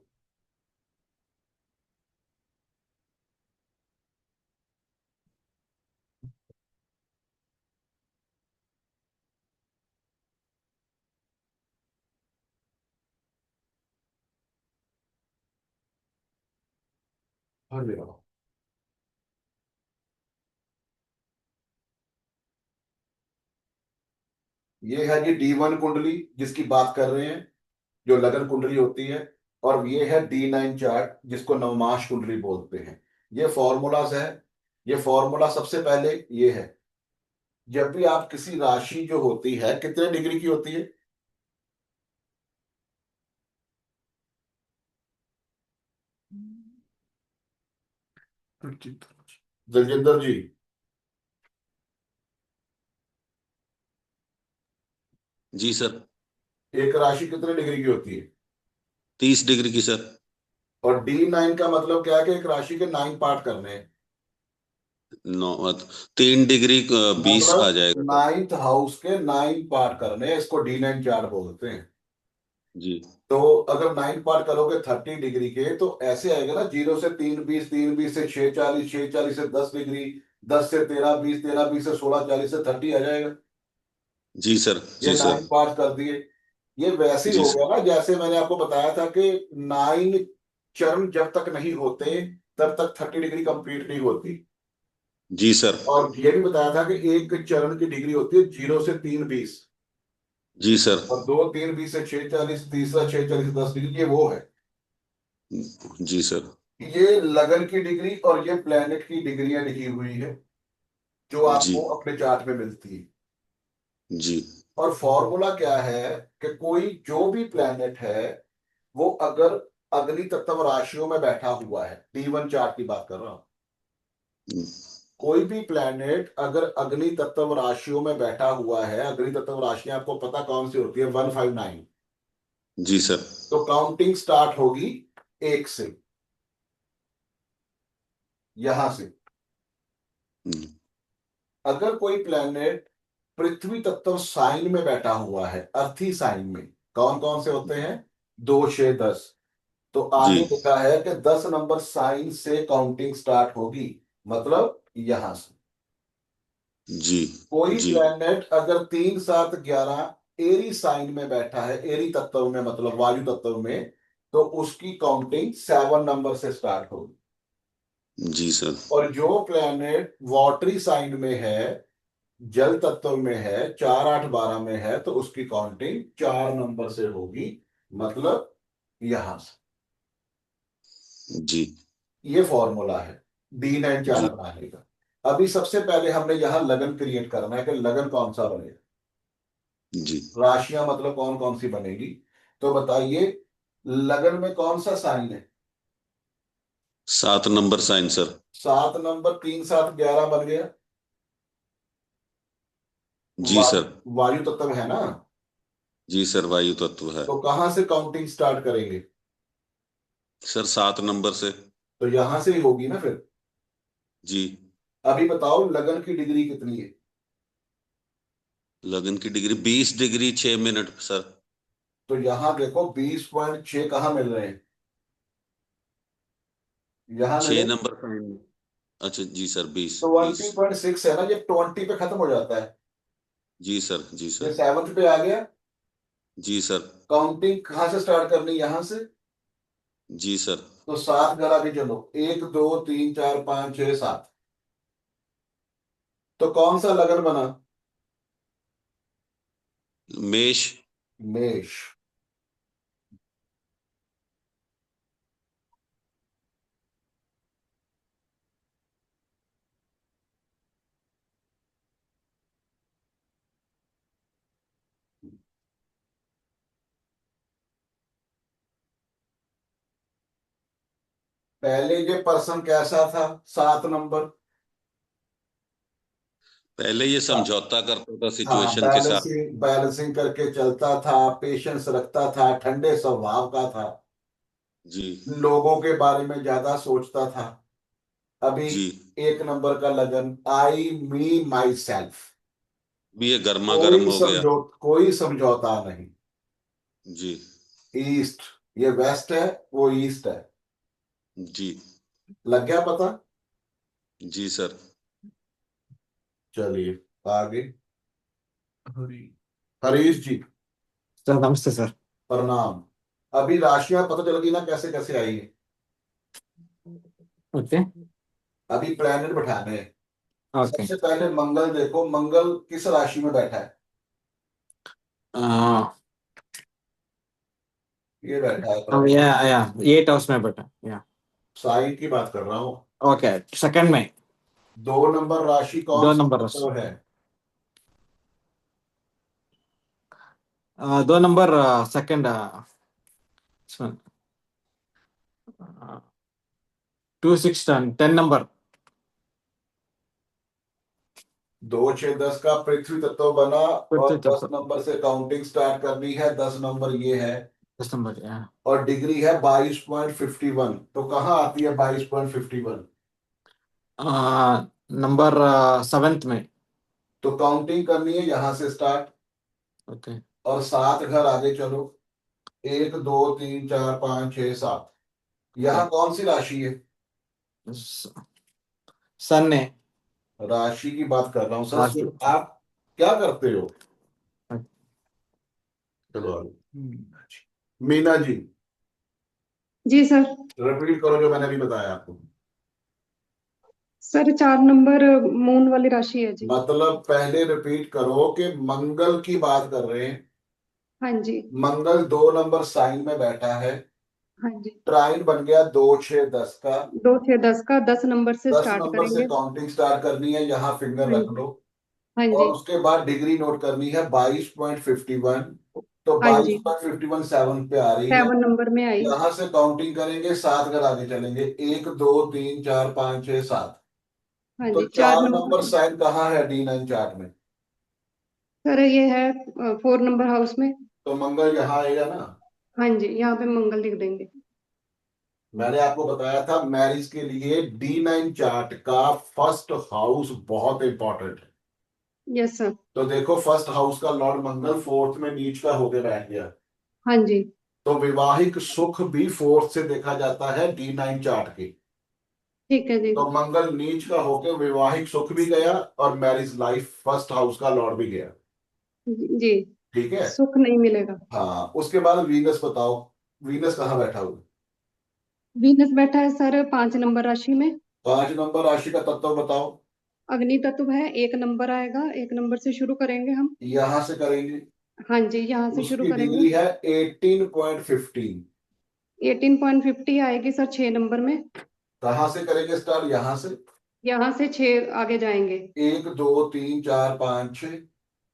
हाँ जी, आओ। ये है जी D1 कुंडली जिसकी बात कर रहे हैं, जो लगन कुंडली होती है। और ये है D9 चार्ट जिसको नवमाश कुंडली बोलते हैं। ये फॉर्मूलाज है। ये फॉर्मूला सबसे पहले ये है। जब भी आप किसी राशि जो होती है, कितने डिग्री की होती है? दलजिंदर जी, जी सर। एक राशि कितने डिग्री की होती है? 30 डिग्री की सर। और D9 का मतलब क्या है कि एक राशि के 9 पार्ट करने हैं। 3 डिग्री 20 आ मतलब जाएगा सर। नाइन्थ हाउस के 9 पार्ट करने हैं, इसको D9 चार्ट बोलते हैं। जी तो अगर 9 पार्ट करोगे 30 डिग्री के, तो ऐसे आएगा ना, 0 से 3 20, 3 20 से 6 40, 6 40 से 10 डिग्री, 10 से 13 20, 13 20 से 16 40 से 30 आ जाएगा। जी सर। ये जी सर। 9 पार्ट कर दिए। ये वैसे ही जी हो सर। गया ना, जैसे मैंने आपको बताया था कि 9 चरण जब तक नहीं होते तब तक 30 डिग्री कंप्लीट नहीं होती। जी सर। और ये भी बताया था कि एक चरण की डिग्री होती है 0 से 3 20, जी सर। और 2 3 20 से 6 40, तीसरा 6 40 से 10 डिग्री, ये वो है। जी सर। ये लगन की डिग्री और ये प्लेनेट की डिग्रियां लिखी हुई है, जो जी आपको अपने चार्ट में मिलती है। जी और फॉर्मूला क्या है कि कोई जो भी प्लेनेट है, वो अगर अग्नि तत्व राशियों में बैठा हुआ है, D1 चार्ट की बात कर रहा हूं। कोई भी प्लेनेट अगर अग्नि तत्व राशियों में बैठा हुआ है, अग्नि तत्व राशियां आपको पता कौन सी होती है? 159। जी सर। तो काउंटिंग स्टार्ट होगी 1 से, यहां से। हम्म, अगर कोई प्लेनेट पृथ्वी तत्व साइन में बैठा हुआ है, अर्थी साइन में, कौन कौन से होते हैं? 2 6 10। तो जी आगे लिखा है कि 10 नंबर साइन से काउंटिंग स्टार्ट होगी, मतलब यहां से। जी कोई जी प्लेनेट अगर 3 7 11 एरी साइन में बैठा है, एरी तत्व में मतलब वायु तत्व में, तो उसकी काउंटिंग 7 नंबर से स्टार्ट होगी। जी सर। और जो प्लेनेट वाटरी साइन में है, जल तत्व में है, 4 8 12 में है, तो उसकी काउंटिंग 4 नंबर से होगी, मतलब यहां से। जी ये फॉर्मूला है D9 जी चार्ट बनाने का। अभी सबसे पहले हमने यहां लगन क्रिएट करना है कि लगन कौन सा बनेगा। जी। राशियां मतलब कौन कौन सी बनेगी? तो बताइए, लगन में कौन सा साइन है? 7 नंबर साइन सर। 7 नंबर, 3 7 11 बन गया। जी सर। वायु तत्व है ना? जी सर, वायु तत्व है। तो कहाँ से काउंटिंग स्टार्ट करेंगे? सर 7 नंबर से। तो यहां से ही होगी ना फिर। जी। अभी बताओ लगन की डिग्री कितनी है? लगन की डिग्री 20 डिग्री 6 मिनट सर। तो यहां देखो 20.6 कहाँ मिल रहे हैं? यहां 6 मिले। नंबर साइन में। अच्छा जी सर, 20 20। 20.6 है ना, ये 20 पे खत्म हो जाता है। जी सर, जी ये सर। 7 पे आ गया। जी सर। काउंटिंग कहाँ से स्टार्ट करनी? यहां से। जी सर। तो 7 घर आगे चलो, 1 2 3 4 5 6 7। तो कौन सा लगन बना? मेष। मेष। पहले ये पर्सन कैसा था? 7 नंबर। पहले ये समझौता करता था हाँ, सिचुएशन के साथ। बैलेंसिंग बैलेंसिंग करके चलता था, पेशेंस रखता था, ठंडे स्वभाव का था, जी। लोगों के बारे में ज्यादा सोचता था। अभी जी। 1 नंबर का लगन, आई मी माई सेल्फ। भी ये गर्मा गर्म हो गया। कोई समझौता नहीं। जी। ईस्ट। ये वेस्ट है, वो ईस्ट है। जी। लग गया पता? जी सर। चलिए आगे। हरीश जी, सर नमस्ते सर। प्रणाम। अभी राशियां पता चल गई ना कैसे कैसे आई है? ओके। अभी प्लैनेट बैठाने हैं। ओके। सबसे पहले मंगल देखो, मंगल किस राशि में बैठा है? ये बैठा है प्रश्न। या 8 हाउस में बेटा या। साइन की बात कर रहा हूँ। ओके, सेकंड में। 2 नंबर राशि कौन 2 नंबर सा राशि। तत्व है? 2 नंबर सेकंड। 2 6 10 नंबर। 2 6 10 का पृथ्वी तत्व बना। और पृथ्वी 10 तत्व। नंबर से काउंटिंग स्टार्ट करनी है। 10 नंबर ये है। 10 नंबर या। और डिग्री है 22.51। तो कहाँ आती है 22.51? नंबर 7th में। तो काउंटिंग करनी है यहां से स्टार्ट। ओके। और 7 घर आगे चलो, 1 2 3 4 5 6 7। ओके। यहाँ कौन सी राशि है? सन ने। राशि की बात कर रहा हूँ सर। राशि। आप क्या करते हो? चलो आगे। मीना जी, जी सर। रिपीट करो जो मैंने अभी बताया आपको। सर 4 नंबर मून वाली राशि है जी। मतलब पहले रिपीट करो कि मंगल की बात कर रहे हैं। हाँ जी। मंगल 2 नंबर साइन में बैठा है। हाँ जी। ट्राइन बन गया 2 6 10 का। 2 6 10 का 10 नंबर से 10 स्टार्ट नंबर से करेंगे। काउंटिंग स्टार्ट करनी है, यहाँ फिंगर हाँ रख जी। लो। हाँ और जी। उसके बाद डिग्री नोट करनी है 22.51। तो हाँ बाईस जी। पॉइंट फिफ्टी वन 7 पे आ रही है। 7 नंबर में आई। यहां से काउंटिंग करेंगे, 7 घर आगे चलेंगे, 1 2 3 4 5 6 7। हाँ तो जी, चार 4 नंबर नंबर साइन कहाँ है D9 चार्ट में? सर ये है 4 नंबर हाउस में। तो मंगल यहाँ आएगा ना। हाँ जी, यहाँ पे मंगल लिख देंगे। मैंने आपको बताया था मैरिज के लिए D9 चार्ट का फर्स्ट हाउस बहुत इंपॉर्टेंट है। Yes sir. तो देखो फर्स्ट हाउस का लॉर्ड मंगल फोर्थ में नीच का होके बैठ गया। हाँ जी। तो वैवाहिक सुख भी फोर्थ से देखा जाता है D9 चार्ट की। ठीक है जी। तो मंगल नीच का होके वैवाहिक सुख भी गया और मैरिज लाइफ फर्स्ट हाउस का लॉर्ड भी गया। जी। ठीक है। सुख नहीं मिलेगा। हाँ, उसके बाद वीनस बताओ। वीनस कहाँ बैठा हुआ? वीनस बैठा है सर 5 नंबर राशि में। 5 नंबर राशि का तत्व बताओ। अग्नि तत्व है, 1 नंबर आएगा, 1 नंबर से शुरू करेंगे हम। यहां से करेंगे। हाँ जी, यहाँ से शुरू उसकी करेंगे। डिग्री है 18.15। 18.50 आएगी सर 6 नंबर में। कहाँ से करेंगे स्टार्ट? यहां से। यहाँ से 6 आगे जाएंगे। 1 2 3 4 5 6।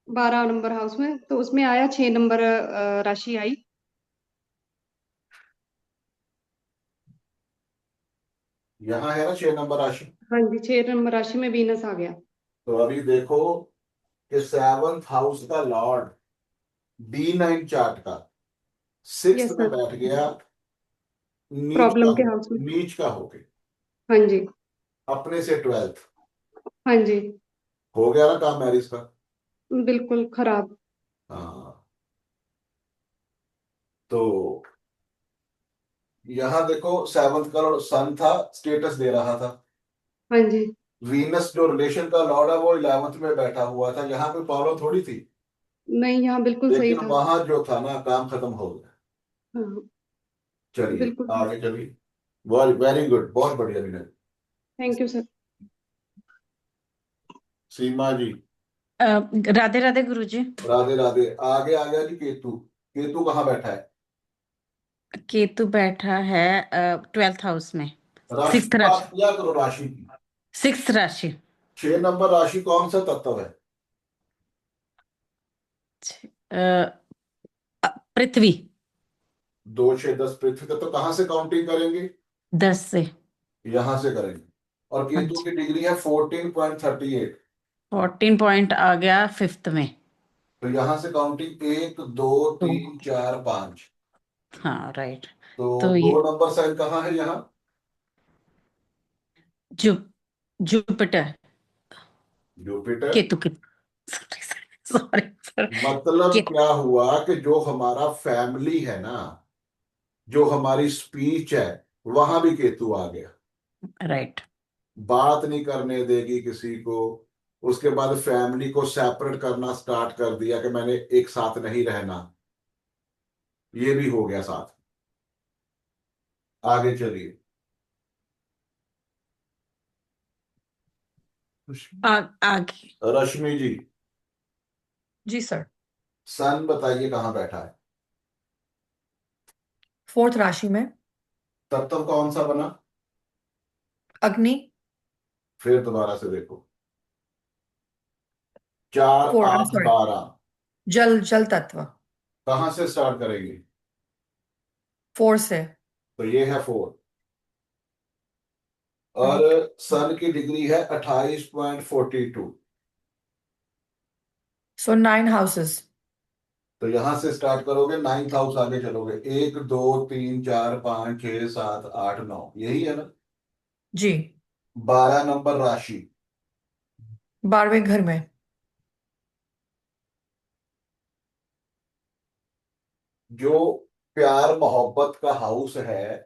12 नंबर हाउस में, तो उसमें आया 6 नंबर राशि आई। यहाँ है ना 6 नंबर राशि। हाँ जी, 6 नंबर राशि में वीनस आ गया। तो अभी देखो कि सेवंथ हाउस का लॉर्ड D9 चार्ट का सिक्स्थ यस में सर, बैठ गया, प्रॉब्लम के हाउस में। नीच का होके हाँ जी, अपने से 12th। हाँ जी, हो गया ना काम मैरिज का। बिल्कुल खराब। हाँ, तो यहां देखो सेवंथ का लॉर्ड सन था, स्टेटस दे रहा था। हाँ जी, वीनस जो रिलेशन का लॉर्ड है वो 11th में बैठा हुआ था, यहाँ पे प्रॉब्लम थोड़ी थी, नहीं यहाँ बिल्कुल सही लेकिन था। वहां जो था ना काम खत्म हो गया। हाँ, चलिए बिल्कुल। आगे चलिए। वेरी गुड, बहुत बढ़िया Vinay. Thank you sir. Seema ji. Radhe Radhe गुरुजी। राधे राधे। आगे आ गया जी केतु। केतु कहाँ बैठा है? केतु बैठा है 12th हाउस में, राशि सिक्स्थ की राशि, बात किया करो, राशि की। 6th राशि। 6 नंबर राशि कौन सा तत्व है? पृथ्वी। 2 6 10 पृथ्वी तत्व। कहाँ से काउंटिंग करेंगे? 10 से। यहां से करेंगे। और केतु की डिग्री है 14.38। 14 पॉइंट आ गया 5th में। तो यहां से काउंटिंग 1 2 3 4 5। हाँ राइट। तो तो 2 नंबर साइन कहाँ है यहाँ? जु जुपिटर। जुपिटर। केतु के सॉरी सर। मतलब क्या हुआ कि जो हमारा फैमिली है ना, जो हमारी स्पीच है, वहां भी केतु आ गया। राइट। बात नहीं करने देगी किसी को। उसके बाद फैमिली को सेपरेट करना स्टार्ट कर दिया कि मैंने एक साथ नहीं रहना। ये भी हो गया साथ। आगे चलिए। आगे। रश्मि जी। जी सर। सन बताइए कहाँ बैठा है? 4th राशि में। तत्व कौन सा बना? अग्नि। फिर दोबारा से देखो। 4 4 8 सॉरी, 12। जल जल तत्व। कहाँ से स्टार्ट करेंगे? 4 से। तो ये है 4। और राइट। सन की डिग्री है 28.42। सो 9 हाउसेस। तो यहां से स्टार्ट करोगे, 9th हाउस आगे चलोगे, 1 2 3 4 5 6 7 8 9, यही है ना? जी। 12 नंबर राशि। 12वें घर में। जो प्यार मोहब्बत का हाउस है,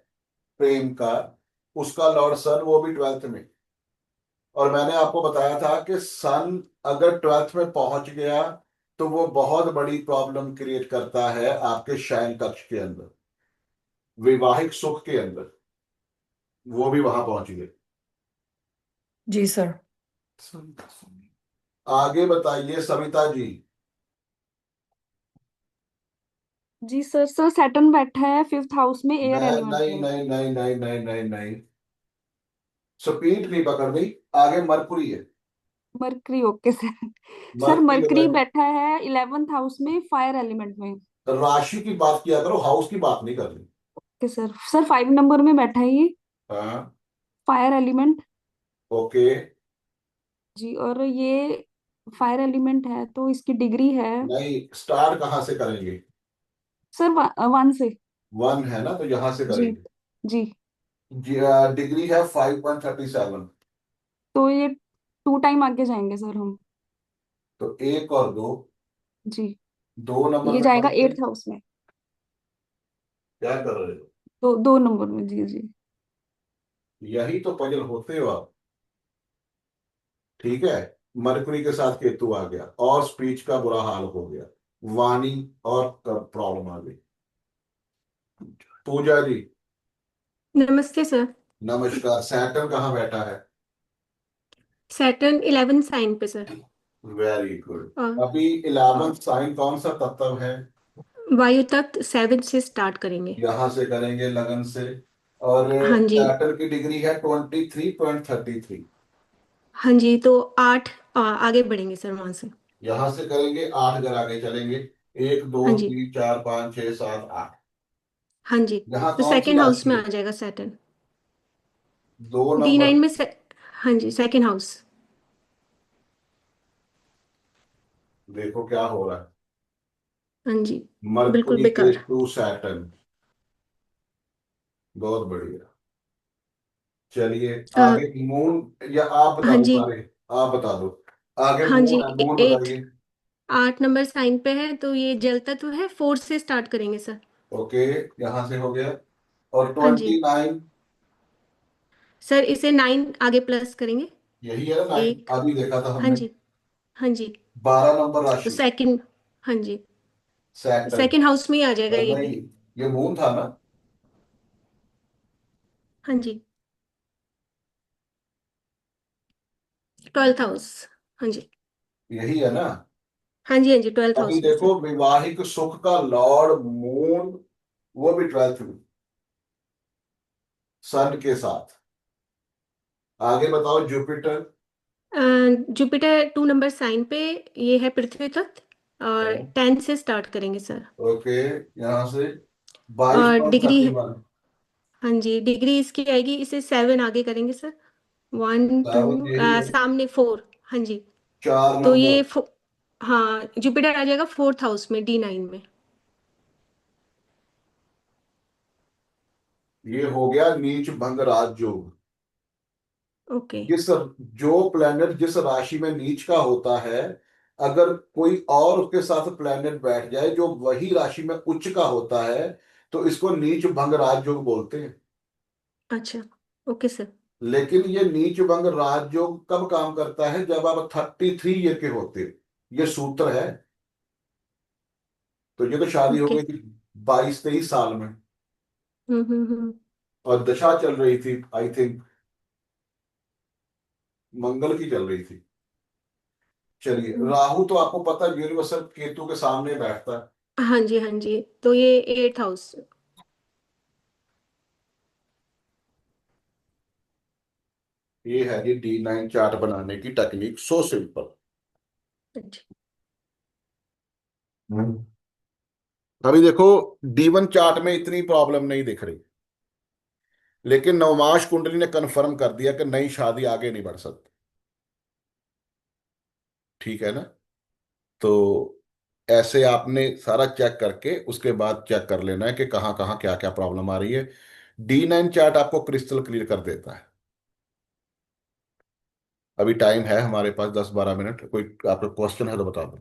प्रेम का, उसका लॉर्ड सन वो भी 12th में। और मैंने आपको बताया था कि सन अगर 12th में पहुंच गया तो वो बहुत बड़ी प्रॉब्लम क्रिएट करता है आपके शयन कक्ष के अंदर, वैवाहिक सुख के अंदर। वो भी वहां पहुंच गए। जी सर। आगे बताइए सविता जी। जी सर। सर सैटर्न बैठा है 5th हाउस में, एयर एलिमेंट नहीं में। नहीं नहीं नहीं नहीं नहीं नहीं, स्पीड नहीं पकड़नी। आगे मरकुरी है। Mercury, okay sir. Sir Mercury mercury बताइए। बैठा है 11th हाउस में, फायर एलिमेंट में। राशि की बात किया करो, हाउस की बात नहीं करनी। Okay sir. सर 5 नंबर में बैठा है ये, हाँ। Fire element. ओके। जी, और ये फायर एलिमेंट है तो इसकी डिग्री है। नहीं, स्टार्ट कहाँ से करेंगे? सर 1 से। 1 है ना, तो यहां से जी करेंगे। जी। डिग्री है 5.37। तो ये 2 टाइम आगे जाएंगे सर हम। तो 1 और 2। जी। 2 नंबर ये में जाएगा कौन से? 8th हाउस में। क्या कर रहे हो? तो 2 नंबर में, जी जी। यही तो पजल होते हो आप। ठीक है। मरकुरी के साथ केतु आ गया और स्पीच का बुरा हाल हो गया, वाणी और प्रॉब्लम आ गई। पूजा जी। नमस्ते सर। नमस्कार। सैटर्न कहाँ बैठा है? सैटर्न 11 साइन पे सर। Very good. और अभी 11th साइन कौन सा तत्व है? वायु तत्व 7 से स्टार्ट करेंगे। यहां से करेंगे लगन से। और हाँ जी, सैटर्न की डिग्री है 23.33। हाँ जी, तो 8 आगे बढ़ेंगे सर वहां से। यहां से करेंगे 8 घर आगे चलेंगे, 1 2 हाँ जी, 3 4 5 6 7 8। हाँ जी, यहाँ तो कौन सी सेकंड हाउस राशि में है? आ जाएगा सैटर्न। 2 नंबर। D9 में हाँ जी, सेकंड हाउस। देखो क्या हो रहा है। हाँ जी, बिल्कुल मरकुरी के बेकार। To Saturn. बहुत बढ़िया। चलिए अ, आगे मून, या आप बता हाँ दो जी। सारे। आप बता दो। आगे हाँ जी, मून है, मून एट। बताइए। 8 नंबर साइन पे है तो ये जल तत्व है, 4 से स्टार्ट करेंगे सर। ओके, यहाँ से हो गया। और हाँ जी 29। सर, इसे 9 आगे प्लस करेंगे। यही है ना 9, एक। अभी देखा था हाँ हमने। जी। हाँ जी। 12 नंबर तो राशि। सेकंड। हाँ जी, सैटर्न। सेकंड हाउस में ही आ जाएगा ये नहीं, भी। ये मून था ना। हाँ जी, 12th हाउस। हाँ जी। यही है ना। हाँ जी। हाँ जी, ट्वेल्थ अभी हाउस में देखो सर। वैवाहिक सुख का लॉर्ड मून, वो भी 12th में, सन के साथ। आगे बताओ जुपिटर। जुपिटर 2 नंबर साइन पे, ये है पृथ्वी तत्व, और 10 से स्टार्ट करेंगे सर। ओके, यहाँ से 22 और पॉइंट डिग्री। 31। हाँ जी, डिग्री इसकी आएगी, इसे 7 आगे करेंगे सर। 1 2। दावत यही है। सामने 4। हाँ जी। चार तो नंबर ये हाँ, जुपिटर आ जाएगा 4th हाउस में, D9 में। ये हो गया नीच भंग राजयोग। ओके। जिस जो प्लेनेट जिस राशि में नीच का होता है, अगर कोई और उसके साथ प्लेनेट बैठ जाए जो वही राशि में उच्च का होता है, तो इसको नीच भंग राजयोग बोलते हैं। अच्छा। Okay sir. लेकिन ये नीच भंग राजयोग कब काम करता है? जब आप 33 ईयर के होते हो। ये सूत्र है। तो ये तो शादी हो ओके। गई थी 22-23 साल में, हम्म। और दशा चल रही थी आई थिंक मंगल की चल रही थी। चलिए, हम्म। राहु तो आपको पता है यूनिवर्सल केतु के सामने बैठता है। हाँ जी। हाँ जी, तो ये 8th हाउस। ये है जी D9 चार्ट बनाने की टेक्निक, सो सिंपल। अच्छा। अभी देखो, D1 चार्ट में इतनी प्रॉब्लम नहीं दिख रही, लेकिन नवमाश कुंडली ने कंफर्म कर दिया कि नई शादी आगे नहीं बढ़ सकती। ठीक है ना। तो ऐसे आपने सारा चेक करके उसके बाद चेक कर लेना है कि कहाँ कहाँ क्या क्या प्रॉब्लम आ रही है। D9 चार्ट आपको क्रिस्टल क्लियर कर देता है। अभी टाइम है हमारे पास 10-12 मिनट। कोई आपका क्वेश्चन है तो बता दो।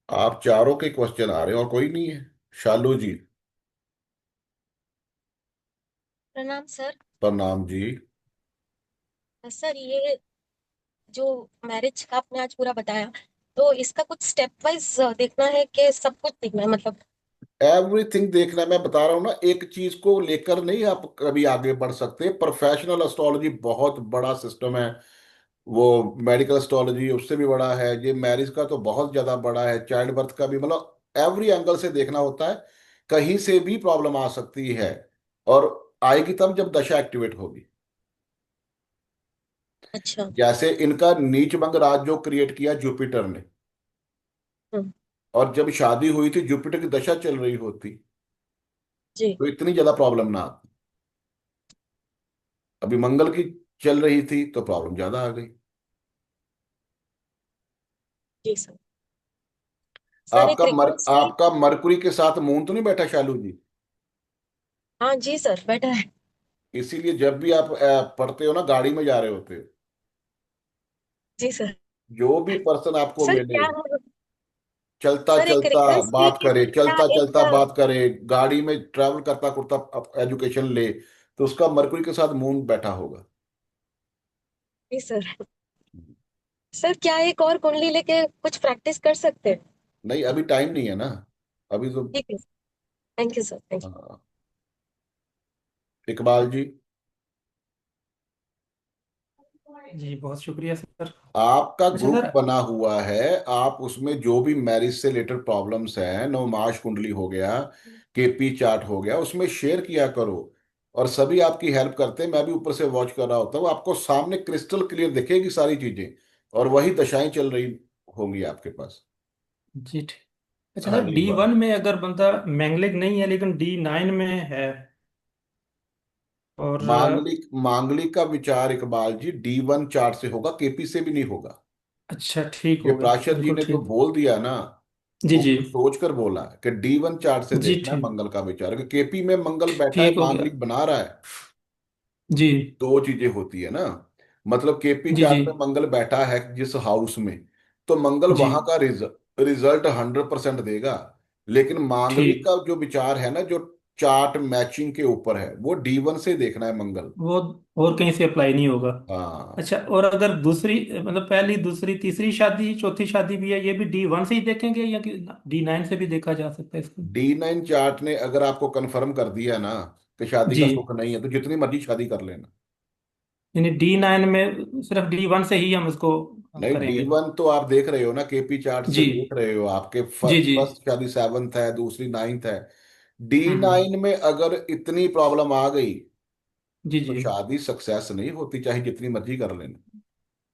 आप चारों के क्वेश्चन आ रहे हैं और कोई नहीं है। शालू जी। प्रणाम सर। प्रणाम जी। सर ये जो मैरिज का आपने आज पूरा बताया, तो इसका कुछ स्टेप वाइज देखना है कि सब कुछ देखना है मतलब? एवरीथिंग देखना, मैं बता रहा हूं ना, एक चीज को लेकर नहीं आप कभी आगे बढ़ सकते। प्रोफेशनल एस्ट्रोलॉजी बहुत बड़ा सिस्टम है। वो मेडिकल एस्ट्रोलॉजी उससे भी बड़ा है। ये मैरिज का तो बहुत ज्यादा बड़ा है, चाइल्ड बर्थ का भी, मतलब एवरी एंगल से देखना होता है। कहीं से भी प्रॉब्लम आ सकती है, और आएगी तब जब दशा एक्टिवेट होगी। अच्छा। जैसे इनका नीच भंग राज जो क्रिएट किया जुपिटर ने, हम्म। और जब शादी हुई थी जुपिटर की दशा चल रही होती, जी। तो इतनी ज्यादा प्रॉब्लम ना आती। अभी मंगल की चल रही थी तो प्रॉब्लम ज्यादा आ गई। जी सर। सर एक रिक्वेस्ट थी। आपका मरकुरी के साथ मून तो नहीं बैठा शालू जी? हाँ जी सर, बैठा है। इसीलिए जब भी आप पढ़ते हो ना, गाड़ी में जा रहे होते हो, जी सर। जो भी पर्सन आपको सर मिले, क्या चलता सर एक चलता रिक्वेस्ट थी बात कि करे, क्या चलता एक चलता बात करे, गाड़ी में ट्रैवल करता करता एजुकेशन ले, तो उसका मरकुरी के साथ मून बैठा होगा। जी सर। सर क्या एक और कुंडली लेके कुछ प्रैक्टिस कर सकते हैं? नहीं, अभी टाइम नहीं है ना। अभी तो। ठीक है। Thank you sir, thank you. हाँ, इकबाल जी। जी बहुत शुक्रिया सर। आपका अच्छा ग्रुप सर। बना हुआ है, आप उसमें जो भी मैरिज से रिलेटेड प्रॉब्लम्स हैं, नवमाश कुंडली हो गया, केपी चार्ट हो गया, उसमें शेयर किया करो। और सभी आपकी हेल्प करते हैं, मैं भी ऊपर से वॉच कर रहा होता हूँ। आपको सामने क्रिस्टल क्लियर दिखेगी सारी चीजें, और वही दशाएं चल रही होंगी आपके पास। जी ठीक। अच्छा हाँ सर, डी वन। D1 में अगर बंदा मैंगलिक नहीं है लेकिन D9 में है और मांगलिक मांगलिक का विचार इकबाल जी D1 चार्ट से होगा, केपी से भी नहीं होगा। अच्छा ठीक ये हो गया, प्राशर जी बिल्कुल ने जो ठीक। बोल दिया ना, जी वो जी। सोच कर बोला कि D1 चार्ट से जी देखना है ठीक। मंगल का विचार, कि केपी में मंगल बैठा है, ठीक हो गया। मांगलिक बना रहा है। जी दो चीजें होती है ना, मतलब केपी जी। जी चार्ट में मंगल बैठा है जिस हाउस में, तो मंगल जी। वहां का रिजल्ट 100% देगा। लेकिन मांगलिक ठीक। का जो विचार है ना, जो चार्ट मैचिंग के ऊपर है, वो D1 से देखना है मंगल। वो और कहीं से अप्लाई नहीं होगा। हाँ। अच्छा, और अगर दूसरी मतलब पहली दूसरी तीसरी शादी चौथी शादी भी है, ये भी D1 से ही देखेंगे या कि D9 से भी देखा जा सकता है इसको? D9 चार्ट ने अगर आपको कंफर्म कर दिया ना कि शादी जी। का सुख नहीं है, तो जितनी मर्जी शादी कर लेना। यानी D9 में सिर्फ D1 से ही हम इसको नहीं, डी करेंगे? वन तो आप देख रहे हो ना, केपी चार्ट से जी देख रहे हो, आपके जी। जी। फर्स्ट शादी 7th है, दूसरी 9th है। डी हम्म। नाइन में अगर इतनी प्रॉब्लम आ गई, जी तो जी। शादी सक्सेस नहीं होती, चाहे जितनी मर्जी कर लेना।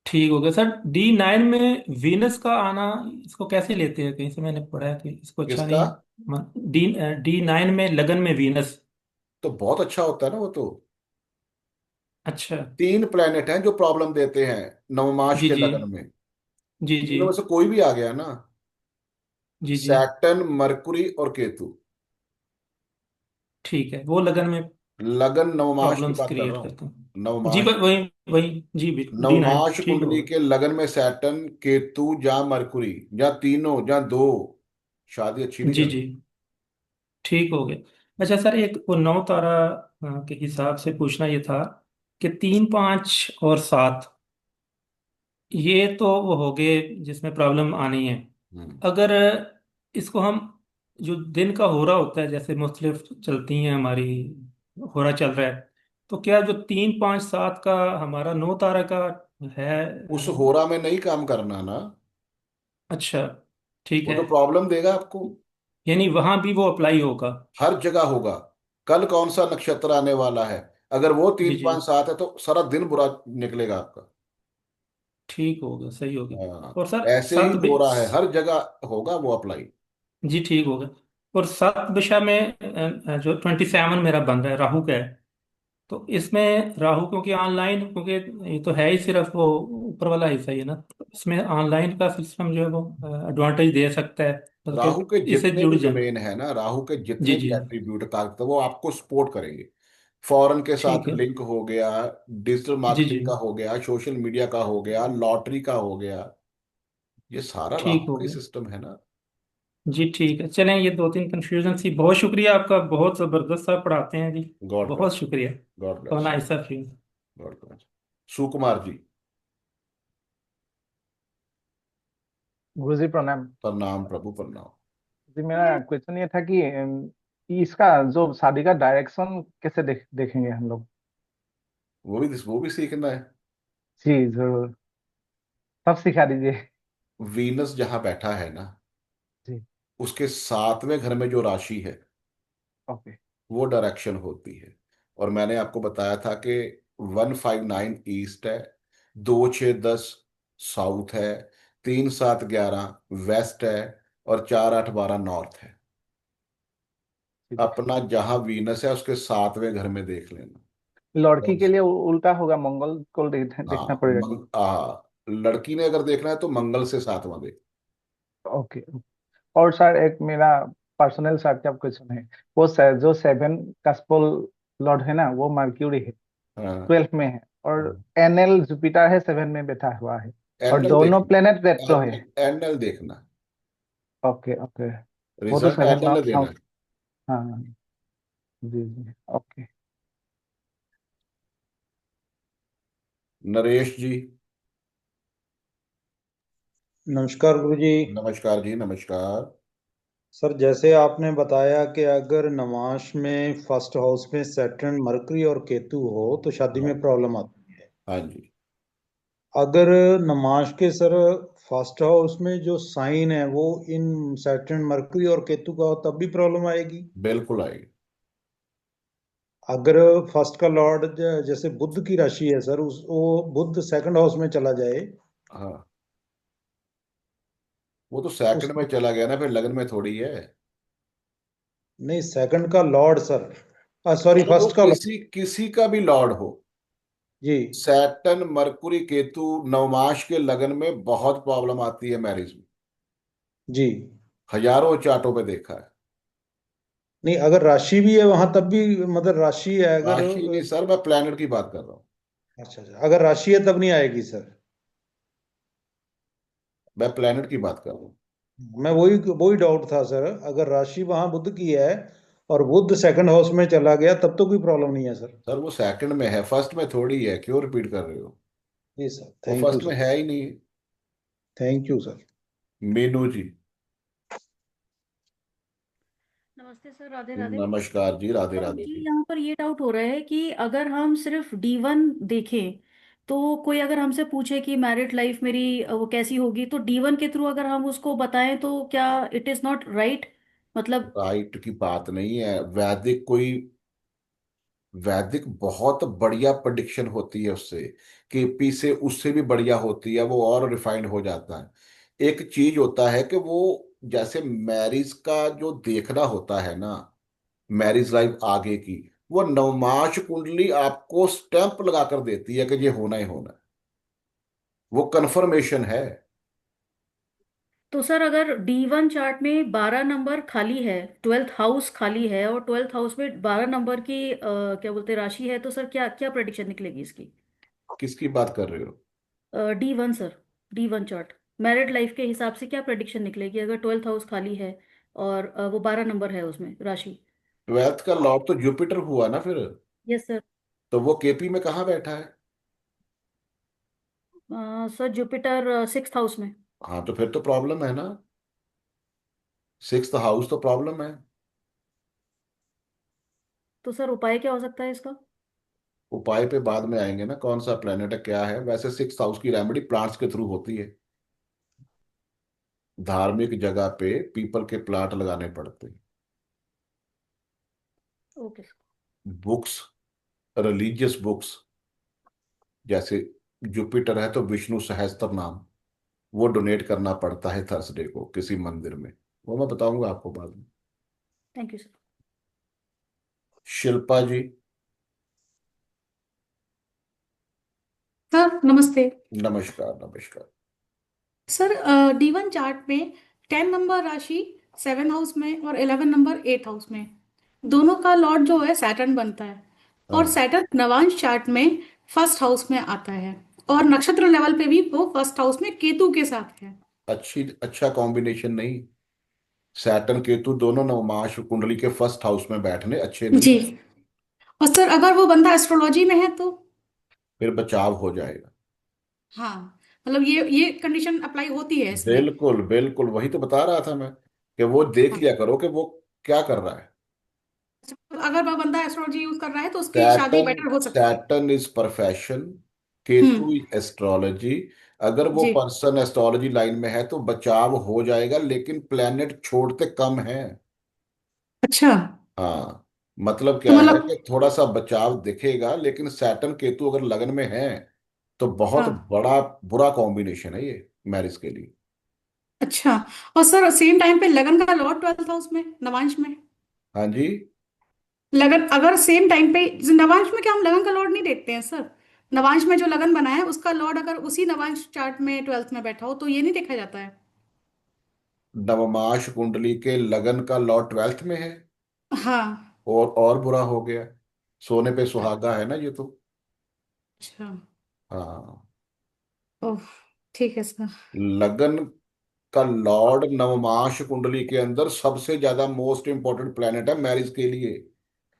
ठीक हो गया सर। D9 में वीनस का आना, इसको कैसे लेते हैं? कहीं से मैंने पढ़ा है कि इसको अच्छा किसका? नहीं। D9 में लगन में वीनस। तो बहुत अच्छा होता है ना वो तो। अच्छा। 3 प्लेनेट हैं जो प्रॉब्लम देते हैं नवमाश जी के जी। लगन में। जी जी। तीनों में से कोई भी आ गया ना, जी जी। सैटर्न, मरकुरी और केतु। ठीक है, वो लगन में लगन नवमाश की प्रॉब्लम्स बात कर रहा क्रिएट हूँ। करते हैं। जी नवमाश। वही वही। जी भी D9 नवमाश ठीक कुंडली होगा। के लगन में सैटर्न, केतु या मरकुरी, या तीनों या दो, शादी अच्छी नहीं जी जी। चलती। ठीक हो गया। अच्छा सर, एक वो नौ तारा के हिसाब से पूछना ये था कि 3 5 और 7, ये तो वो हो गए जिसमें प्रॉब्लम आनी है। हम्म। अगर इसको हम, जो दिन का हो रहा होता है जैसे मुख्तलिफ चलती हैं हमारी, हो रहा चल रहा है, तो क्या जो 3 5 7 का हमारा नौ तारा का है? उस होरा में नहीं काम करना ना, अच्छा ठीक वो है। तो प्रॉब्लम देगा आपको। यानी वहां भी वो अप्लाई होगा? हर जगह होगा। कल कौन सा नक्षत्र आने वाला है, अगर वो जी तीन जी। पांच सात है तो सारा दिन बुरा निकलेगा आपका। ठीक हो गया, सही हो गया। हाँ, और सर ऐसे ही हो रहा है, हर जगह होगा वो अप्लाई। जी ठीक हो गया। और 7 दिशा में जो 27 मेरा बन रहा है राहु का है, तो इसमें राहु क्योंकि ऑनलाइन, क्योंकि ये तो है ही सिर्फ वो ऊपर वाला हिस्सा ही है ना, तो इसमें ऑनलाइन का सिस्टम जो है वो एडवांटेज दे सकता है, राहु बल्कि के इससे जितने जुड़ भी जाए। डोमेन है ना, राहु के जी जितने भी जी। एट्रीब्यूट ताकत, वो आपको सपोर्ट करेंगे। फॉरेन के साथ ठीक है। लिंक हो गया, डिजिटल जी जी। मार्केटिंग का हो गया, सोशल मीडिया का हो गया, लॉटरी का हो गया, ये सारा ठीक राहु हो का ही गया। सिस्टम है ना। जी ठीक है, चलें, ये 2 3 कंफ्यूजन थी। बहुत शुक्रिया आपका, बहुत ज़बरदस्त आप पढ़ाते हैं जी। गॉड बहुत ब्लेस। शुक्रिया। गॉड और bless. Nice of you. God bless. Sukumar ji. गुरुजी प्रणाम। प्रणाम प्रभु प्रणाम। जी मेरा क्वेश्चन ये था कि इसका जो शादी का डायरेक्शन कैसे देखेंगे हम लोग? वो भी सीखना है। जी जरूर, सब सिखा दीजिए। वीनस जहां बैठा है ना, जी। उसके 7वें घर में जो राशि है, ओके। वो डायरेक्शन होती है। और मैंने आपको बताया था कि 159 ईस्ट है, 2 6 10 साउथ है, 3 7 11 वेस्ट है, और 4 8 12 नॉर्थ है। ठीक है। अपना जहां वीनस है उसके 7वें घर में देख लेना। लड़की और के लिए उल्टा होगा, मंगल को देखना हाँ, पड़ेगा। लड़की ने अगर देखना है तो मंगल से 7वां देख। ओके। और सर एक मेरा पर्सनल सर्ट क्वेश्चन है। वो जो 7 का स्पोल लॉर्ड है ना, वो मर्क्यूरी है, हाँ, 12 में है। और एनएल जुपिटर है, 7 में बैठा हुआ है। और एनएल दोनों प्लेनेट देखना। रेट्रो है। एनएल देखना। Okay okay. वो तो रिजल्ट 7 एनएल देना हाउस। है। हाँ। जी जी। ओके। नरेश जी। नमस्कार गुरुजी। नमस्कार जी, नमस्कार। सर जैसे आपने बताया कि अगर नवांश में फर्स्ट हाउस में सैटर्न मरकरी और केतु हो तो शादी हाँ। में प्रॉब्लम आती है। हाँ जी। अगर नवांश के सर फर्स्ट हाउस में जो साइन है वो इन सैटर्न मरकरी और केतु का हो तब भी प्रॉब्लम आएगी? बिल्कुल आएगी। अगर फर्स्ट का लॉर्ड जैसे बुध की राशि है सर, उस वो बुध सेकंड हाउस में चला जाए हाँ। वो तो सेकंड में उसको चला गया ना, फिर लगन में थोड़ी है। नहीं, सेकंड का लॉर्ड सर, सॉरी, और वो फर्स्ट का लॉर्ड। किसी किसी का भी लॉर्ड हो, जी। सैटर्न मरकुरी केतु नवमाश के लगन में बहुत प्रॉब्लम आती है मैरिज में। जी। हजारों चार्टों पे देखा है। नहीं, अगर राशि भी है वहां तब भी, मतलब राशि है अगर, राशि नहीं सर, मैं प्लैनेट की बात कर रहा हूँ। अच्छा अच्छा, अगर राशि है तब नहीं आएगी सर। मैं प्लैनेट की बात कर रहा हूँ। मैं वही वही डाउट था सर, अगर राशि वहां बुध की है और बुध सेकंड हाउस में चला गया तब तो कोई प्रॉब्लम नहीं है सर। सर वो सेकंड में है, फर्स्ट में थोड़ी है, क्यों रिपीट कर रहे हो? जी सर, वो थैंक यू फर्स्ट में सर। है ही नहीं। Thank you sir. Meenu ji. नमस्ते सर, राधे राधे। नमस्कार जी, राधे सर राधे मुझे जी। यहाँ पर ये डाउट हो रहा है कि अगर हम सिर्फ D1 देखें तो कोई अगर हमसे पूछे कि मैरिड लाइफ मेरी वो कैसी होगी, तो D1 के थ्रू अगर हम उसको बताएं तो क्या इट इज नॉट राइट? मतलब राइट की बात नहीं है, वैदिक बहुत बढ़िया प्रेडिक्शन होती है उससे। केपी से उससे भी बढ़िया होती है, वो और रिफाइंड हो जाता है। एक चीज होता है कि वो, जैसे मैरिज का जो देखना होता है ना, मैरिज लाइफ आगे की, वो नवमाश कुंडली आपको स्टैंप लगा कर देती है कि ये होना ही होना है। वो कंफर्मेशन है। तो सर अगर D1 चार्ट में 12 नंबर खाली है, 12th हाउस खाली है और 12th हाउस में 12 नंबर की क्या बोलते हैं राशि है, तो सर क्या क्या प्रेडिक्शन निकलेगी इसकी? किसकी बात कर रहे हो? D1 sir, D1 chart married life के हिसाब से क्या प्रेडिक्शन निकलेगी अगर 12th हाउस खाली है और वो 12 नंबर है उसमें राशि? ट्वेल्थ का लॉर्ड तो जुपिटर हुआ ना फिर। Yes sir. तो वो केपी में कहाँ बैठा है? सर जुपिटर 6th हाउस में। हाँ, तो फिर तो प्रॉब्लम है ना। सिक्स्थ हाउस तो प्रॉब्लम है। तो सर उपाय क्या हो सकता है इसका? उपाय पे बाद में आएंगे ना, कौन सा प्लेनेट है क्या है। वैसे सिक्स हाउस की रेमेडी प्लांट्स के थ्रू होती है। धार्मिक जगह पे पीपल के प्लांट लगाने पड़ते हैं। Okay sir. Books, religious books, जैसे जुपिटर है तो विष्णु सहस्त्र नाम, वो डोनेट करना पड़ता है थर्सडे को किसी मंदिर में। वो मैं बताऊंगा आपको बाद में। Thank you sir. Shilpa ji. Sir नमस्ते। नमस्कार नमस्कार। सर D1 चार्ट में 10 नंबर राशि 7 हाउस में और 11 नंबर 8 हाउस में, दोनों का लॉर्ड जो है सैटर्न बनता है। और हाँ, सैटर्न नवांश चार्ट में फर्स्ट हाउस में आता है और नक्षत्र लेवल पे भी वो फर्स्ट हाउस में केतु के साथ है। अच्छा कॉम्बिनेशन नहीं। सैटर्न केतु दोनों नवमाश कुंडली के फर्स्ट हाउस में बैठने अच्छे नहीं। जी। और सर अगर वो बंदा एस्ट्रोलॉजी में है तो? फिर बचाव हो जाएगा। हाँ, मतलब ये कंडीशन अप्लाई होती है इसमें। बिल्कुल बिल्कुल, वही तो बता रहा था मैं, कि वो देख हाँ, लिया करो कि वो क्या कर रहा है। अगर वो बंदा एस्ट्रोलॉजी यूज कर रहा है तो उसकी शादी सैटर्न बेटर हो सकती है। Saturn is perfection, Ketu hmm. Is astrology. अगर वो जी। पर्सन एस्ट्रोलॉजी लाइन में है तो बचाव हो जाएगा, लेकिन प्लेनेट छोड़ते कम है। अच्छा। हाँ, मतलब तो क्या है मतलब कि थोड़ा सा बचाव दिखेगा, लेकिन सैटर्न केतु अगर लगन में है तो बहुत हाँ। बड़ा बुरा कॉम्बिनेशन है ये मैरिज के लिए। अच्छा। और सर सेम टाइम पे लगन का लॉर्ड 12 हाउस में नवांश में, हाँ जी। लगन अगर सेम टाइम पे, नवांश में क्या हम लगन का लॉर्ड नहीं देखते हैं सर? नवांश में जो लगन बना है उसका लॉर्ड अगर उसी नवांश चार्ट में 12th में बैठा हो तो ये नहीं देखा जाता है? नवमाश कुंडली के लगन का लॉर्ड ट्वेल्थ में है, हाँ। और बुरा हो गया। सोने पे सुहागा है ना ये तो। अच्छा। हाँ। ओह, ठीक है सर। लगन का लॉर्ड नवमाश कुंडली के अंदर सबसे ज्यादा मोस्ट इंपॉर्टेंट प्लेनेट है मैरिज के लिए।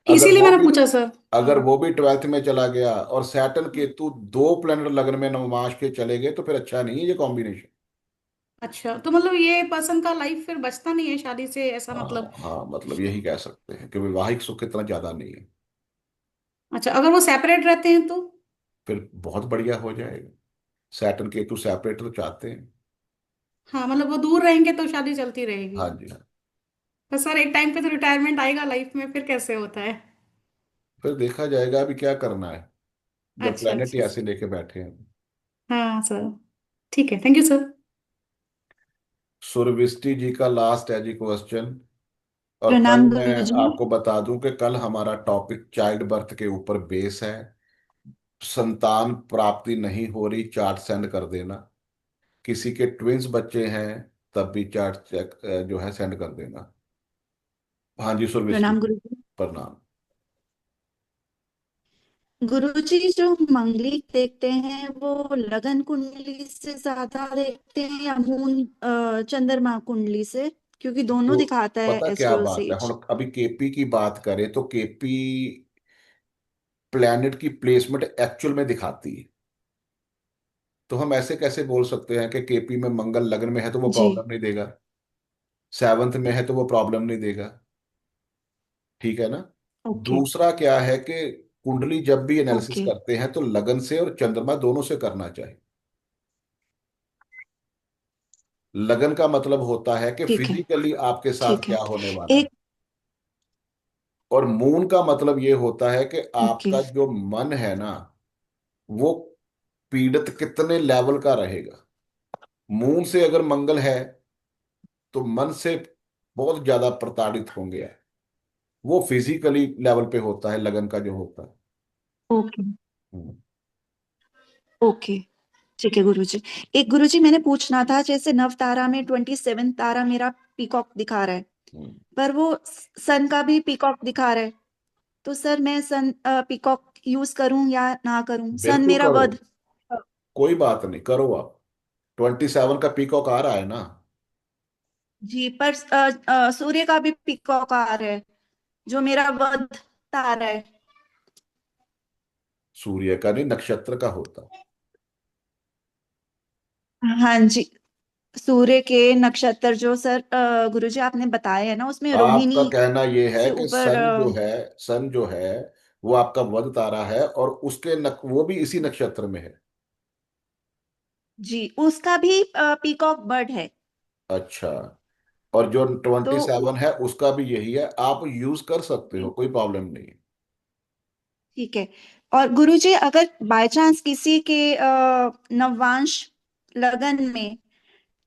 अगर इसीलिए वो मैंने भी पूछा सर। अगर हाँ। वो भी ट्वेल्थ में चला गया और सैटर्न केतु दो प्लेनेट लगन में नवमाश के चले गए तो फिर अच्छा नहीं है ये कॉम्बिनेशन। अच्छा, तो मतलब ये पर्सन का लाइफ फिर बचता नहीं है शादी से, ऐसा मतलब? हाँ हाँ, मतलब यही कह सकते हैं कि वैवाहिक सुख इतना ज्यादा नहीं है। अच्छा, अगर वो सेपरेट रहते हैं तो? फिर बहुत बढ़िया हो जाएगा। सैटर्न केतु सेपरेट तो चाहते हैं। हाँ, मतलब वो दूर रहेंगे तो शादी चलती रहेगी। हाँ जी हाँ। पर सर एक टाइम पे तो रिटायरमेंट आएगा लाइफ में, फिर कैसे होता है? फिर देखा जाएगा अभी क्या करना है, जब अच्छा प्लेनेट ही अच्छा ऐसे लेके बैठे हैं। हाँ सर, ठीक है, थैंक यू सर। सुरविष्टि जी का लास्ट है जी क्वेश्चन। और कल प्रणाम मैं गुरुजी। आपको बता दूं कि कल हमारा टॉपिक चाइल्ड बर्थ के ऊपर बेस है। संतान प्राप्ति नहीं हो रही, चार्ट सेंड कर देना। किसी के ट्विंस बच्चे हैं तब भी चार्ट चेक जो है सेंड कर देना। हाँ जी सुरविष्टि प्रणाम जी, गुरुजी। प्रणाम। गुरुजी, जो मंगलिक देखते हैं वो लगन कुंडली से ज्यादा देखते हैं या मून चंद्रमा कुंडली से? क्योंकि दोनों तो दिखाता है पता क्या एस्ट्रो बात है, सेज। हम अभी केपी की बात करें तो केपी प्लैनेट की प्लेसमेंट एक्चुअल में दिखाती है। तो हम ऐसे कैसे बोल सकते हैं कि केपी में मंगल लग्न में है तो वो जी। प्रॉब्लम नहीं देगा, सेवंथ में है तो वो प्रॉब्लम नहीं देगा। ठीक है ना। ओके। दूसरा क्या है कि कुंडली जब भी एनालिसिस ओके। करते हैं तो लगन से और चंद्रमा दोनों से करना चाहिए। लगन का मतलब होता है कि ठीक है। फिजिकली आपके साथ ठीक है। क्या होने वाला है। एक। और मून का मतलब ये होता है कि ओके। आपका जो मन है ना, वो पीड़ित कितने लेवल का रहेगा। मून से अगर मंगल है तो मन से बहुत ज्यादा प्रताड़ित होंगे। वो फिजिकली लेवल पे होता है लगन का जो होता है। ओके। हम्म, ओके। ठीक है गुरुजी। एक गुरुजी, मैंने पूछना था, जैसे नव तारा में 27 तारा मेरा पीकॉक दिखा रहा है, हम्म। पर वो सन का भी पीकॉक दिखा रहा है। तो सर मैं सन पीकॉक यूज करूं या ना करूं? सन बिल्कुल मेरा करो, वध। कोई बात नहीं, करो आप। 27 का पीकॉक आ रहा है ना। जी, पर सूर्य का भी पीकॉक आ रहा है, जो मेरा वध तारा है। सूर्य का नहीं, नक्षत्र का होता है। हाँ जी। सूर्य के नक्षत्र जो सर गुरुजी आपने बताए है ना, उसमें आपका रोहिणी कहना ये है से कि ऊपर सन जो है वो आपका वध तारा है और उसके वो भी इसी नक्षत्र में है। जी, उसका भी पीकॉक बर्ड है। अच्छा। और जो तो 27 है उसका भी यही है, आप यूज कर सकते हो, कोई प्रॉब्लम नहीं है। ठीक है। और गुरुजी, अगर बाय चांस किसी के नवांश लगन में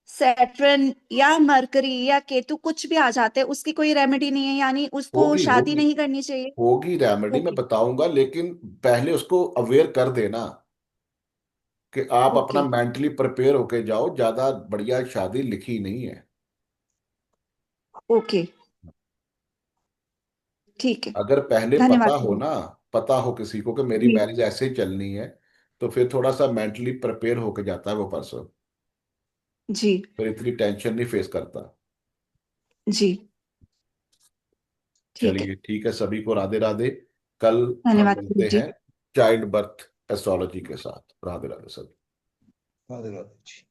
सैटर्न या मरकरी या केतु कुछ भी आ जाते हैं, उसकी कोई रेमेडी नहीं है? यानी उसको होगी शादी होगी नहीं करनी चाहिए? होगी रेमेडी, मैं ओके। बताऊंगा, लेकिन पहले उसको अवेयर कर देना कि आप अपना ओके। मेंटली प्रिपेयर होके जाओ, ज्यादा बढ़िया शादी लिखी नहीं है। ओके। ठीक है। अगर पहले धन्यवाद पता हो गुरु। ना, पता हो किसी को कि मेरी जी। मैरिज ऐसे ही चलनी है, तो फिर थोड़ा सा मेंटली प्रिपेयर होके जाता है वो पर्सन। जी। फिर इतनी टेंशन नहीं फेस करता। जी। ठीक है। चलिए ठीक है, सभी को राधे राधे। कल हम धन्यवाद मिलते गुरुजी। हैं चाइल्ड बर्थ एस्ट्रोलॉजी के साथ। राधे राधे सभी। राधे राधे जी।